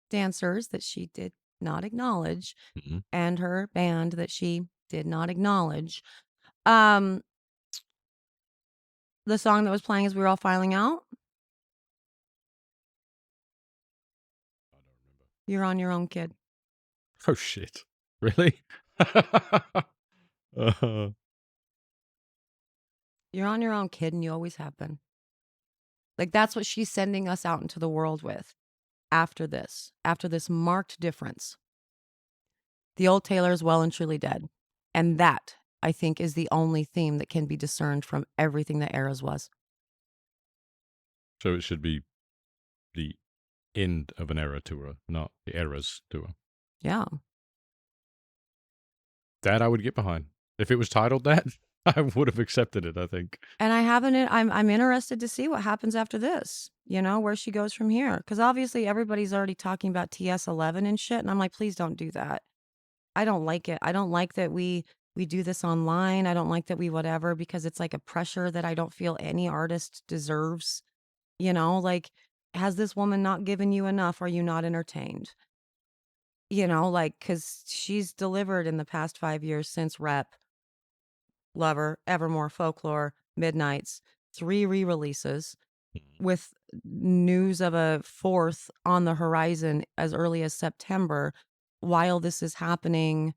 dancers that she did not acknowledge Mhm. and her band that she did not acknowledge. Um, the song that was playing as we were all filing out, I don't remember. "You're on Your Own, Kid." Oh, shit. Really? Uh, You're on your own, kid, and you always have been. Like that's what she's sending us out into the world with after this marked difference. The old Taylor is well and truly dead. And that, I think, is the only theme that can be discerned from everything that Eras was. so it should be the end of an era tour, not the eras tour. Yeah. That I would get behind. If it was titled that, I would have accepted it, I think. And I haven't. I'm interested to see what happens after this. You know, where she goes from here, because obviously everybody's already talking about TS11 and shit, and I'm like, please don't do that. I don't like it. I don't like that we do this online. I don't like that we whatever, because it's like a pressure that I don't feel any artist deserves. You know, like, has this woman not given you enough? Are you not entertained? You know, like, because she's delivered in the past 5 years since Rep, Lover, Evermore, Folklore, Midnights, 3 re-releases with news of a fourth on the horizon as early as September, while this is happening,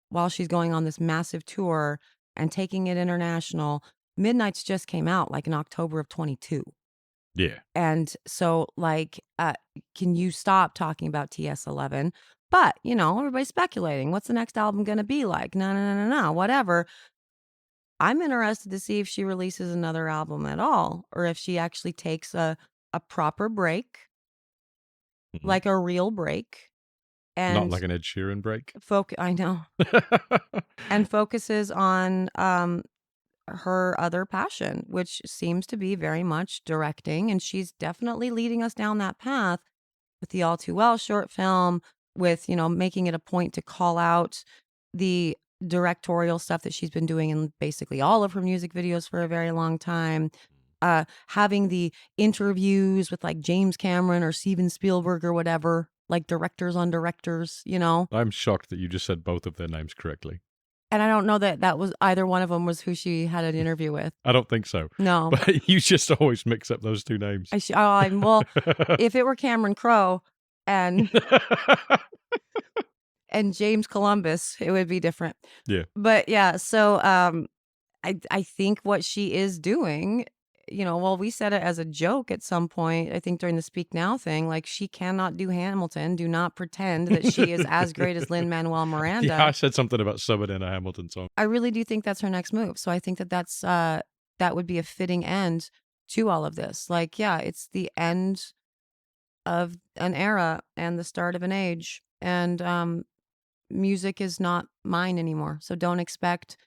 while she's going on this massive tour and taking it international. Midnights just came out like in October of 22. Yeah. And so, like, can you stop talking about TS11? But, you know, everybody's speculating. What's the next album going to be like? No, no, no, no, no, whatever. I'm interested to see if she releases another album at all, or if she actually takes a proper break, like a real break, Not and like an Ed Sheeran break. I know, and focuses on her other passion, which seems to be very much directing, and she's definitely leading us down that path with the All Too Well short film, with, you know, making it a point to call out the directorial stuff that she's been doing in basically all of her music videos for a very long time. Having the interviews with like James Cameron or Steven Spielberg or whatever, like directors on directors, you know. I'm shocked that you just said both of their names correctly. And I don't know that that was either one of them was who she had an interview with. I don't think so. No, But you just always mix up those two names. well, if it were Cameron Crowe and James Columbus, it would be different. Yeah. But yeah, so I think what she is doing, you know, well, we said it as a joke at some point, I think during the Speak Now thing, like, she cannot do Hamilton. Do not pretend that she is as great as Lin-Manuel Miranda. Yeah, I said something about subbing in a Hamilton song. I really do think that's her next move. So I think that that would be a fitting end to all of this. Like, yeah, it's the end of an era and the start of an age. And music is not mine anymore. So don't expect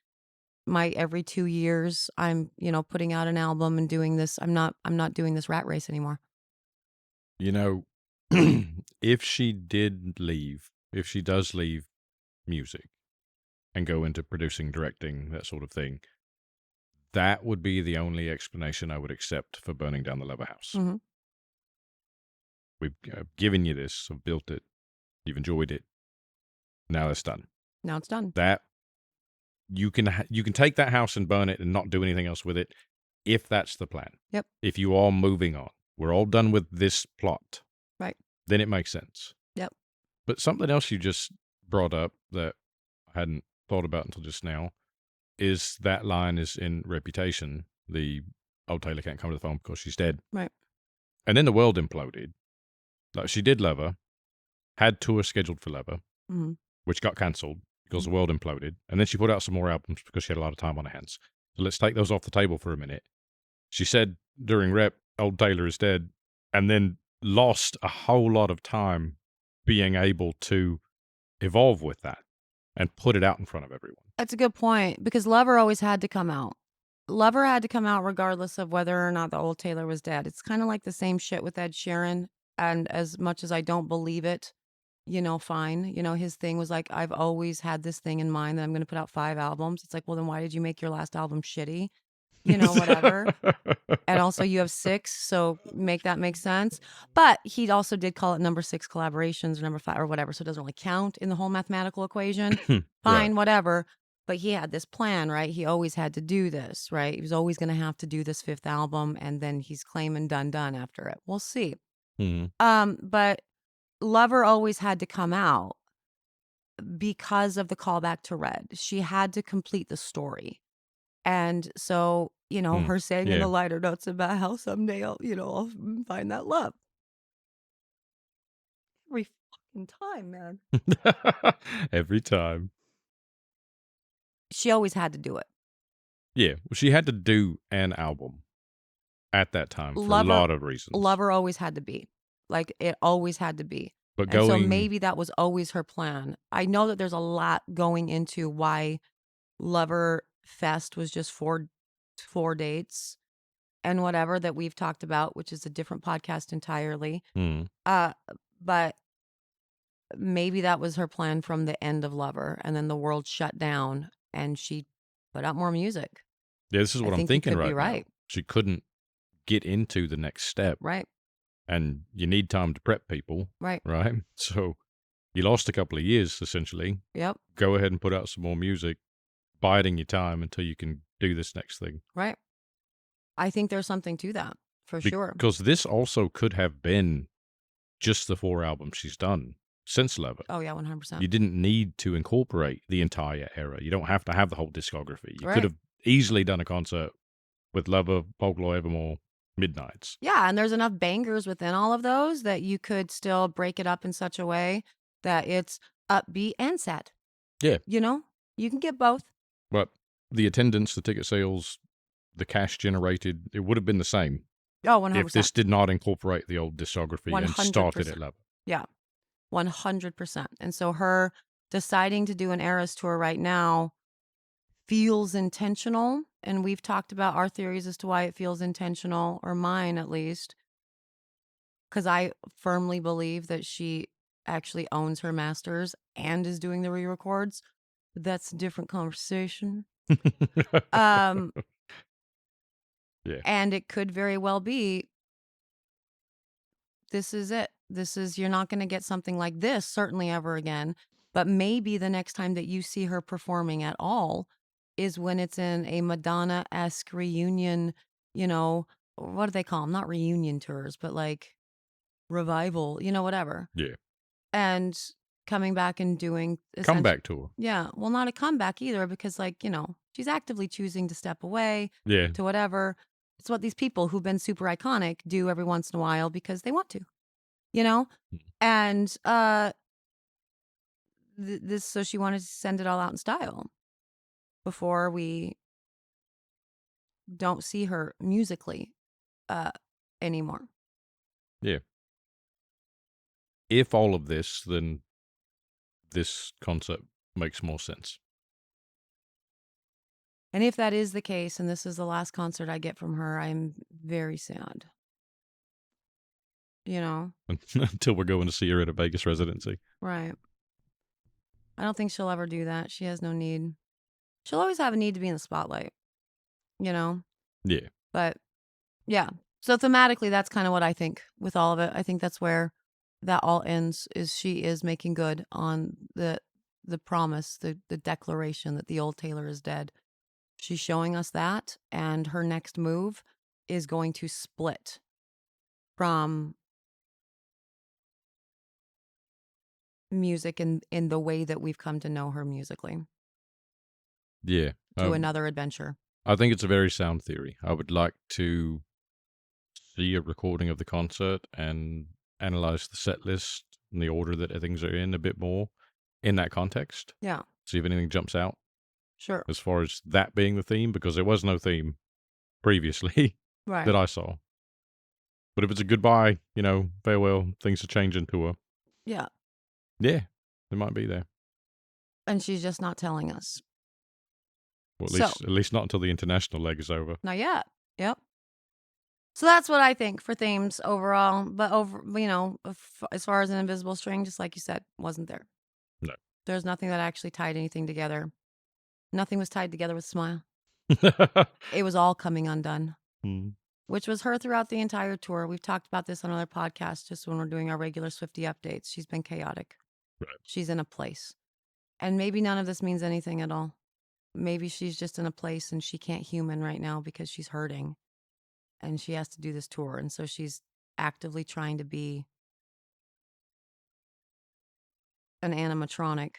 my every 2 years I'm, you know, putting out an album and doing this. I'm not doing this rat race anymore. You know, if she does leave music and go into producing, directing, that sort of thing, that would be the only explanation I would accept for burning down the Leather House. Mm-hmm. We've given you this, I've built it, you've enjoyed it. Now it's done. Now it's done. That you can take that house and burn it and not do anything else with it, if that's the plan. Yep. If you are moving on, we're all done with this plot. Right. Then it makes sense. Yep. But something else you just brought up that I hadn't thought about until just now is that line is in Reputation. The old Taylor can't come to the phone because she's dead. Right. And then the world imploded. Like, she did Leather, had tour scheduled for Leather, Mm-hmm. which got cancelled because the world imploded. And then she put out some more albums because she had a lot of time on her hands. So let's take those off the table for a minute. She said during Rep, old Taylor is dead, and then lost a whole lot of time being able to evolve with that and put it out in front of everyone. That's a good point, because Lover always had to come out. Lover had to come out regardless of whether or not the old Taylor was dead. It's kind of like the same shit with Ed Sheeran. And as much as I don't believe it, you know, fine. You know, his thing was like, I've always had this thing in mind that I'm going to put out 5 albums. It's like, well, then why did you make your last album shitty? You know, whatever. And also you have 6, so make that make sense. But he also did call it number 6 collaborations or number 5 or whatever, so it doesn't really count in the whole mathematical equation. Fine, Right. whatever. But he had this plan, right? He always had to do this, right? He was always going to have to do this 5th album, and then he's claiming done after it. We'll see. Mm-hmm. But Lover always had to come out because of the callback to Red. She had to complete the story. And so, you know, her saying in Yeah. the liner notes about how someday I'll find that love. Every fucking time, man. Every time. She always had to do it. Yeah. Well, she had to do an album at that time for a lot of reasons. Lover always had to be. Like, it always had to be. But And so going, maybe that was always her plan. I know that there's a lot going into why Lover Fest was just four dates and whatever that we've talked about, which is a different podcast entirely. mm, Uh, but maybe that was her plan from the end of Lover, and then the world shut down, and she put out more music. yeah, this is I what I'm think you thinking could be right now. right. She couldn't get into the next step, Right, and you need time to prep people, right. right? So you lost a couple of years essentially. Yep, Go ahead and put out some more music, biding your time until you can do this next thing. right. I think there's something to that for sure. Because this also could have been just the 4 albums she's done since Lover. Oh yeah, 100%. You didn't need to incorporate the entire era. You don't have to have the whole discography. You could Right. have easily done a concert with Lover, Folklore, Evermore, Midnights. Yeah, and there's enough bangers within all of those that you could still break it up in such a way that it's upbeat and sad. Yeah. You know, you can get both. But the attendance, the ticket sales, the cash generated, it would have been the same Oh, 100%. if this did not incorporate the old discography and started 100%. at Lover. Yeah, 100%. And so her deciding to do an Eras tour right now feels intentional. And we've talked about our theories as to why it feels intentional, or mine at least, because I firmly believe that she actually owns her masters and is doing the re-records. That's a different conversation. Um, Yeah. and it could very well be, this is it. You're not going to get something like this certainly ever again. But maybe the next time that you see her performing at all is when it's in a Madonna-esque reunion, what do they call them? Not reunion tours, but like revival, whatever. Yeah. And coming back and doing Comeback tour. Yeah. Well, not a comeback either, because she's actively choosing to step away Yeah. to whatever. It's what these people who've been super iconic do every once in a while because they want to, you know? Mm. And so she wanted to send it all out in style before we don't see her musically anymore. Yeah. If all of this, then this concept makes more sense. And if that is the case, and this is the last concert I get from her, I'm very sad. Until we're going to see her at a Vegas residency. Right. I don't think she'll ever do that. She has no need. She'll always have a need to be in the spotlight, Yeah. But yeah. So thematically, that's kind of what I think with all of it. I think that's where that all ends, is she is making good on the promise, the declaration that the old Taylor is dead. She's showing us that, and her next move is going to split from music in the way that we've come to know her musically Yeah. to another adventure. I think it's a very sound theory. I would like to see a recording of the concert and analyze the set list and the order that things are in a bit more in that context. Yeah. See if anything jumps out Sure. as far as that being the theme, because there was no theme previously Right. that I saw. But if it's a goodbye, farewell, things are changing to her. Yeah. Yeah, they might be there. And she's just not telling us. Well, at least not until the international leg is over. Not yet. Yep. So that's what I think for themes overall. But as far as an invisible string, just like you said, wasn't there. No. There's nothing that actually tied anything together. Nothing was tied together with Smile. It was all coming undone, which was her throughout the entire tour. We've talked about this on other podcasts, just when we're doing our regular Swiftie updates. She's been chaotic. Right. She's in a place. And maybe none of this means anything at all. Maybe she's just in a place and she can't human right now because she's hurting and she has to do this tour. And so she's actively trying to be an animatronic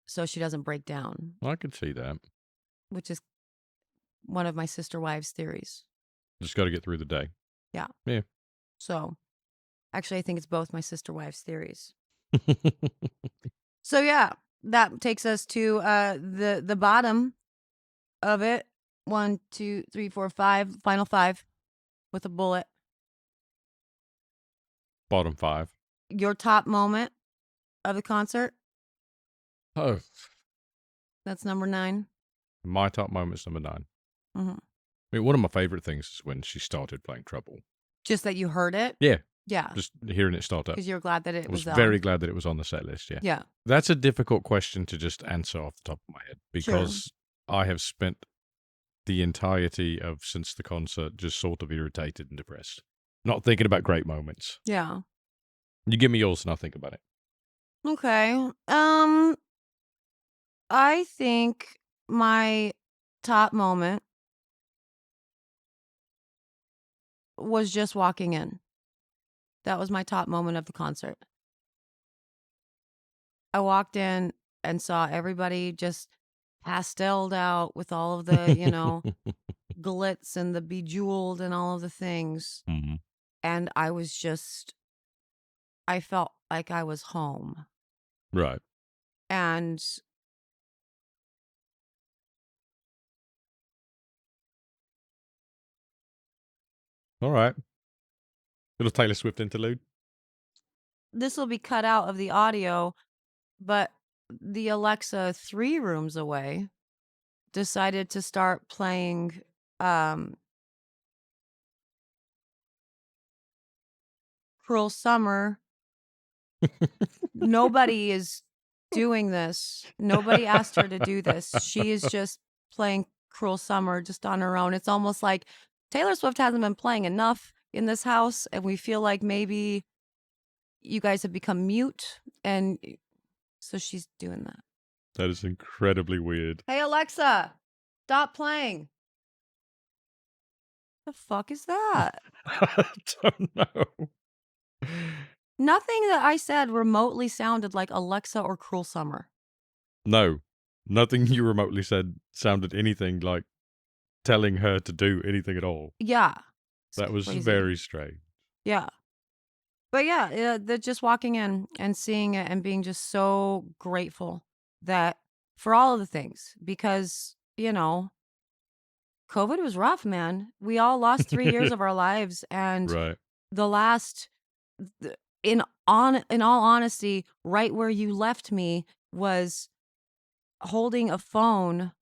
so she doesn't break down. I could see that. Which is one of my sister wives' theories. Just got to get through the day. Yeah. Yeah. So, actually, I think it's both my sister wives' theories. So, yeah, that takes us to the bottom of it. 1, 2, 3, 4, 5, final 5 with a bullet. Bottom 5. Your top moment of the concert? Oh, That's number 9. my top moment's number 9. Mhm. I mean, one of my favorite things is when she started playing Trouble. Just that you heard it? Yeah, Yeah, just hearing it start up. because you're glad that it I was was very glad that it was on the set list, yeah. Yeah, That's a difficult question to just answer off the top of my head sure. because I have spent the entirety of since the concert just sort of irritated and depressed. Not thinking about great moments. Yeah. You give me yours and I'll think about it. Okay. I think my top moment was just walking in. That was my top moment of the concert. I walked in and saw everybody just pasteled out with all of the, glitz and the bejeweled and all of the things. Mhm. And I felt like I was home. Right. And All right. Little Taylor Swift interlude. this will be cut out of the audio, but the Alexa 3 rooms away decided to start playing Cruel Summer. Nobody is doing this. Nobody asked her to do this. She is just playing Cruel Summer just on her own. It's almost like Taylor Swift hasn't been playing enough in this house, and we feel like maybe you guys have become mute, and so she's doing that. That is incredibly weird. Hey, Alexa, stop playing. The fuck is that? I don't know. Nothing that I said remotely sounded like Alexa or Cruel Summer. No. Nothing you remotely said sounded anything like telling her to do anything at all. Yeah. That was crazy. very strange. Yeah. But yeah, they're just walking in and seeing it and being just so grateful that for all of the things, because, COVID was rough, man. We all lost 3 years of our lives, and Right. the last in all honesty, right where you left me was holding a phone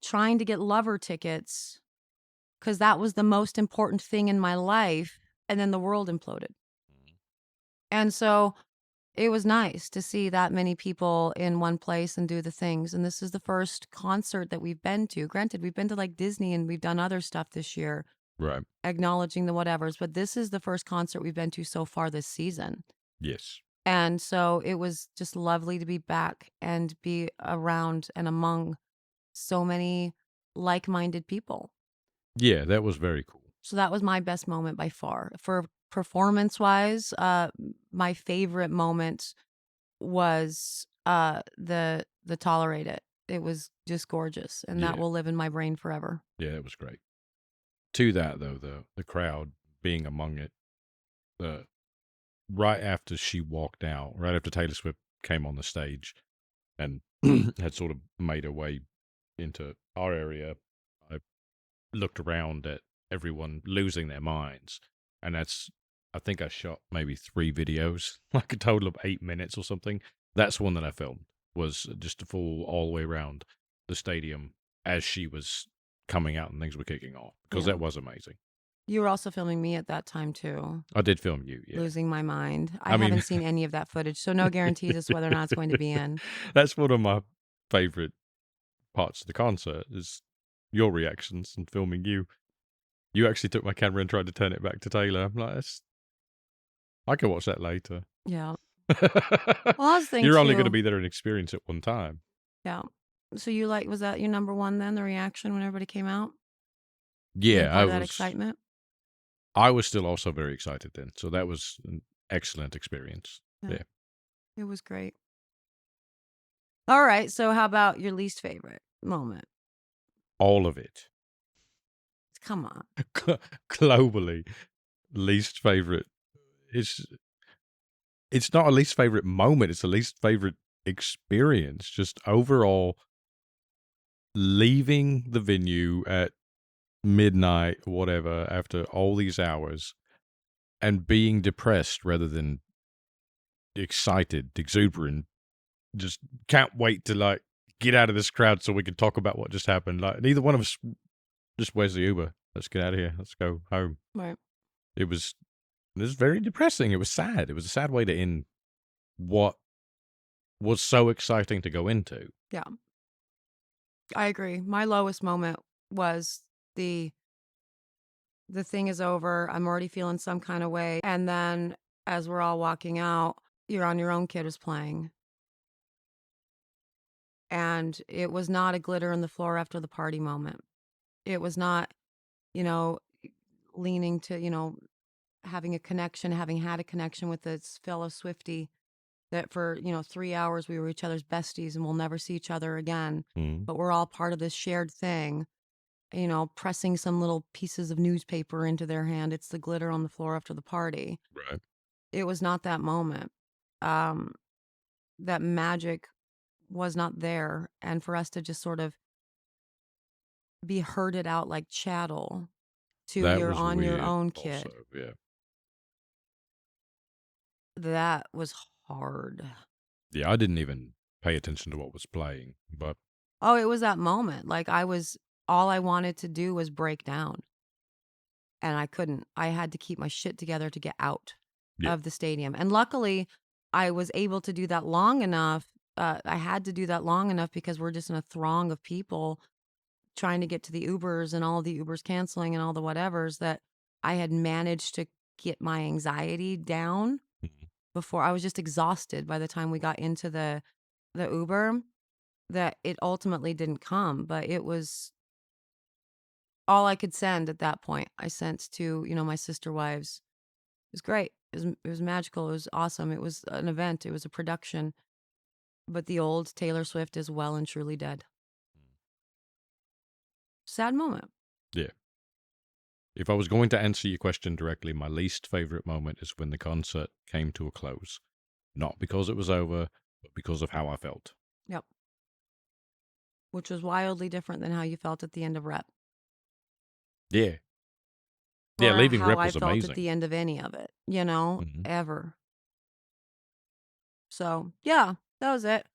trying to get lover tickets cuz that was the most important thing in my life, and then the world imploded. And so it was nice to see that many people in one place and do the things. And this is the first concert that we've been to. Granted, we've been to like Disney and we've done other stuff this year, Right. acknowledging the whatevers, but this is the first concert we've been to so far this season. Yes. And so it was just lovely to be back and be around and among so many like-minded people. Yeah, that was very cool. So that was my best moment by far. For performance-wise, my favorite moment was the Tolerate It. It was just gorgeous, and that Yeah. will live in my brain forever. Yeah, it was great. To that though, the crowd being among it, right after she walked out, right after Taylor Swift came on the stage and had sort of made her way into our area, I looked around at everyone losing their minds. And I think I shot maybe 3 videos, like a total of 8 minutes or something. That's one that I filmed, was just a full all the way around the stadium as she was coming out and things were kicking off, because Yeah. that was amazing. You were also filming me at that time too, I did film you, yeah. losing my mind. I I mean- haven't seen any of that footage, so no guarantees as to whether or not it's going to be in. That's one of my favorite parts of the concert is your reactions and filming you. You actually took my camera and tried to turn it back to Taylor. I'm like, I can watch that later. Yeah. Well, I was thinking You're only going to too. be there and experience it one time. Yeah. So was that your number one then, the reaction when everybody came out? Yeah, Part of that excitement? I was still also very excited then. So that was an excellent experience. Yeah. It was great. All right. So how about your least favorite moment? All of it. Come on. Globally, least favorite. It's not a least favorite moment. It's a least favorite experience. Just overall, leaving the venue at midnight, whatever, after all these hours, and being depressed rather than excited, exuberant, just can't wait to like get out of this crowd so we can talk about what just happened. Like neither one of us just where's the Uber? Let's get out of here. Let's go home. Right. It was very depressing. It was sad. It was a sad way to end what was so exciting to go into. Yeah. I agree. My lowest moment was the thing is over. I'm already feeling some kind of way. And then as we're all walking out, You're on Your Own kid is playing. And it was not a glitter on the floor after the party moment. It was not, you know, leaning to, having a connection, having had a connection with this fellow Swiftie that for, 3 hours we were each other's besties and we'll never see each other again. Mm, But we're all part of this shared thing, pressing some little pieces of newspaper into their hand. It's the glitter on the floor after the party. right. It was not that moment. Um, that magic was not there. And for us to just sort of be herded out like chattel to That You're was on Your weird Own also, kid, yeah. that was hard. Yeah, I didn't even pay attention to what was playing, but Oh, it was that moment. Like all I wanted to do was break down and I couldn't. I had to keep my shit together to get out yeah. of the stadium. And luckily, I was able to do that long enough. I had to do that long enough because we're just in a throng of people trying to get to the Ubers and all the Ubers canceling and all the whatevers that I had managed to get my anxiety down Mhm. before I was just exhausted by the time we got into the Uber that it ultimately didn't come, but it was all I could send at that point. I sent to, my sister wives. It was great. It was magical. It was awesome. It was an event. It was a production. But the old Taylor Swift is well and truly dead. Sad moment. Yeah. If I was going to answer your question directly, my least favorite moment is when the concert came to a close. Not because it was over, but because of how I felt. Yep. Which was wildly different than how you felt at the end of Rep Yeah. Yeah, or leaving how Rep I was felt at amazing. the end of any of it, Mhm. ever. So, yeah, that was it.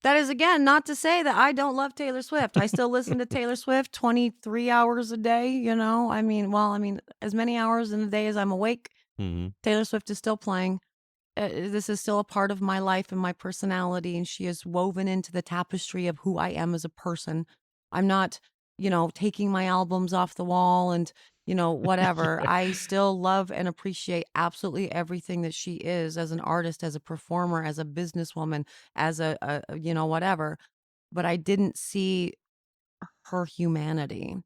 That is, again, not to say that I don't love Taylor Swift. I still listen to Taylor Swift 23 hours a day, I mean, as many hours in a day as I'm awake, Mhm. Taylor Swift is still playing. This is still a part of my life and my personality, and she is woven into the tapestry of who I am as a person. I'm not, taking my albums off the wall and, whatever. I still love and appreciate absolutely everything that she is as an artist, as a performer, as a businesswoman, as whatever. But I didn't see her humanity.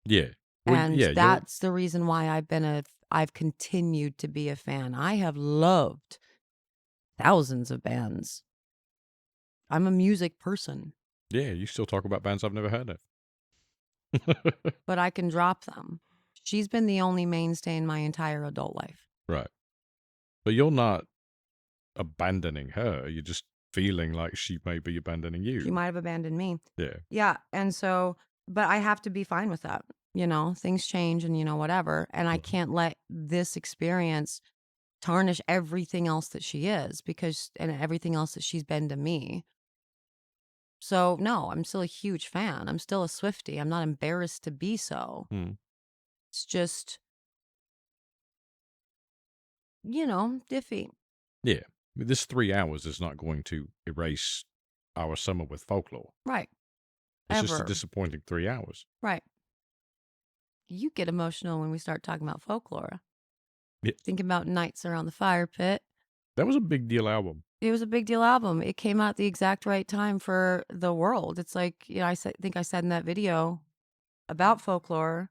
Yeah. Well, And yeah, that's the reason why I've continued to be a fan. I have loved thousands of bands. I'm a music person, you still talk about bands I've never heard of. but I can drop them. She's been the only mainstay in my entire adult life. Right. But you're not abandoning her. You're just feeling like she may be abandoning She you. might have abandoned me. Yeah. Yeah. And so, but I have to be fine with that. Things change and, whatever. And I Mhm. can't let this experience tarnish everything else that she is and everything else that she's been to me. So, no, I'm still a huge fan. I'm still a Swiftie. I'm not embarrassed to be so. Mm. It's just, diffy. Yeah. This 3 hours is not going to erase our summer with folklore. Right. It's just a Ever. disappointing 3 hours. Right. You get emotional when we start talking about folklore. Yeah. Thinking about Nights Around the Fire Pit. That was a big deal album. It was a big deal album. It came out the exact right time for the world. It's like, think I said in that video about folklore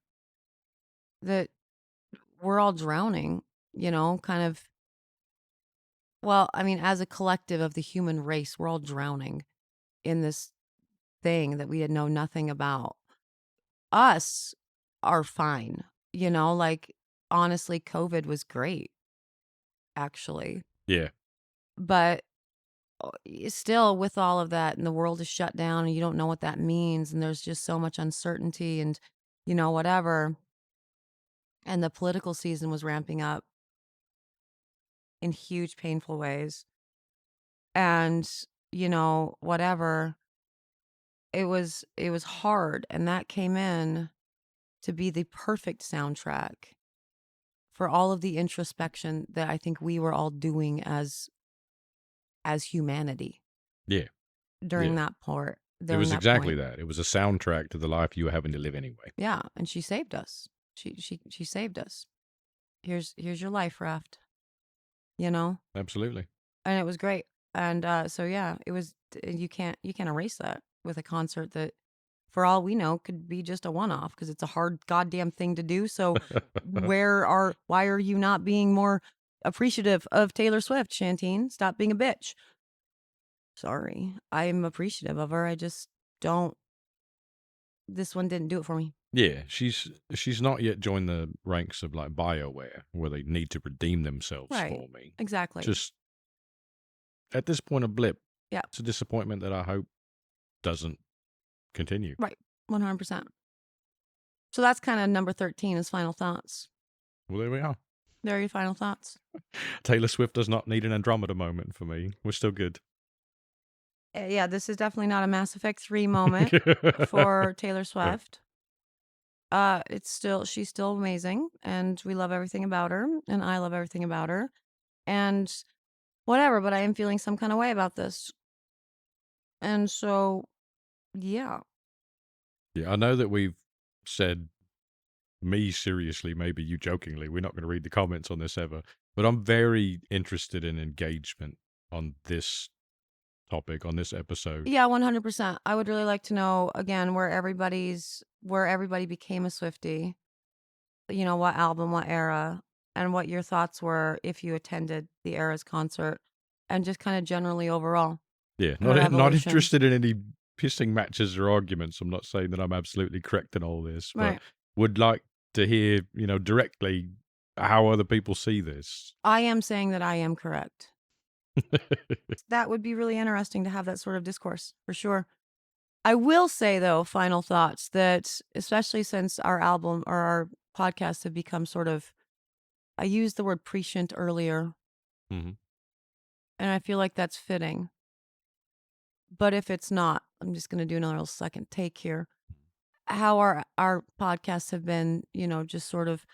that we're all drowning, kind of. Well, I mean, as a collective of the human race, we're all drowning in this thing that we had know nothing about. Us are fine, like honestly, COVID was great, actually. Yeah. But still, with all of that, and the world is shut down, and you don't know what that means, and there's just so much uncertainty, and whatever. and the political season was ramping up in huge, painful ways. And, whatever, it was hard. And that came in to be the perfect soundtrack for all of the introspection that I think we were all doing as humanity Yeah. during Yeah. that part, It during was that exactly point. that. It was a soundtrack to the life you were having to live anyway. Yeah, and she saved us. She saved us. Here's your life raft, you know? Absolutely. And it was great. And so yeah, it was you can't erase that with a concert that for all we know could be just a one-off because it's a hard goddamn thing to do. So why are you not being more appreciative of Taylor Swift, Chantine? Stop being a bitch. Sorry. I'm appreciative of her. I just don't this one didn't do it for me. Yeah, she's not yet joined the ranks of like BioWare where they need to redeem themselves Right. for me. Exactly. Just at this point a blip. Yeah. It's a disappointment that I hope doesn't continue. Right. 100%. So that's kind of number 13 is final thoughts. Well, there we are. There are your final thoughts. Taylor Swift does not need an Andromeda moment for me. We're still good. Yeah, this is definitely not a Mass Effect 3 moment for Taylor Swift. She's still amazing and we love everything about her and I love everything about her and whatever, but I am feeling some kind of way about this. And so, yeah. Yeah, I know that we've said, me seriously, maybe you jokingly, we're not going to read the comments on this ever, but I'm very interested in engagement on this topic, on this episode. Yeah, 100%. I would really like to know again where everybody became a Swiftie. What album, what era, and what your thoughts were if you attended the Eras concert and just kind of generally overall. Yeah, her not evolution. interested in any pissing matches or arguments. I'm not saying that I'm absolutely correct in all this, but Right. would like to hear, directly how other people see this. I am saying that I am correct. That would be really interesting to have that sort of discourse for sure. I will say though, final thoughts that especially since our album or our podcasts have become sort of, I used the word prescient earlier, Mhm. and I feel like that's fitting. But if it's not, I'm just going to do another little second take here. How our podcasts have been, just sort of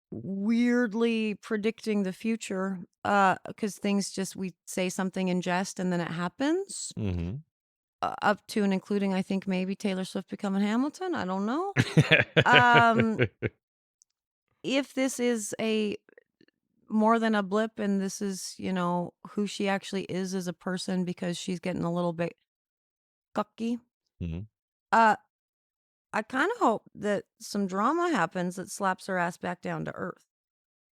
weirdly predicting the future because things just we say something in jest and then it happens Mhm. up to and including I think maybe Taylor Swift becoming Hamilton. I don't know. um if this is a more than a blip and this is who she actually is as a person because she's getting a little bit cocky, Mhm. uh I kind of hope that some drama happens that slaps her ass back down to earth,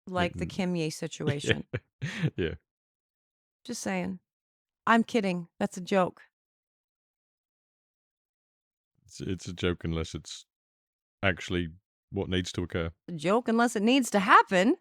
like the Kim Ye situation. Yeah. Just saying. I'm kidding. That's a joke. It's a joke unless it's actually what needs to occur. A joke unless it needs to happen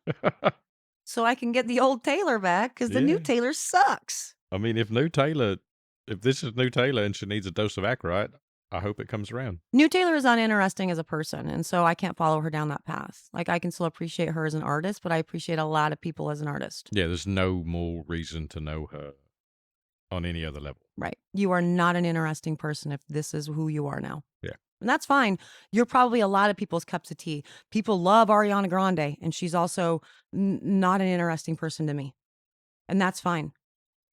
so I can get the old Taylor back because the new Yeah. Taylor sucks. I mean, if this is new Taylor and she needs a dose of Ackroyd, I hope it comes around. New Taylor is uninteresting as a person, and so I can't follow her down that path. Like, I can still appreciate her as an artist, but I appreciate a lot of people as an artist. Yeah, there's no more reason to know her on any other level. Right. You are not an interesting person if this is who you are now. Yeah. And that's fine. You're probably a lot of people's cups of tea. People love Ariana Grande, and she's also not an interesting person to me. And that's fine.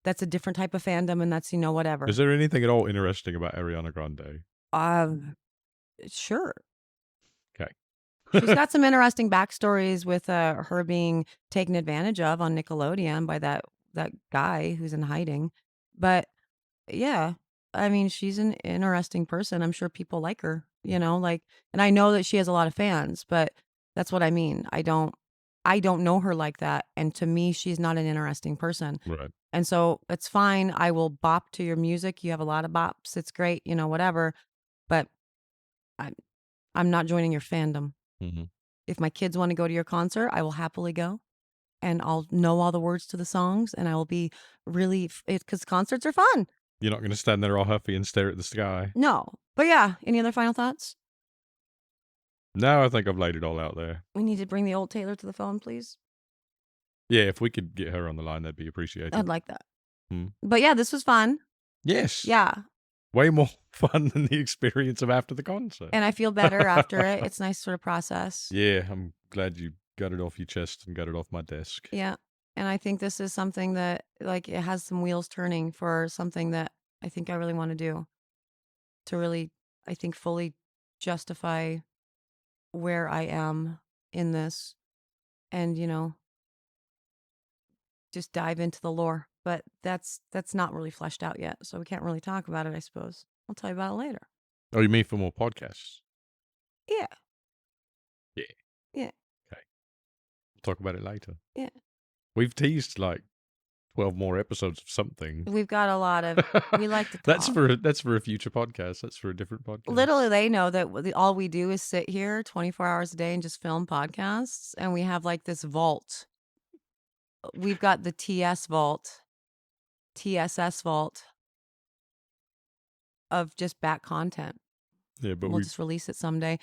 That's a different type of fandom, and that's, whatever. Is there anything at all interesting about Ariana Grande? Sure. Okay. She's got some interesting backstories with her being taken advantage of on Nickelodeon by that guy who's in hiding. But yeah, I mean, she's an interesting person. I'm sure people like her, and I know that she has a lot of fans, but that's what I mean. I don't know her like that. And to me, she's not an interesting person. Right. And so it's fine. I will bop to your music. You have a lot of bops. It's great, whatever. But I'm not joining your fandom. Mm-hmm. If my kids want to go to your concert, I will happily go. And I'll know all the words to the songs and I will be really, because concerts are fun. You're not going to stand there all huffy and stare at the sky. No. But yeah, any other final thoughts? No, I think I've laid it all out there. We need to bring the old Taylor to the phone, please. Yeah, if we could get her on the line, that'd be appreciated. I'd like that. Hmm. But yeah, this was fun. Yes. Yeah. Way more fun than the experience of after the concert. And I feel better after it. It's nice to sort of process. Yeah, I'm glad you got it off your chest and got it off my desk. Yeah. And I think this is something that, like, it has some wheels turning for something that I think I really want to do. To really, I think, fully justify where I am in this. And, you know, just dive into the lore. But that's not really fleshed out yet. So we can't really talk about it, I suppose. I'll tell you about it later. Oh, you mean for more podcasts? Yeah. Yeah. Yeah. Okay. We'll talk about it later. Yeah. We've teased like 12 more episodes of something. We've got a lot of, we like to talk. That's for a future podcast. That's for a different podcast. Literally, they know that all we do is sit here 24 hours a day and just film podcasts. And we have like this vault. We've got the TSS vault of just back content. Yeah, but we'll just release it someday.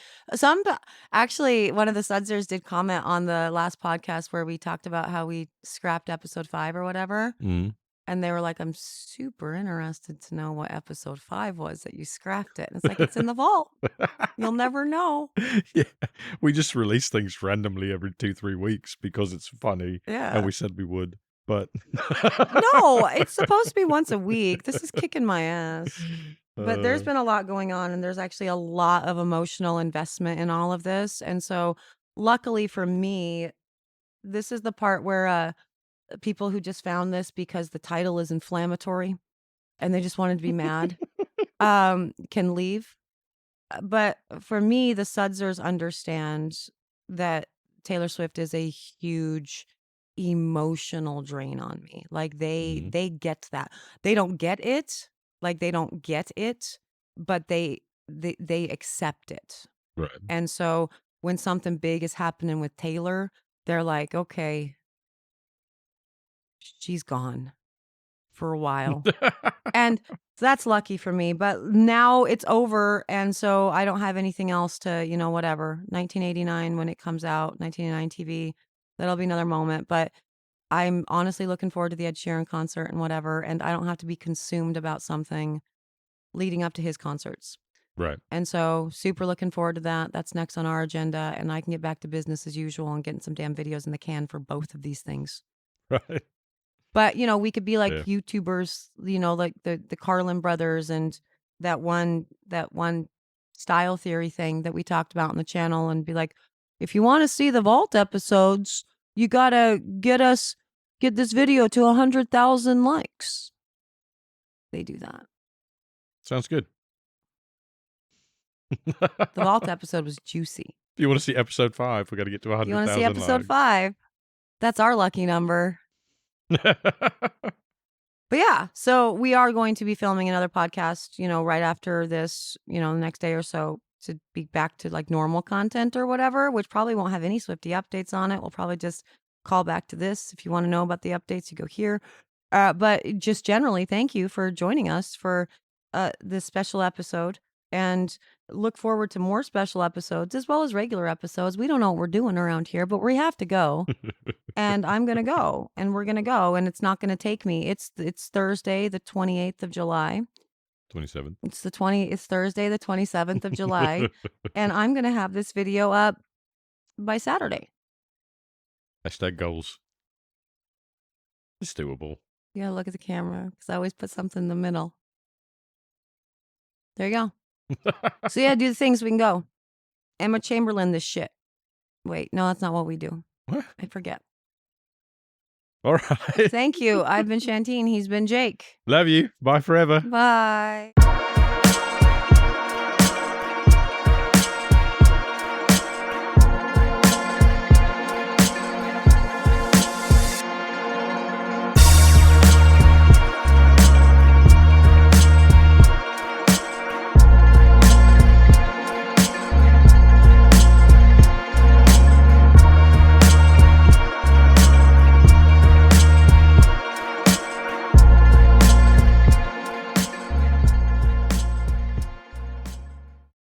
Actually, one of the Sudsers did comment on the last podcast where we talked about how we scrapped episode 5 or whatever. Mm. And they were like, I'm super interested to know what episode 5 was that you scrapped it. And it's like, it's in the vault. You'll never know. Yeah. We just release things randomly every 2-3 weeks because it's funny. Yeah. And we said we would. But no, it's supposed to be once a week. This is kicking my ass. But there's been a lot going on, and there's actually a lot of emotional investment in all of this. And so luckily for me, this is the part where people who just found this because the title is inflammatory and they just wanted to be mad can leave. But for me, the Sudsers understand that Taylor Swift is a huge emotional drain on me. Like they get that. They don't get it. Like they don't get it, but they accept it. Right. And so when something big is happening with Taylor, they're like, okay, she's gone for a while. And that's lucky for me, but now it's over. And so I don't have anything else to, whatever. 1989, when it comes out, 1989 TV, that'll be another moment. But I'm honestly looking forward to the Ed Sheeran concert and whatever. And I don't have to be consumed about something leading up to his concerts. Right. And so super looking forward to that. That's next on our agenda. And I can get back to business as usual and getting some damn videos in the can for both of these things. Right. But, we could be like YouTubers, like the Carlin brothers and that one style theory thing that we talked about on the channel, and be like, if you want to see the vault episodes, you got to get this video to 100,000 likes. They do that. Sounds good. The vault episode was juicy. If you want to see episode 5, we got to get to 100,000 You want to see episode 5? That's our lucky number. But yeah, so we are going to be filming another podcast, right after this, the next day or so, to be back to like normal content or whatever, which probably won't have any Swiftie updates on it. We'll probably just call back to this. If you want to know about the updates, you go here. But just generally, thank you for joining us for this special episode, and look forward to more special episodes as well as regular episodes. We don't know what we're doing around here, but we have to go. And I'm going to go, and we're going to go, and it's not going to take me. It's Thursday, the 28th of July. 27th. It's Thursday, the 27th of July. And I'm going to have this video up by Saturday. # goals. It's doable. You got to look at the camera because I always put something in the middle. There you go. So yeah, do the things, we can go. Emma Chamberlain this shit. Wait, no, that's not what we do. What? I forget. All right. Thank you. I've been Chantine. He's been Jake. Love you. Bye forever. Bye.